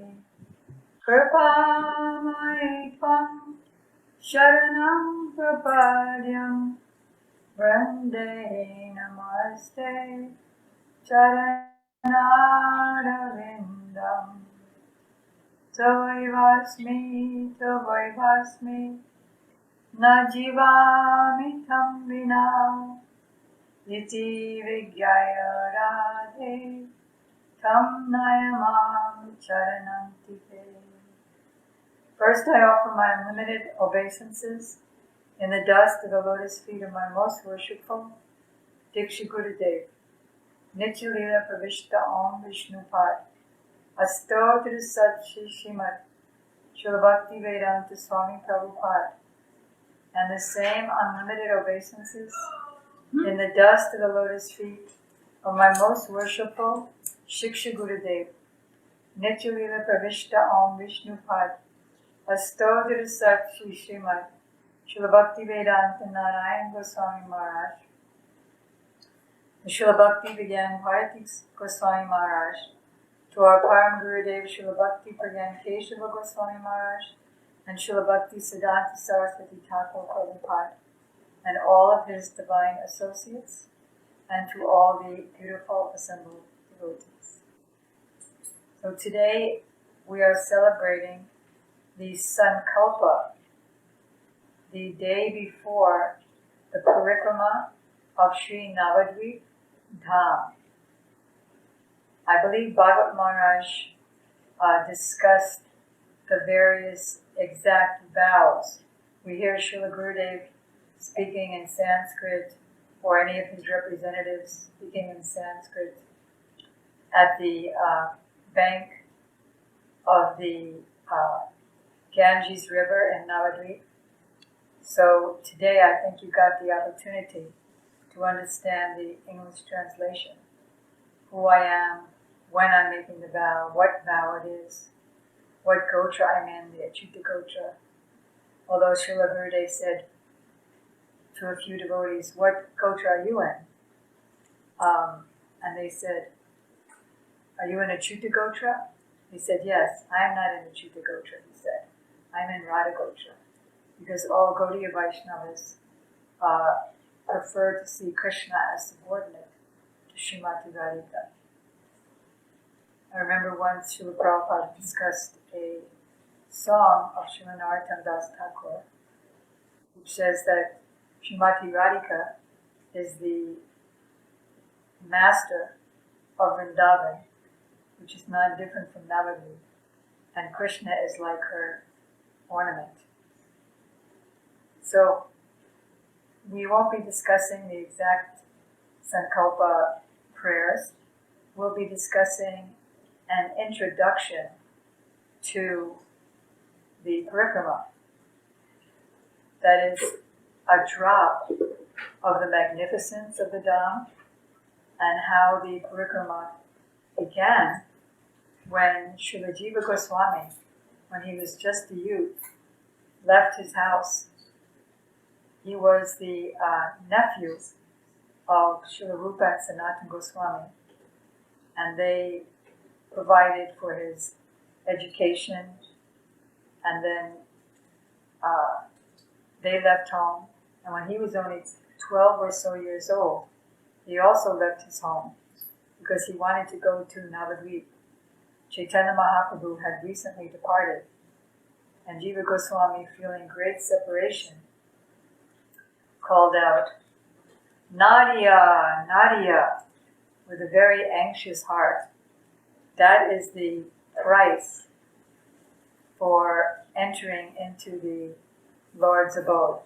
Kripamaikam Sharanam Prapadyam Vrande Namaste Charanarvindam Tavaivasmi Najivami Tambina Iti Vigyaya Radhe Tam Nayamam Charanantike. First, I offer my unlimited obeisances in the dust of the lotus feet of my most worshipful Diksha Gurudev. Nitya Lila Pravishta Om Vishnupad Astotra Sat Sriman Srila Bhakti Vedanta Swami Prabhupada, and the same unlimited obeisances in the dust of the lotus feet of my most worshipful Shiksha Gurudev, Nitya Lila Pravishta Om Vishnupad Astotra Sat Sriman Srila Bhakti Vedanta Narayan Goswami Maharaj. The Srila Bhakti began Bharati Goswami Maharaj, to our Param Gurudev Srila Bhakti Pragyan Keshava Goswami Maharaj, and Srila Bhakti Siddhanta Saraswati Thakur Prabhupada, and all of his divine associates, and to all the beautiful assembled devotees. So today we are celebrating the Sankalpa, the day before the Parikarama of Sri Navadvipa Dham. I believe Bhagavat Maharaj discussed the various exact vows. We hear Srila Gurudev speaking in Sanskrit, or any of his representatives speaking in Sanskrit, at the bank of the Ganges River in Navadvipa. So today I think you got the opportunity to understand the English translation. Who I am, when I'm making the vow, what vow it is, what gotra I'm in, the Achyuta gotra. Although Srila Gurudev said to a few devotees, what gotra are you in? And they said, are you in Achyuta gotra? He said, yes, I am not in Achyuta gotra, he said. I'm in Radha gotra. Because all Gaudiya Vaisnavas prefer to see Krishna as subordinate to Srimati Radhika. I remember once Srila Prabhupada discussed a song of Sriman Narottam Das Thakur, which says that Srimati Radhika is the master of Vrindavan, which is not different from Navadvipa, and Krishna is like her ornament. So we won't be discussing the exact Sankalpa prayers. We'll be discussing an introduction to the Parikarama. That is a drop of the magnificence of the Dham, and how the Parikarama began when Srila Jiva Goswami, when he was just a youth, left his house. He was the nephew of Srila Rupa and Sanatana Goswami, and they provided for his education, and then they left home. And when he was only 12 or so years old, he also left his home because he wanted to go to Navadvipa. Chaitanya Mahaprabhu had recently departed, and Jiva Goswami, feeling great separation, called out, Nadia, Nadia, with a very anxious heart. That is the price for entering into the Lord's abode.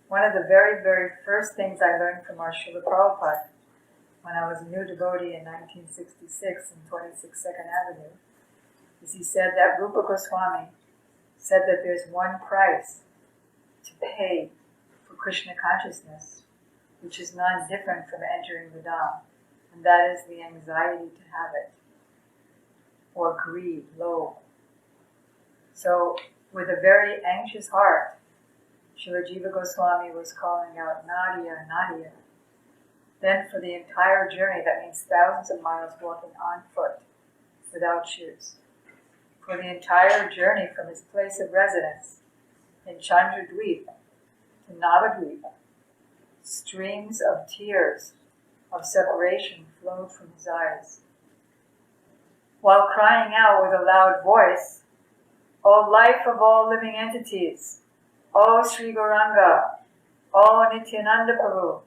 One of the very, very first things I learned from our Srila Prabhupada when I was a new devotee in 1966 in 26 Second Avenue is he said that Rupa Goswami said that there's one price to pay for Krishna consciousness, which is non-different from entering the Dham, and that is the anxiety to have it, or greed, low. So, with a very anxious heart, Srila Jiva Goswami was calling out, Nadia, Nadia. Then for the entire journey, that means thousands of miles walking on foot, without shoes. For the entire journey from his place of residence in Chandradweep to Navadvipa, streams of tears of separation flowed from his eyes, while crying out with a loud voice, O life of all living entities, O Sri Gauranga, O Nityananda Prabhu,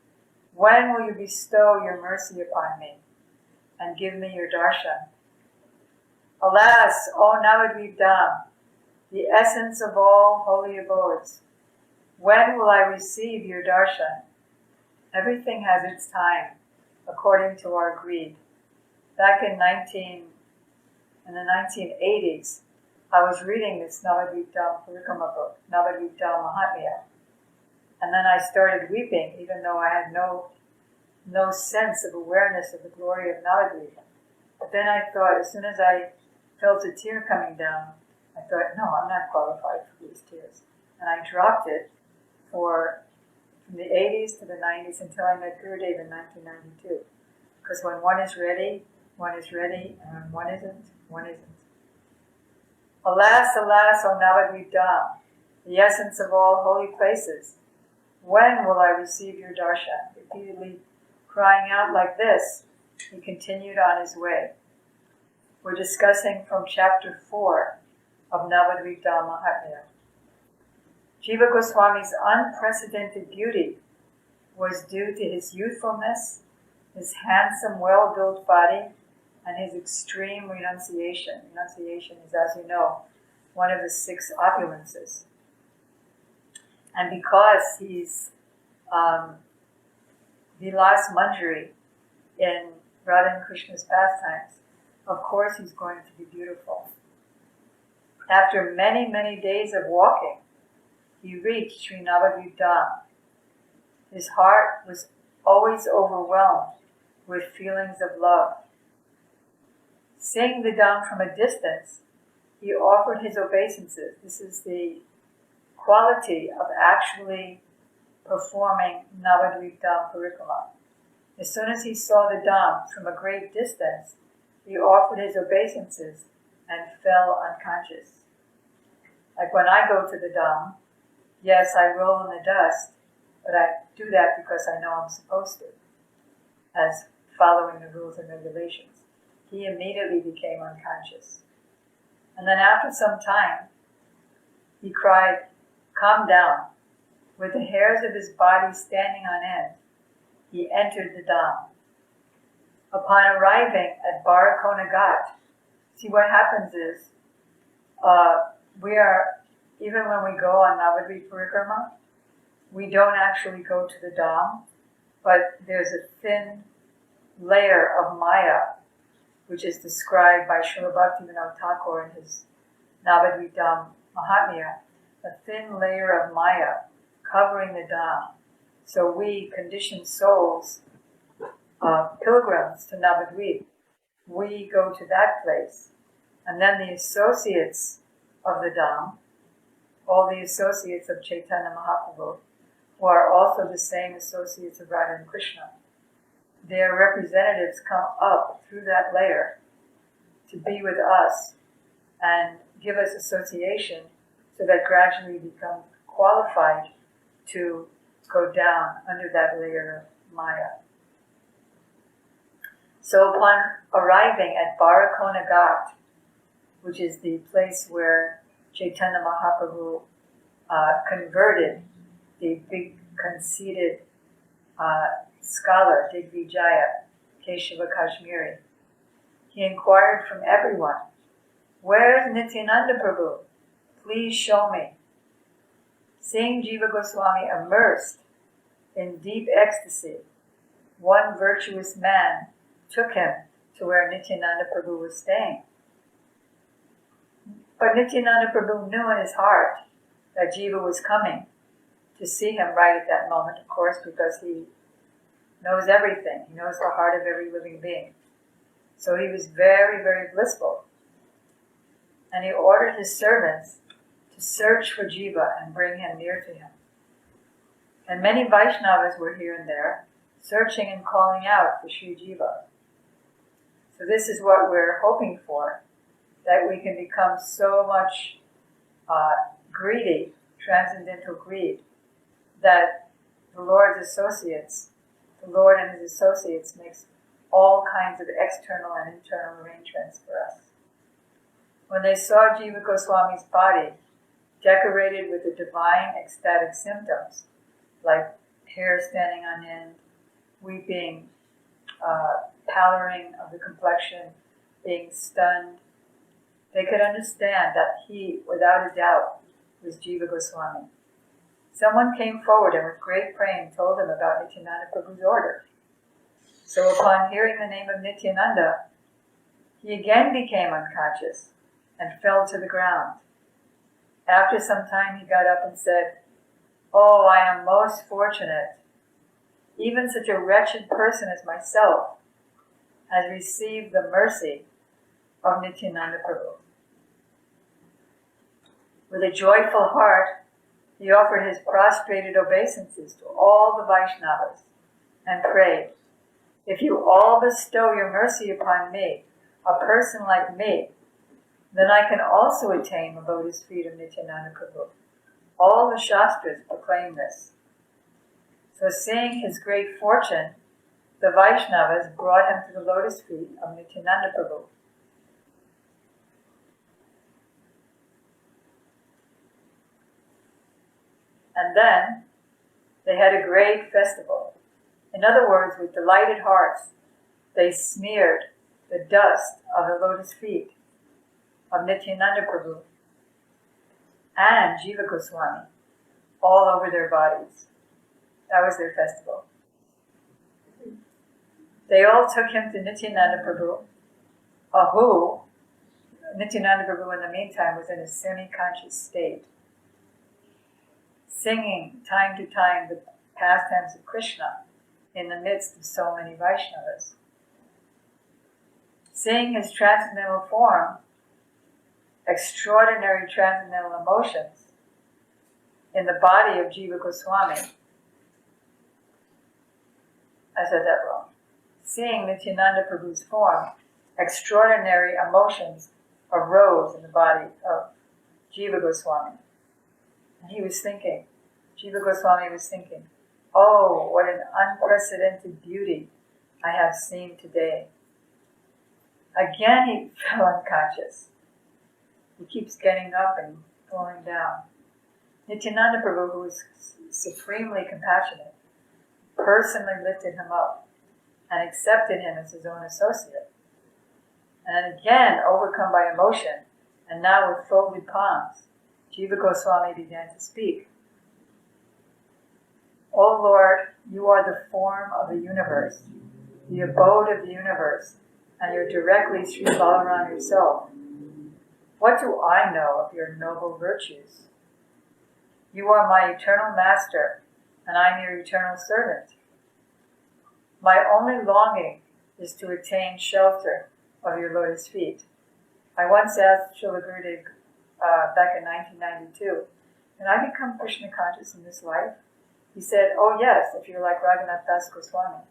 when will you bestow your mercy upon me and give me your darshan? Alas, O Navadvipa Dham, the essence of all holy abodes, when will I receive your darshan? Everything has its time. according to our greed. Back in the 1980s, I was reading this Navadvipa Parikarama book, Navadvipa Mahatmya, and then I started weeping, even though I had no sense of awareness of the glory of Navadvipa. But then I thought, as soon as I felt a tear coming down, I thought, no, I'm not qualified for these tears. And I dropped it from the 80s to the 90s until I met Gurudev in 1992. Because when one is ready, and when one isn't, one isn't. Alas, alas, O Navadvipa, the essence of all holy places, when will I receive your darshan? Repeatedly crying out like this, he continued on his way. We're discussing from chapter 4 of Navadvipa Mahatmya. Jiva Goswami's unprecedented beauty was due to his youthfulness, his handsome, well-built body, and his extreme renunciation. Renunciation is, as you know, one of the 6 opulences. And because he's Vilas Manjari in Radha and Krishna's pastimes, of course he's going to be beautiful. After many, many days of walking, he reached Sri Navadvipa. His heart was always overwhelmed with feelings of love. Seeing the Dham from a distance, he offered his obeisances. This is the quality of actually performing Navadvipa Parikarama. As soon as he saw the Dham from a great distance, he offered his obeisances and fell unconscious. Like when I go to the Dham, yes, I roll in the dust, but I do that because I know I'm supposed to, as following the rules and regulations. He immediately became unconscious. And then after some time, he cried, "Calm down." With the hairs of his body standing on end, he entered the Dham. Upon arriving at Barakona Ghat, see what happens is, even when we go on Navadvipa Parikarama, we don't actually go to the Dham, but there's a thin layer of Maya, which is described by Srila Bhaktivinoda Thakur in his Navadvipa Mahatmya, a thin layer of Maya covering the Dham. So we, conditioned souls, pilgrims to Navadvipa, we go to that place. And then the associates of the Dham, all the associates of Chaitanya Mahaprabhu, who are also the same associates of Radha and Krishna, their representatives come up through that layer to be with us and give us association so that gradually we become qualified to go down under that layer of Maya. So upon arriving at Barakona Ghat, which is the place where Chaitanya Mahaprabhu converted the big conceited scholar Digvijaya, Keshava Kashmiri, he inquired from everyone, "Where's Nityananda Prabhu? Please show me." Seeing Jiva Goswami immersed in deep ecstasy, one virtuous man took him to where Nityananda Prabhu was staying. But Nityananda Prabhu knew in his heart that Jiva was coming to see him right at that moment, of course, because he knows everything. He knows the heart of every living being. So he was very, very blissful. And he ordered his servants to search for Jiva and bring him near to him. And many Vaishnavas were here and there, searching and calling out for Sri Jiva. So this is what we're hoping for, that we can become so much greedy, transcendental greed, that the Lord and his associates makes all kinds of external and internal arrangements for us. When they saw Jiva Goswami's body decorated with the divine ecstatic symptoms, like hair standing on end, weeping, pallor of the complexion, being stunned, they could understand that he, without a doubt, was Jiva Goswami. Someone came forward and with great praying told him about Nityananda Prabhu's order. So upon hearing the name of Nityananda, he again became unconscious and fell to the ground. After some time, he got up and said, "Oh, I am most fortunate. Even such a wretched person as myself has received the mercy of Nityananda Prabhu." With a joyful heart, he offered his prostrated obeisances to all the Vaishnavas and prayed, "If you all bestow your mercy upon me, a person like me, then I can also attain the lotus feet of Nityananda Prabhu. All the Shastras proclaim this." So seeing his great fortune, the Vaishnavas brought him to the lotus feet of Nityananda Prabhu. And then they had a great festival. In other words, with delighted hearts, they smeared the dust of the lotus feet of Nityananda Prabhu and Jiva Goswami all over their bodies. That was their festival. They all took him to Nityananda Prabhu, who, Nityananda Prabhu in the meantime was in a semi-conscious state, singing time to time the pastimes of Krishna in the midst of so many Vaishnavas. Seeing his transcendental form, extraordinary transcendental emotions in the body of Jiva Goswami, I said that wrong. Seeing Nityananda Prabhu's form, extraordinary emotions arose in the body of Jiva Goswami. And he was thinking, Jiva Goswami was thinking, "Oh, what an unprecedented beauty I have seen today." Again he fell unconscious. He keeps getting up and falling down. Nityananda Prabhu, who was supremely compassionate, personally lifted him up and accepted him as his own associate. And then again, overcome by emotion, and now with folded palms, Jiva Goswami began to speak. "O Lord, you are the form of the universe, the abode of the universe, and you're directly Sri Balaram yourself. What do I know of your noble virtues? You are my eternal master, and I'm your eternal servant. My only longing is to attain shelter of your lotus feet." I once asked Srila Gurudev back in 1992, "Can I become Krishna conscious in this life?" He said, "Oh yes, if you're like Raghunath Das Goswami,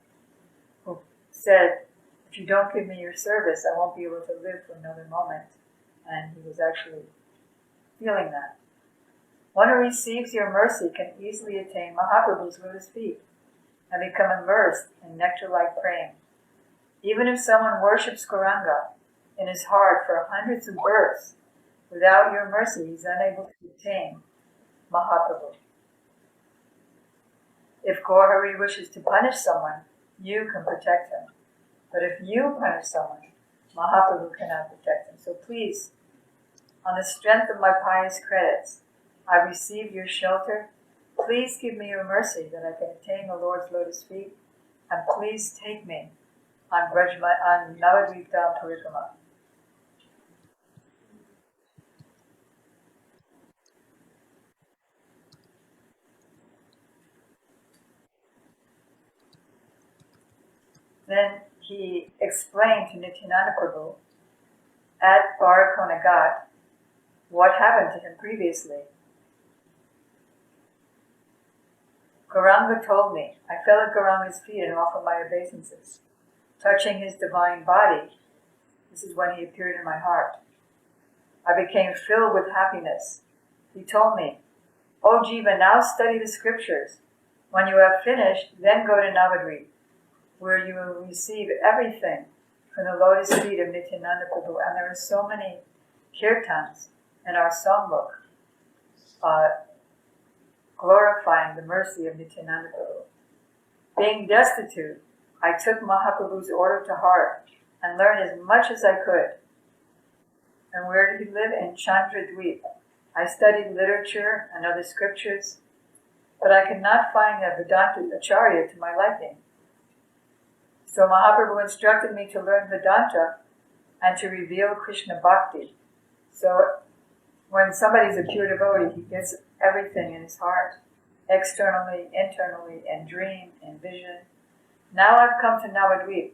who said, 'If you don't give me your service, I won't be able to live for another moment.'" And he was actually feeling that. One who receives your mercy can easily attain Mahaprabhu's lotus feet and become immersed in nectar-like praying. Even if someone worships Gauranga in his heart for hundreds of births, without your mercy, he's unable to attain Mahaprabhu. If Gaurahari wishes to punish someone, you can protect him. But if you punish someone, Mahaprabhu cannot protect him. So please, on the strength of my pious credits, I receive your shelter. Please give me your mercy that I can attain the Lord's lotus feet, and please take me on Navadvipa Parikarama. Then he explained to Nityananda Prabhu at Parikarama what happened to him previously. Gauranga told me, I fell at Gauranga's feet and offered my obeisances. Touching his divine body, this is when he appeared in my heart. I became filled with happiness. He told me, "O Jiva, now study the scriptures. When you have finished, then go to Navadvipa, where you will receive everything from the lotus feet of Nityananda Prabhu." And there are so many kirtans in our songbook glorifying the mercy of Nityananda Prabhu. Being destitute, I took Mahaprabhu's order to heart and learned as much as I could. And where did he live? In Chandradweep. I studied literature and other scriptures, but I could not find a Vedanta Acharya to my liking. So Mahaprabhu instructed me to learn Vedanta and to reveal Krishna Bhakti. So when somebody's a pure devotee, he gets everything in his heart, externally, internally, in dream, in vision. Now I've come to Navadvipa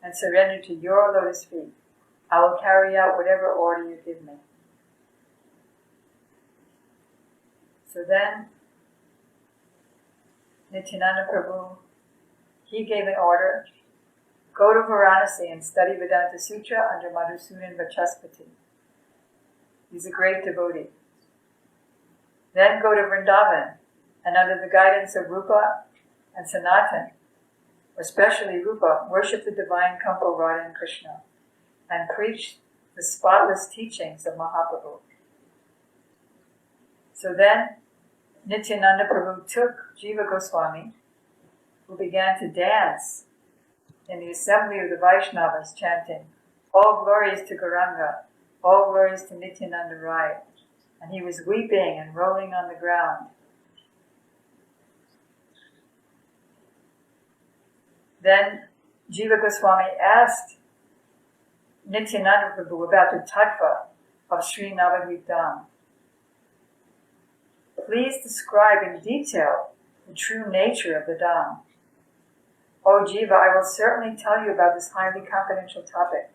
and surrendered to your lotus feet. I will carry out whatever order you give me. So then, Nityananda Prabhu, he gave an order, go to Varanasi and study Vedanta Sutra under Madhusudan Vachaspati. He's a great devotee. Then go to Vrindavan and under the guidance of Rupa and Sanatan, especially Rupa, worship the divine couple Radha and Krishna and preach the spotless teachings of Mahaprabhu. So then Nityananda Prabhu took Jiva Goswami, who began to dance in the assembly of the Vaisnavas, chanting, all glories to Gauranga, all glories to Nityananda Rai. And he was weeping and rolling on the ground. Then Jiva Goswami asked Nityananda Prabhu about the tattva of Sri Navadvipa Dham. Please describe in detail the true nature of the Dham. O Jiva, I will certainly tell you about this highly confidential topic,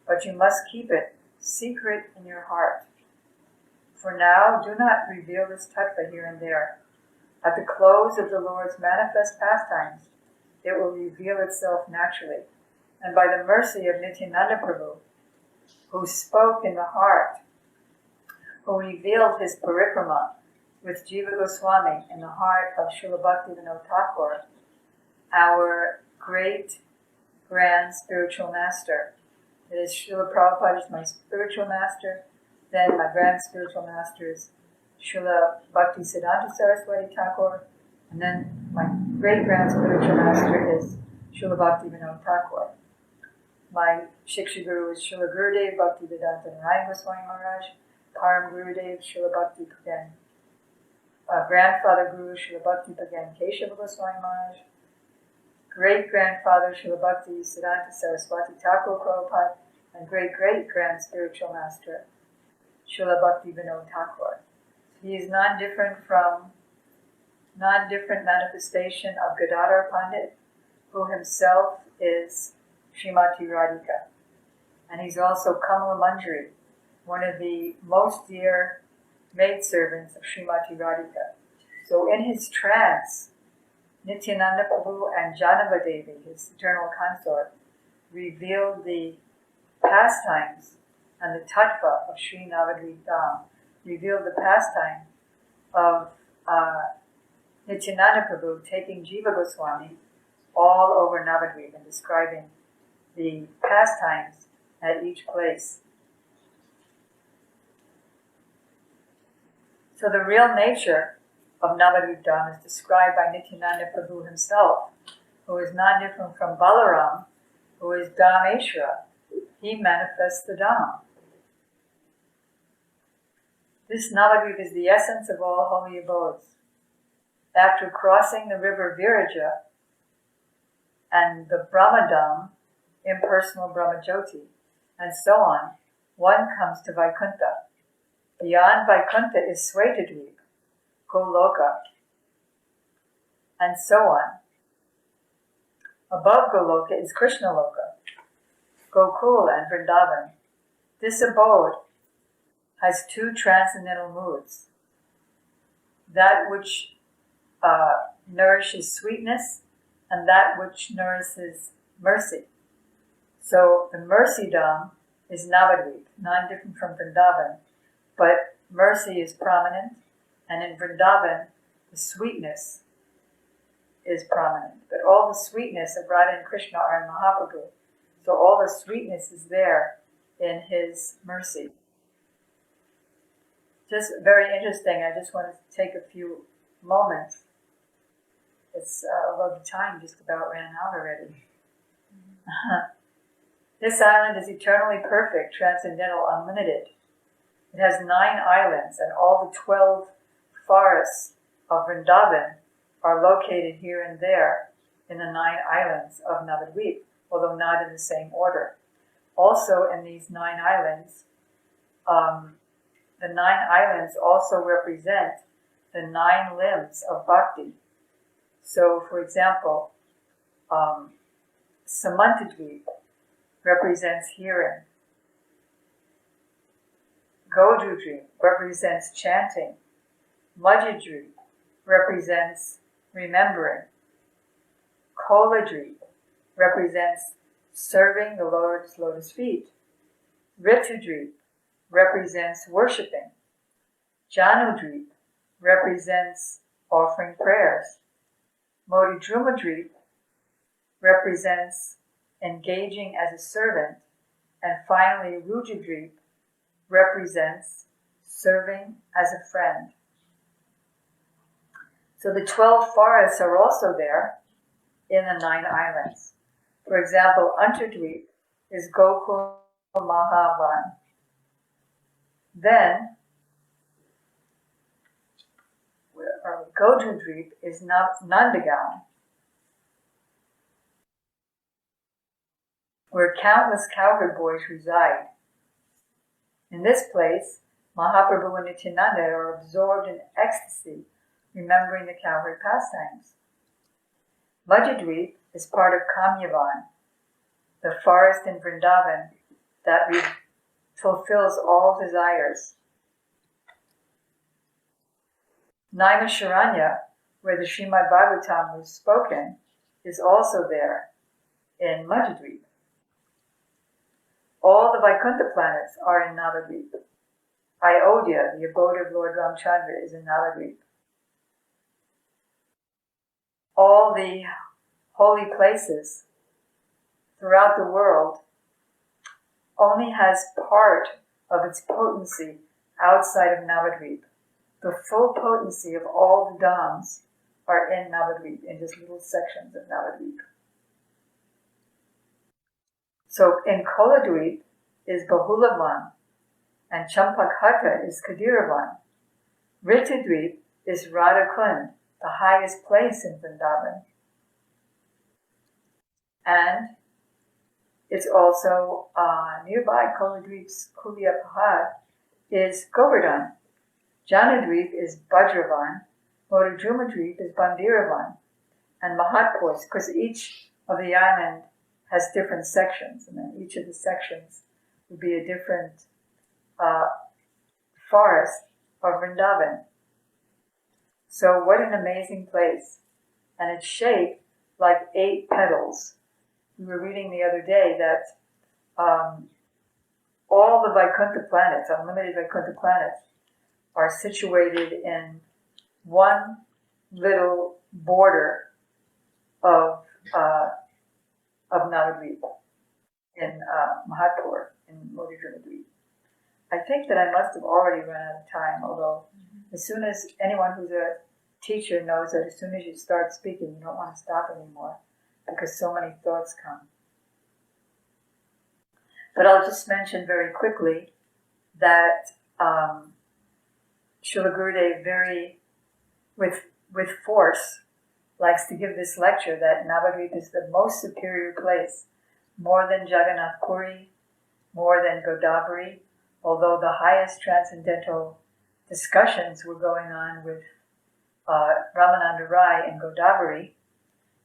but you must keep it secret in your heart. For now, do not reveal this tattva here and there. At the close of the Lord's manifest pastimes, it will reveal itself naturally. And by the mercy of Nityananda Prabhu, who spoke in the heart, who revealed his Parikarama with Jiva Goswami in the heart of Srila Bhaktivinoda Thakur, our great grand spiritual master. It is Srila Prabhupada is my spiritual master, then my grand spiritual master is Srila Bhaktisiddhanta Saraswati Thakur, and then my great grand spiritual master is Srila Bhaktivinoda Thakur. My Shiksha Guru is Srila Gurudev Bhaktivedanta Narayan Goswami Maharaj, Param Gurudev Srila Bhakti Pagan, grandfather Guru Srila Bhakti Pagan Keshava Goswami Maharaj, great-grandfather Srila Bhakti Siddhanta Saraswati Thakur Prabhupada, and great-great-grand spiritual master Srila Bhaktivinoda Thakur. He is non-different manifestation of Gadadhar Pandit, who himself is Srimati Radhika. And he's also Kamala Manjari, one of the most dear maidservants of Srimati Radhika. So in his trance, Nityananda Prabhu and Janava Devi, his eternal consort, revealed the pastimes and the tattva of Sri Navadvipa Dham, revealed the pastime of Nityananda Prabhu taking Jiva Goswami all over Navadvipa and describing the pastimes at each place. So the real nature of Navadvipa Dham is described by Nityananda Prabhu himself, who is not different from Balaram, who is Dhameshwara. He manifests the Dham. This Navadvipa is the essence of all holy abodes. After crossing the river Viraja and the Brahmadam, impersonal Brahmajyoti, and so on, one comes to Vaikuntha. Beyond Vaikuntha is Svetadvipa, Goloka, and so on. Above Goloka is Krishnaloka, Gokul and Vrindavan. This abode has two transcendental moods. That which nourishes sweetness and that which nourishes mercy. So the mercy dham is Navadvipa, non-different from Vrindavan, but mercy is prominent, and in Vrindavan, the sweetness is prominent. But all the sweetness of Radha and Krishna are in Mahaprabhu. So all the sweetness is there in his mercy. Just very interesting. I just wanted to take a few moments. It's although the time just about ran out already. This island is eternally perfect, transcendental, unlimited. It has 9 islands, and all the 12 forests of Vrindavan are located here and there in the 9 islands of Navadvipa. although not in the same order. Also in these 9 islands, the 9 islands also represent the 9 limbs of bhakti. So, for example, Samantadweep represents hearing. Godudweep represents chanting. Majidweep represents remembering. Koladweep represents serving the Lord's lotus feet. Ritudweep represents worshiping. Janudweep represents offering prayers. Modidrumadweep represents engaging as a servant. And finally, Rujadweep represents serving as a friend. So the 12 forests are also there in the 9 islands. For example, Antardweep is Gokul Mahavan. Then, Godudweep is Nandagaon, where countless cowherd boys reside. In this place, Mahaprabhu and Nityananda are absorbed in ecstasy, remembering the cowherd pastimes. Majidweep is part of Kamyavan, the forest in Vrindavan that fulfills all desires. Naimisharanya, where the Srimad Bhagavatam was spoken, is also there in Majidweep. All the Vaikuntha planets are in Navadvipa. Ayodhya, the abode of Lord Ramchandra, is in Navadvipa. All the holy places throughout the world only has part of its potency outside of Navadvipa. The full potency of all the dhams are in Navadvipa, in just little sections of Navadvipa. So in Koladweep is Bahulavan, and Champakhata is Kadiravan. Ritudweep is Radhakund, the highest place in Vrindavan. And it's also nearby Koladweep's Kulia Pahad is Govardhan. Janadweep is Bajravan, Modadrumadweep is Bandiravan, and Mahatpur, because each of the island has different sections, and then each of the sections would be a different forest of Vrindavan. So what an amazing place. And it's shaped like 8 petals. We were reading the other day that all the Vaikuntha planets, unlimited Vaikuntha planets, are situated in one little border of Navadvipa in Mahatpur, in Modadrumadweep. I think that I must have already run out of time, although as soon as anyone who's a teacher knows that as soon as you start speaking, you don't want to stop anymore because so many thoughts come. But I'll just mention very quickly that Srila Gurudev very, with force, likes to give this lecture that Navadvipa is the most superior place, more than Jagannath Puri, more than Godavari, although the highest transcendental discussions were going on with Ramananda Rai and Godavari,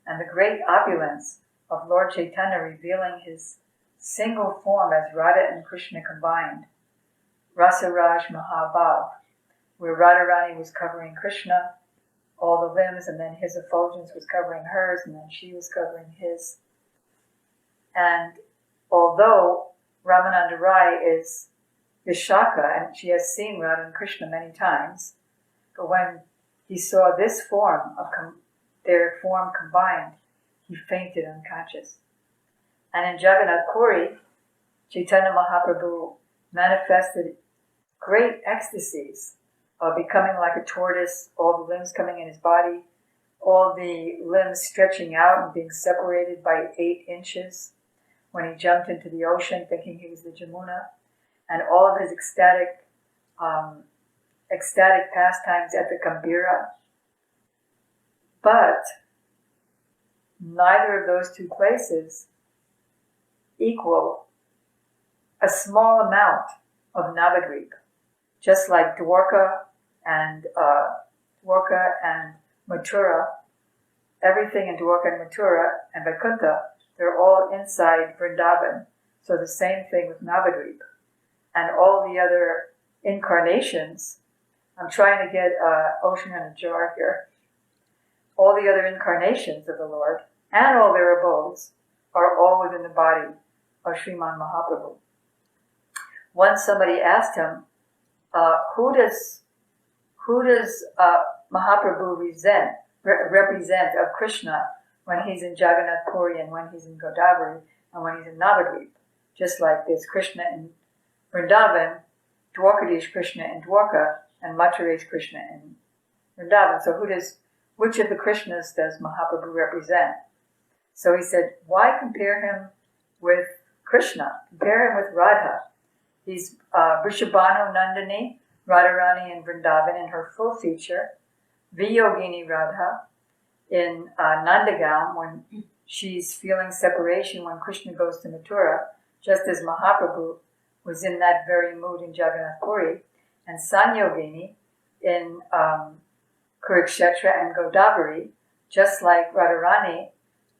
and the great opulence of Lord Chaitanya revealing his single form as Radha and Krishna combined, Rasa Raj Mahabhav, where Radharani was covering Krishna, all the limbs, and then his effulgence was covering hers, and then she was covering his. And although Ramananda Rai is Vishaka, and she has seen Radha and Krishna many times, but when he saw this form of their form combined, he fainted unconscious. And in Jagannath Puri, Chaitanya Mahaprabhu manifested great ecstasies of becoming like a tortoise, all the limbs coming in his body, all the limbs stretching out and being separated by 8 inches when he jumped into the ocean thinking he was the Jamuna, and all of his ecstatic pastimes at the Gambhira. But neither of those 2 places equal a small amount of Navadvipa, just like Dwarka and Mathura. Everything in Dwarka and Mathura and Vaikuntha, they're all inside Vrindavan. So the same thing with Navadvipa. And all the other incarnations, I'm trying to get Ocean in a jar here. All the other incarnations of the Lord and all their abodes are all within the body of Sriman Mahaprabhu. Once somebody asked him, who does Mahaprabhu represent of Krishna when he's in Jagannath Puri and when he's in Godavari and when he's in Navadvipa? Just like there's Krishna in Vrindavan, Dwarkadish Krishna in Dwarka, and Mathura's Krishna in Vrindavan. So which of the Krishnas does Mahaprabhu represent? So he said, why compare him with Krishna? Compare him with Radha. He's Vrishabhanu Nandini, Radharani in Vrindavan in her full feature, Viyogini Radha in Nandagaon when she's feeling separation when Krishna goes to Mathura, just as Mahaprabhu was in that very mood in Jagannath Puri, and Sanyogini in Kurukshetra and Godavari, just like Radharani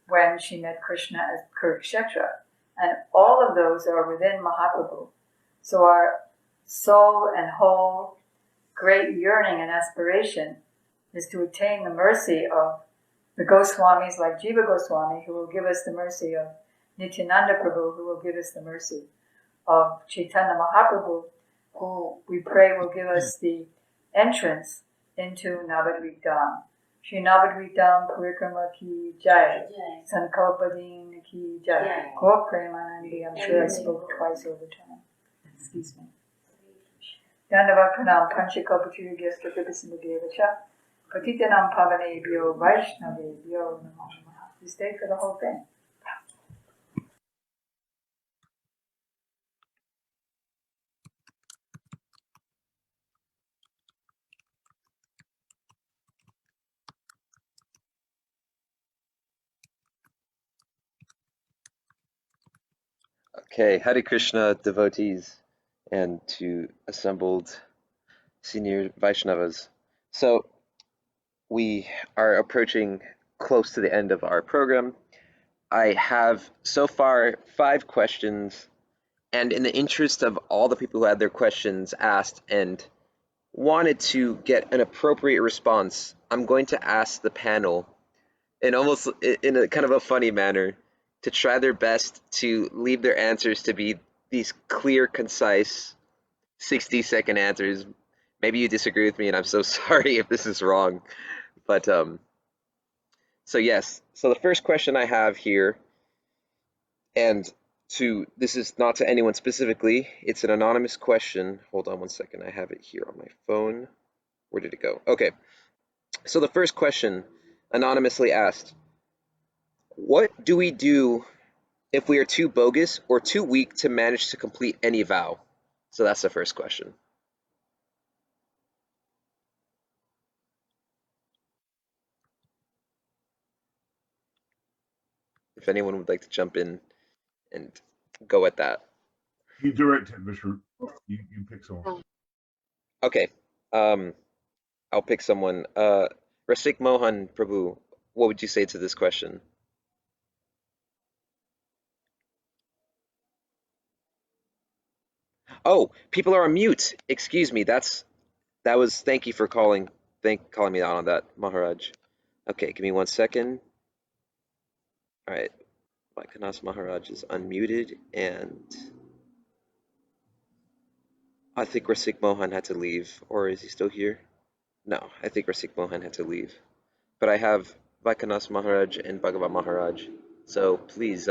when she met Krishna at Kurukshetra. And all of those are within Mahaprabhu. So our soul and whole great yearning and aspiration is to attain the mercy of the Goswamis like Jiva Goswami, who will give us the mercy of Nityananda Prabhu, who will give us the mercy of Chaitanya Mahaprabhu, who we pray will give us the entrance into Navadvipa Dham. Shri Navadvipa Dham Parikarama ki jai, Sankalpa Din ki jai, Gaur Premanandi. I'm sure I spoke twice over time. Excuse me. Dandava Pranam Panchakalpachuru Gyasta Vipasimudeva Patitanam Pavanebhyo Vaishnavebhyo Namo Namaha. You stay for the whole thing. Okay, Hare Krishna devotees and to assembled senior Vaishnavas. So we are approaching close to the end of our program. I have so far 5 questions, and in the interest of all the people who had their questions asked and wanted to get an appropriate response, I'm going to ask the panel in almost in a kind of a funny manner to try their best to leave their answers to be these clear, concise, 60-second answers. Maybe you disagree with me, and I'm so sorry if this is wrong. But so yes. So the first question I have here, and this is not to anyone specifically. It's an anonymous question. Hold on one second. I have it here on my phone. Where did it go? Okay. So the first question, anonymously asked, what do we do if we are too bogus or too weak to manage to complete any vow? So that's the first question. If anyone would like to jump in and go at that. You direct it, Vishnu. You pick someone. Okay. I'll pick someone. Rasika Mohan, Prabhu, what would you say to this question? Oh, people are on mute. Excuse me. Thank you for calling me out on that, Maharaj. Okay, give me 1 second. All right. Vaikhanas Maharaj is unmuted, and I think Rasika Mohan had to leave, or is he still here? No, I think Rasika Mohan had to leave. But I have Vaikhanas Maharaj and Bhagavata Maharaj, so please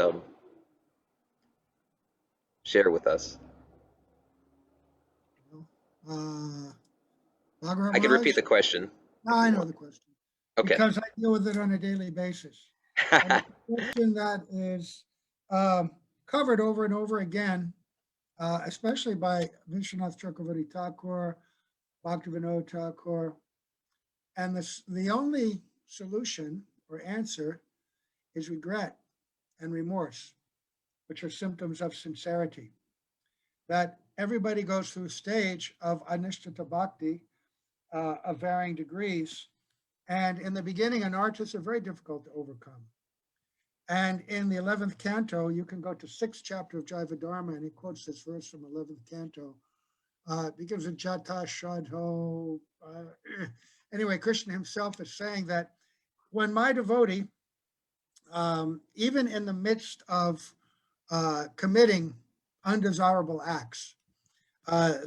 share with us. I can repeat the question. No, I know the question. Okay. Because I deal with it on a daily basis. And it's a question that is covered over and over again, especially by Vishwanath Chakravarti Thakur, Bhaktivinoda Thakur. And the only solution or answer is regret and remorse. which are symptoms of sincerity. That everybody goes through a stage of anishtata bhakti of varying degrees. And in the beginning, anarthas are very difficult to overcome. And in the 11th canto, you can go to 6th chapter of Jaiva Dharma, and he quotes this verse from 11th canto. Because of Jata Shadho. Anyway, Krishna himself is saying that when my devotee, even in the midst of committing undesirable acts,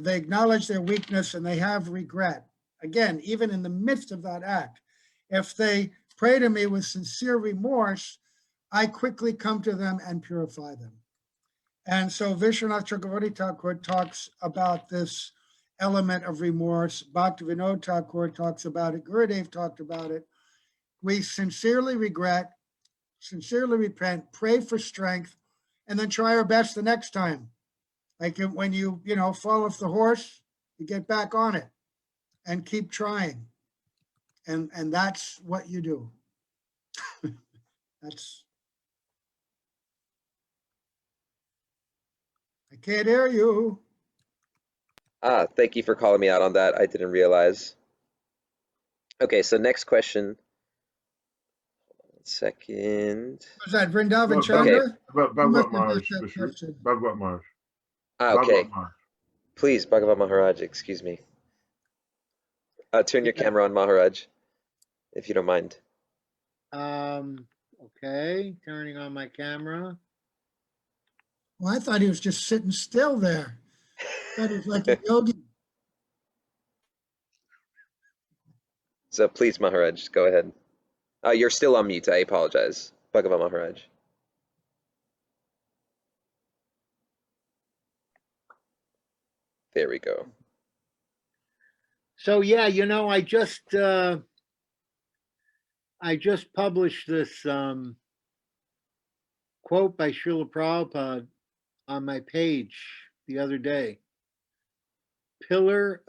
they acknowledge their weakness and they have regret. Again, even in the midst of that act, if they pray to me with sincere remorse, I quickly come to them and purify them. And so Vishwanath Chakravarti Thakur talks about this element of remorse. Bhaktivinoda Thakur talks about it. Gurudev talked about it. We sincerely regret, sincerely repent, pray for strength, and then try our best the next time. Like when you fall off the horse, you get back on it and keep trying. And that's what you do. I can't hear you. Thank you for calling me out on that. I didn't realize. Okay, so next question. 1 second. Was that Vrindavan Chandra? Bhagavat Maharaj. Bhagavat Maharaj. Okay. Please, Bhagavat Maharaj, excuse me. Turn your camera on, Maharaj, if you don't mind. Okay, turning on my camera. Well, I thought he was just sitting still there. I thought he was like a yogi. So please, Maharaj, go ahead. You're still on mute. I apologize. Bhagavat Maharaj. There we go. So yeah, I just published this quote by Srila Prabhupada on my page the other day. Fall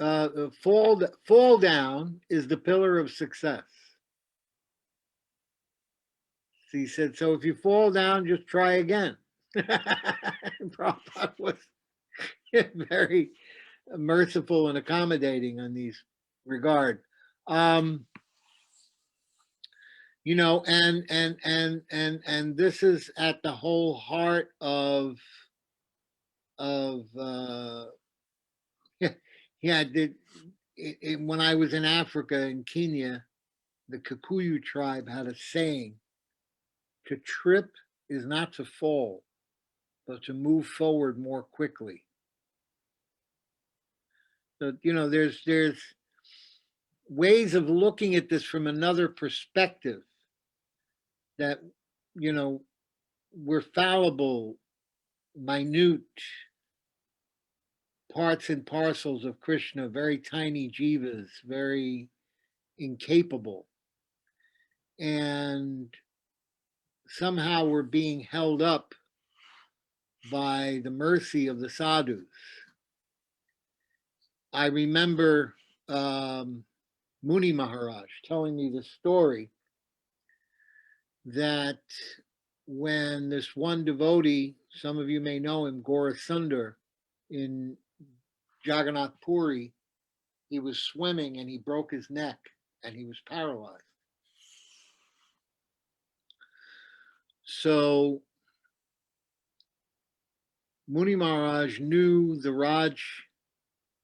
down is the pillar of success. So he said, so if you fall down, just try again. Prabhupada was very merciful and accommodating on these regard. And this is at the whole heart of when I was in Africa, in Kenya, the Kikuyu tribe had a saying: to trip is not to fall, but to move forward more quickly. So, there's ways of looking at this from another perspective, that, we're fallible, minute parts and parcels of Krishna, very tiny jivas, very incapable. And somehow we're being held up by the mercy of the sadhus. I remember Muni Maharaj telling me this story, that when this one devotee, some of you may know him, Gaurasundar, in Jagannath Puri, he was swimming and he broke his neck and he was paralyzed. So Muni Maharaj knew the Raj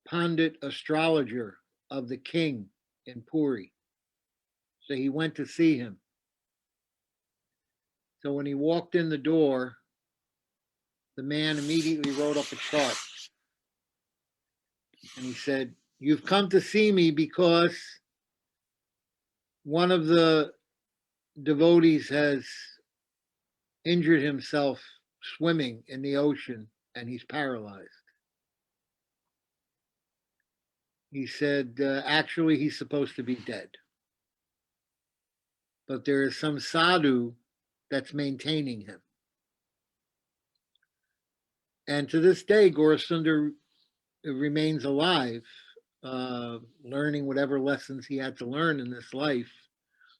Pandit astrologer of the king in Puri. So he went to see him. So when he walked in the door, the man immediately wrote up a chart. And he said, "You've come to see me because one of the devotees has injured himself swimming in the ocean and he's paralyzed." He said, actually, he's supposed to be dead. But there is some sadhu that's maintaining him. And to this day, Gaurasundar remains alive, learning whatever lessons he had to learn in this life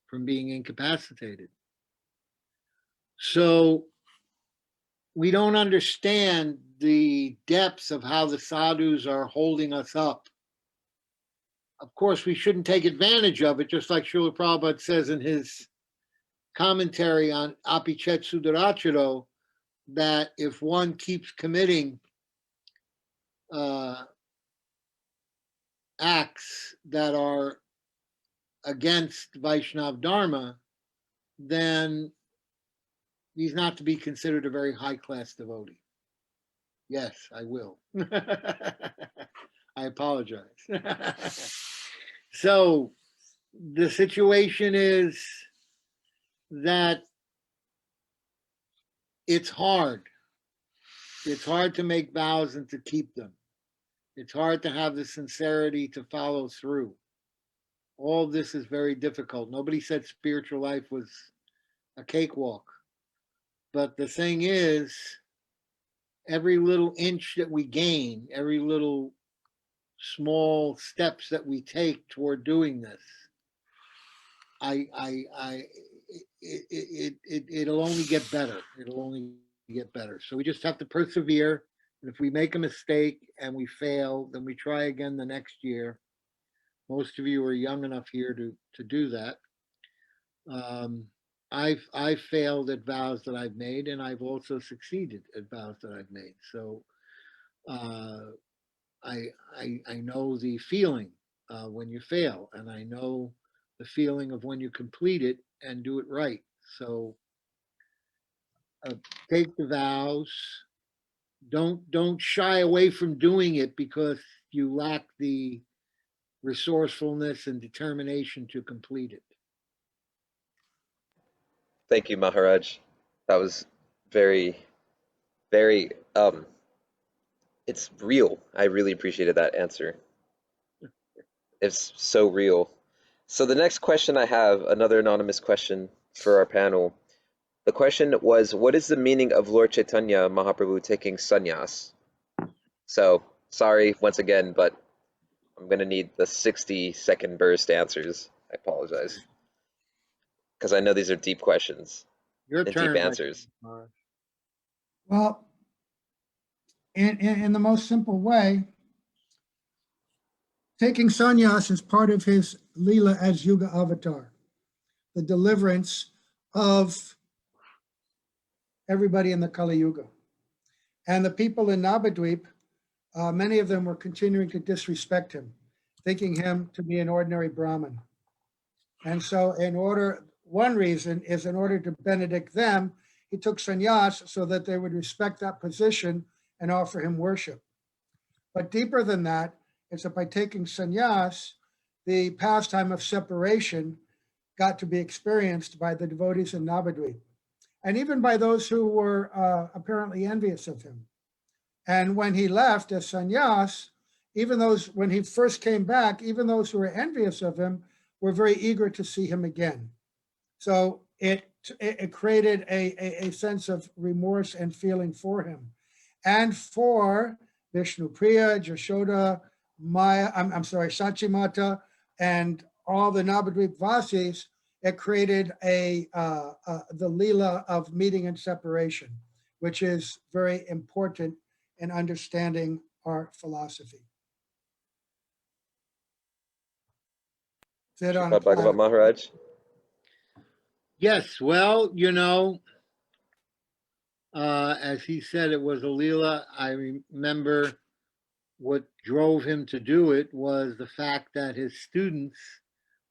from being incapacitated. So we don't understand the depths of how the sadhus are holding us up. Of course, we shouldn't take advantage of it, just like Srila Prabhupada says in his commentary on Apichet Sudaracharo, that if one keeps committing acts that are against Vaishnav Dharma, then he's not to be considered a very high-class devotee. Yes, I will. I apologize. So the situation is that it's hard. It's hard to make vows and to keep them. It's hard to have the sincerity to follow through. All this is very difficult. Nobody said spiritual life was a cakewalk. But the thing is, every little inch that we gain, every little small steps that we take toward doing this, it'll only get better. It'll only get better. So we just have to persevere. And if we make a mistake and we fail, then we try again the next year. Most of you are young enough here to do that. I've failed at vows that I've made, and I've also succeeded at vows that I've made. So I know the feeling when you fail, and I know the feeling of when you complete it and do it right. So take the vows. Don't shy away from doing it because you lack the resourcefulness and determination to complete it. Thank you, Maharaj. That was very, very, it's real. I really appreciated that answer. It's so real. So the next question I have, another anonymous question for our panel. The question was, what is the meaning of Lord Chaitanya Mahaprabhu taking sannyas? So, sorry once again, but I'm going to need the 60-second burst answers. I apologize. Because I know these are deep questions. Your and turn. Deep answers. Well, in the most simple way, taking sannyas is part of his Leela as Yuga avatar, the deliverance of everybody in the Kali Yuga. And the people in Navadvipa, many of them were continuing to disrespect him, thinking him to be an ordinary Brahmin. And so one reason is in order to benedict them, he took sannyas so that they would respect that position and offer him worship. But deeper than that, it's that by taking sannyas, the pastime of separation got to be experienced by the devotees in Navadvipa, and even by those who were apparently envious of him. And when he left as sannyas, even those, when he first came back, even those who were envious of him were very eager to see him again. So it created a sense of remorse and feeling for him. And for Vishnu Priya, Jashoda, Sachi Mata, and all the Navadvipa Vasis, it created the Leela of meeting and separation, which is very important in understanding our philosophy. Sripad Bhagavat Maharaj. Yes, well, as he said, it was a Leela. I remember what drove him to do it was the fact that his students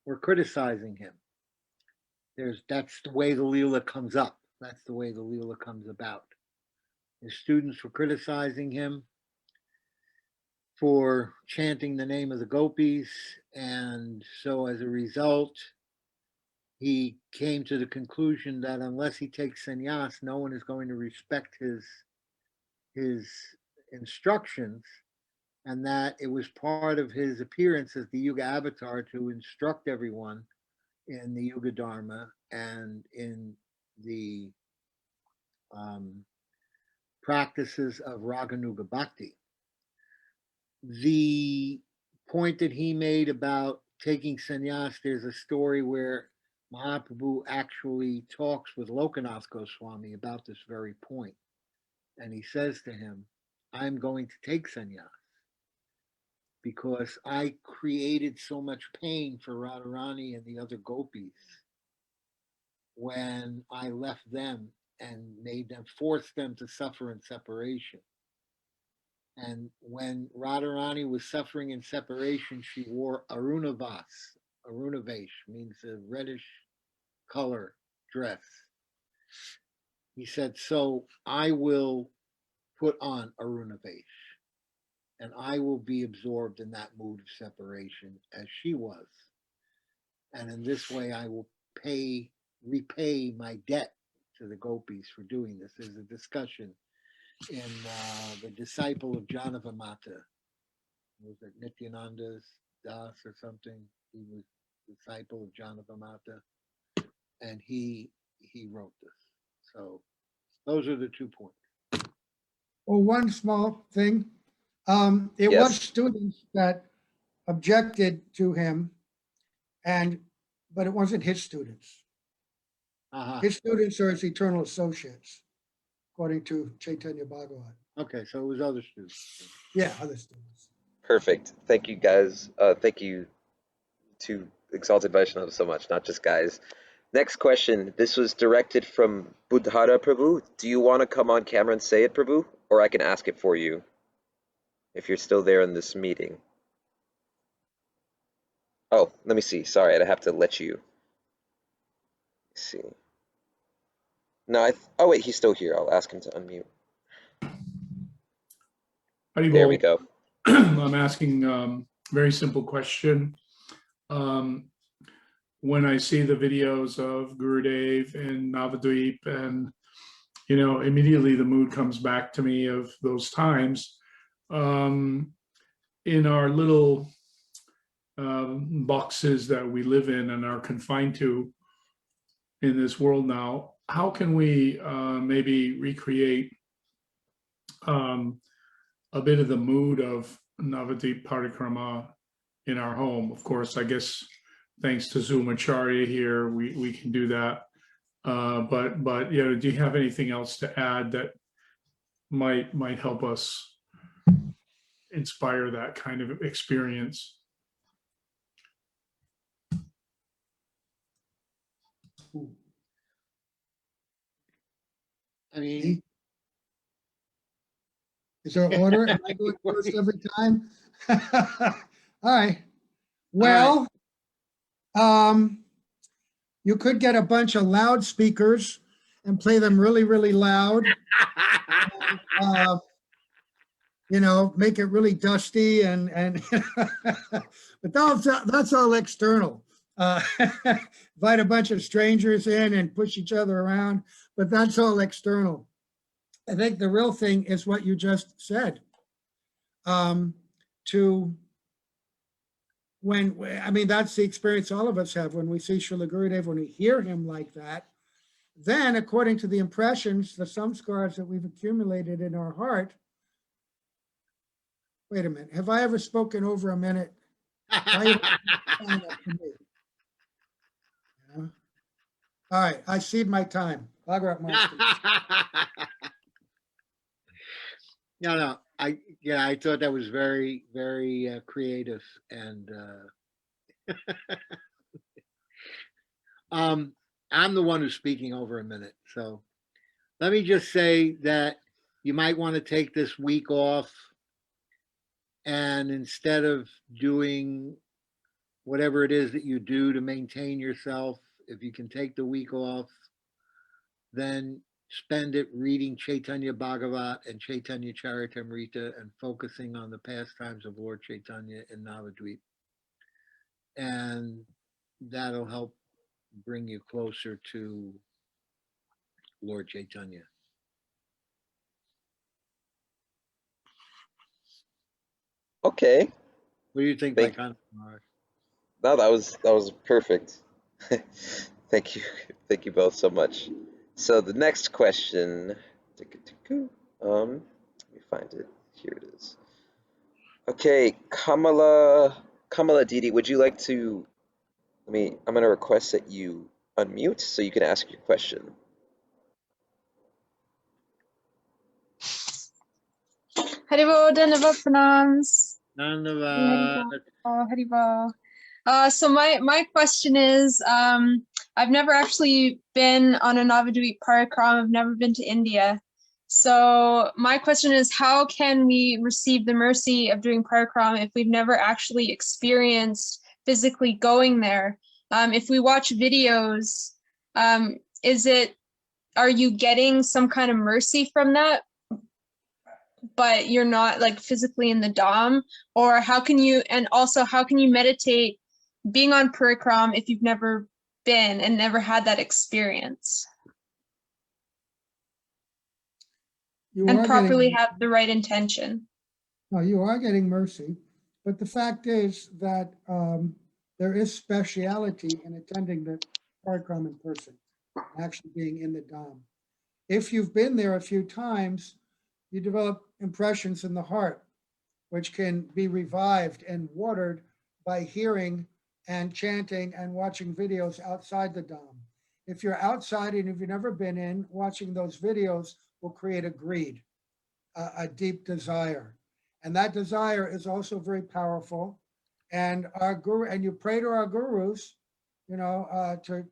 were criticizing him. That's the way the Leela comes up. That's the way the Leela comes about. His students were criticizing him for chanting the name of the gopis, and so as a result, he came to the conclusion that unless he takes sannyas, no one is going to respect his instructions, and that it was part of his appearance as the Yuga avatar to instruct everyone in the Yuga Dharma and in the practices of Raganuga Bhakti. The point that he made about taking sannyas, there's a story where Mahaprabhu actually talks with Lokanath Goswami about this very point. And he says to him, I'm going to take sannyas because I created so much pain for Radharani and the other gopis when I left them and forced them to suffer in separation. And when Radharani was suffering in separation, she wore Arunavesh means a reddish color dress. He said, so I will put on Arunavesh and I will be absorbed in that mood of separation as she was. And in this way, I will repay my debt to the gopis for doing this. There's a discussion in the disciple of Janavamata. Was it Nityananda's Das or something? He was disciple of Janavamata, and he wrote this. So those are the 2 points. Well, one small thing. It was students that objected to him, but it wasn't his students. His students are his eternal associates, according to Chaitanya Bhagavata. Okay, so it was other students. Yeah, other students. Perfect. Thank you, guys. Thank you to Exalted Vaishnavas so much, not just guys. Next question. This was directed from Budhara Prabhu. Do you want to come on camera and say it, Prabhu? Or I can ask it for you if you're still there in this meeting. Oh, let me see. Sorry, I'd have to let you. Let's see. No, oh wait, he's still here. I'll ask him to unmute. There we go. I'm asking a very simple question. When I see the videos of Gurudev and Navadvipa, and immediately the mood comes back to me of those times. In our little boxes that we live in and are confined to in this world now, how can we maybe recreate a bit of the mood of Navadvipa Parikarama in our home? Of course, I guess thanks to Zoomacharya here, we can do that. But do you have anything else to add that might help us inspire that kind of experience? I mean, is there an order? Am I doing first every time? All right. Well, you could get a bunch of loudspeakers and play them really, really loud. Make it really dusty and but that's all external. Invite a bunch of strangers in and push each other around, but that's all external. I think the real thing is what you just said. That's the experience all of us have when we see Srila Gurudev, when we hear him like that. Then, according to the impressions, the samskars that we've accumulated in our heart. Wait a minute, have I ever spoken over a minute? All right, I cede my time. No, I thought that was very, very creative, and I'm the one who's speaking over a minute. So let me just say that you might want to take this week off, and instead of doing whatever it is that you do to maintain yourself, if you can take the week off, then spend it reading Chaitanya Bhagavata and Chaitanya Charitamrita and focusing on the pastimes of Lord Chaitanya in Navadvipa. And that'll help bring you closer to Lord Chaitanya. Okay. What do you think, Vaikhanas? No, that was perfect. Thank you both so much. So the next question, let me find it. Here it is. Okay, Kamala Didi, would you like to? I'm going to request that you unmute so you can ask your question. Haribo, Dandavat Pranams. Nandavad. Oh, Haribo. So my question is, I've never actually been on a Navadvipa Parikarama. I've never been to India. So my question is, how can we receive the mercy of doing Parikarama if we've never actually experienced physically going there? If we watch videos, are you getting some kind of mercy from that, but you're not like physically in the Dham? Or how can you meditate being on Parikarama if you've never been and never had that experience? And properly have the right intention. No, you are getting mercy, but the fact is that there is speciality in attending the Parikarama in person, actually being in the Dham. If you've been there a few times, you develop impressions in the heart, which can be revived and watered by hearing and chanting and watching videos outside the Dham. If you're outside and if you've never been in, watching those videos will create a greed, a deep desire. And that desire is also very powerful. And our guru, and you pray to our gurus, you know, your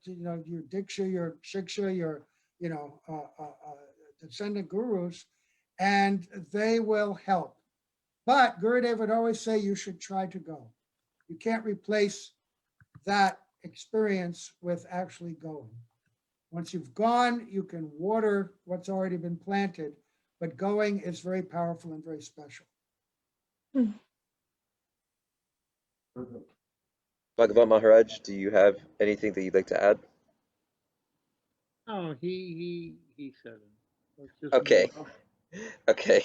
diksha, your shiksha, your, descendant gurus, and they will help. But Gurudev would always say you should try to go. You can't replace that experience with actually going. Once you've gone, you can water what's already been planted, but going is very powerful and very special. Bhagavata Maharaj, do you have anything that you'd like to add? Oh, he said it. Let's just Okay. Okay.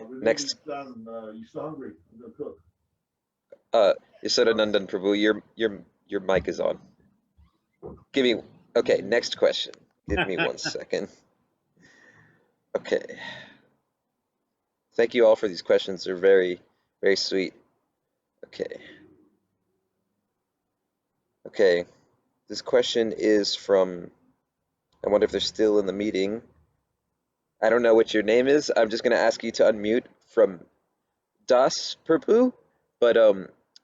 Next. You still hungry? I'm gonna cook. Yasodanandan Prabhu, your mic is on. Okay, next question. Give me 1 second. Okay. Thank you all for these questions. They're very, very sweet. Okay. Okay. This question is from, I wonder if they're still in the meeting. I don't know what your name is. I'm just going to ask you to unmute from Das Prabhu, but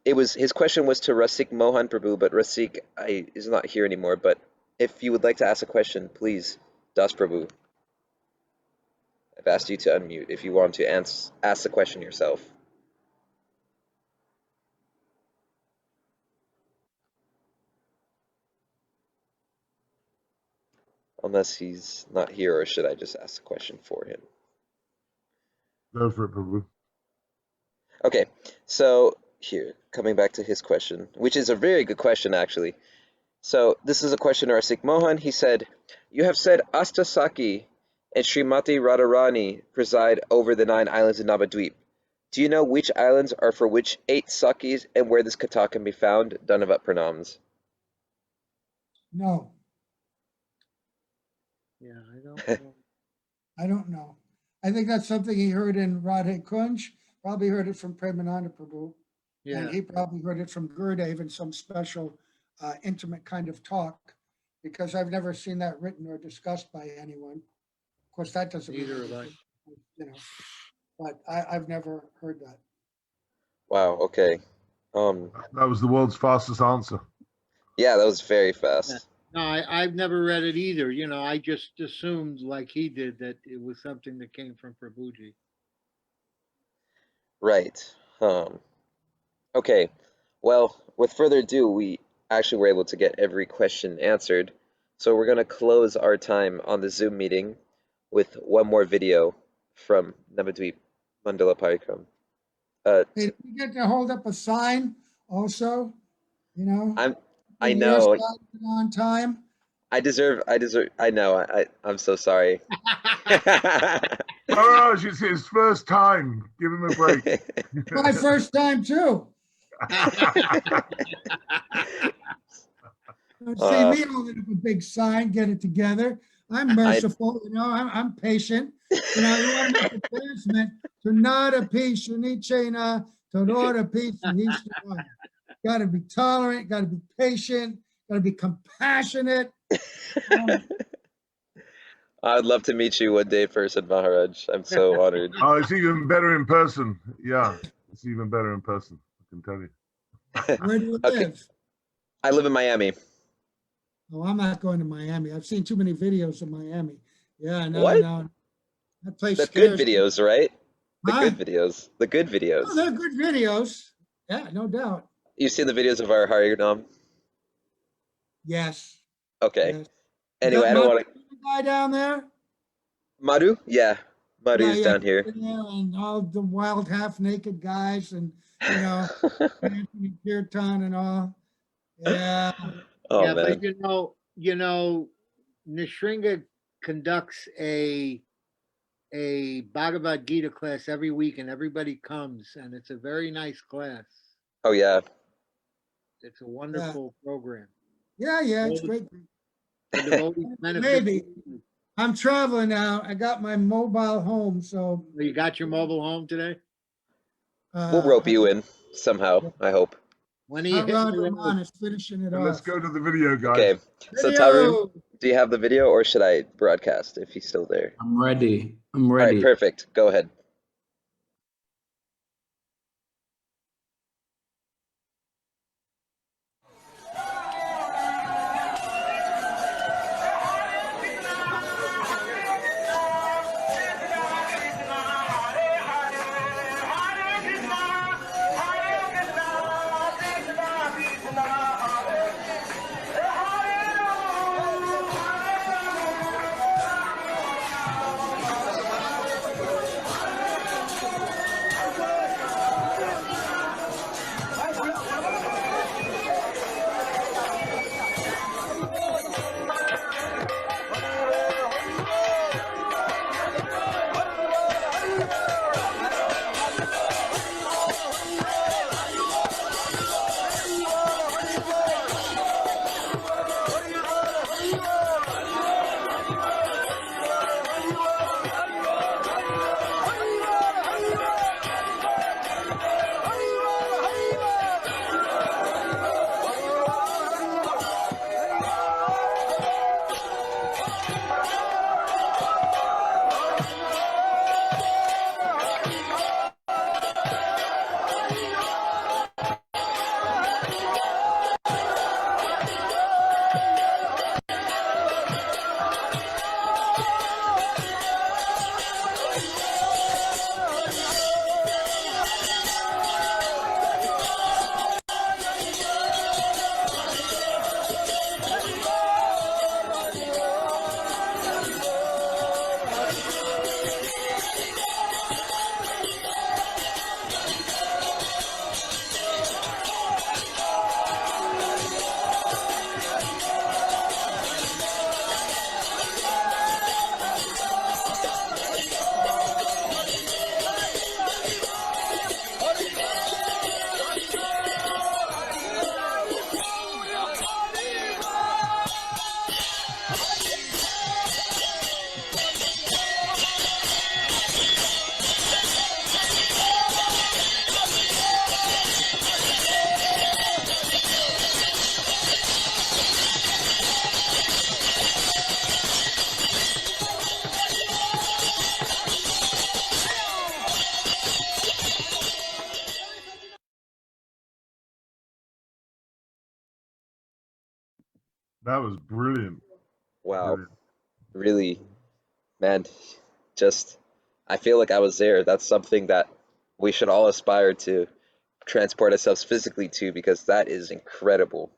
his question was to Rasik Mohan Prabhu, but Rasik is not here anymore. But if you would like to ask a question, please, Das Prabhu. I've asked you to unmute if you want to ask the question yourself. Unless he's not here, or should I just ask the question for him? Go for it, Prabhu. Okay, so here, coming back to his question, which is a very good question, actually. So this is a question to Rasik Mohan. He said, you have said Astasaki and Srimati Radharani preside over the 9 islands in Navadvipa. Do you know which islands are for which 8 Sakis and where this kata can be found? Dandavat Pranams. No. Yeah, I don't know. I don't know. I think that's something he heard in Radhe Kunj, probably heard it from Premananda Prabhu. Yeah. And he probably heard it from Gurudev in some special intimate kind of talk, because I've never seen that written or discussed by anyone. Of course, that doesn't mean Neither have I. But I've never heard that. Wow, okay. That was the world's fastest answer. Yeah, that was very fast. Yeah. No, I've never read it either. I just assumed, like he did, that it was something that came from Prabhuji. Right. Okay. Well, with further ado, we actually were able to get every question answered. So we're going to close our time on the Zoom meeting with one more video from Navadvipa Mandala Parikarama. Hey, you get to hold up a sign also, I know. On time. I know. I'm so sorry. Oh, it's his first time. Give him a break. My first time too. See me holding up a big sign, get it together. I'm merciful, I'm patient. You want to make a transmit to not a piece, Unichena, to not a piece, got to be tolerant, got to be patient, got to be compassionate. I'd love to meet you one day in person, Maharaj. I'm so honored. Oh, it's even better in person. Yeah, it's even better in person. I can tell you. Where do you Okay. live? I live in Miami. Oh, I'm not going to Miami. I've seen too many videos of Miami. Yeah, no, What? no. That place The good scares me. videos, right? The Huh? good videos. The good Oh, videos. they're good videos. Yeah, no doubt. You've seen the videos of our Harinam? Yes. Okay. Yes. Anyway, I don't want to. Guy down there? Madhu? Yeah. Madhu's Yeah, down here. and all the wild half-naked guys and, Anthony Kirtan and all. Yeah. Oh, yeah, man. but Nishringa conducts a Bhagavad Gita class every week, and everybody comes, and it's a very nice class. Oh, yeah. It's a wonderful program. Yeah, it's great. The devotees benefit. Maybe. I'm traveling now. I got my mobile home, so. You got your mobile home today? We'll rope you in somehow, I hope. When are you Ron is finishing it off. Let's go to the video, guys. Okay. So, Tarun, do you have the video or should I broadcast if he's still there? I'm ready. All right, perfect. Go ahead. That was brilliant. Wow. Really, man, I feel like I was there. That's something that we should all aspire to transport ourselves physically to, because that is incredible.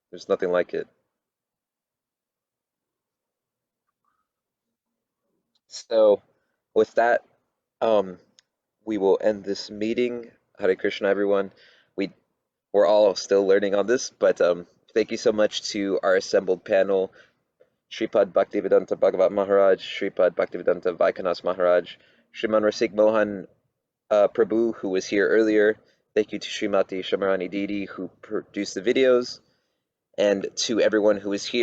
There's nothing like it. So with that, we will end this meeting. Hare Krishna, everyone. We're all still learning on this, but thank you so much to our assembled panel, Sripad Bhaktivedanta Bhagavat Maharaj, Sripad Bhaktivedanta Vaikhanas Maharaj, Sriman Rasika Mohan Prabhu, who was here earlier. Thank you to Srimati, Symarani, Didi, who produced the videos, and to everyone who was here.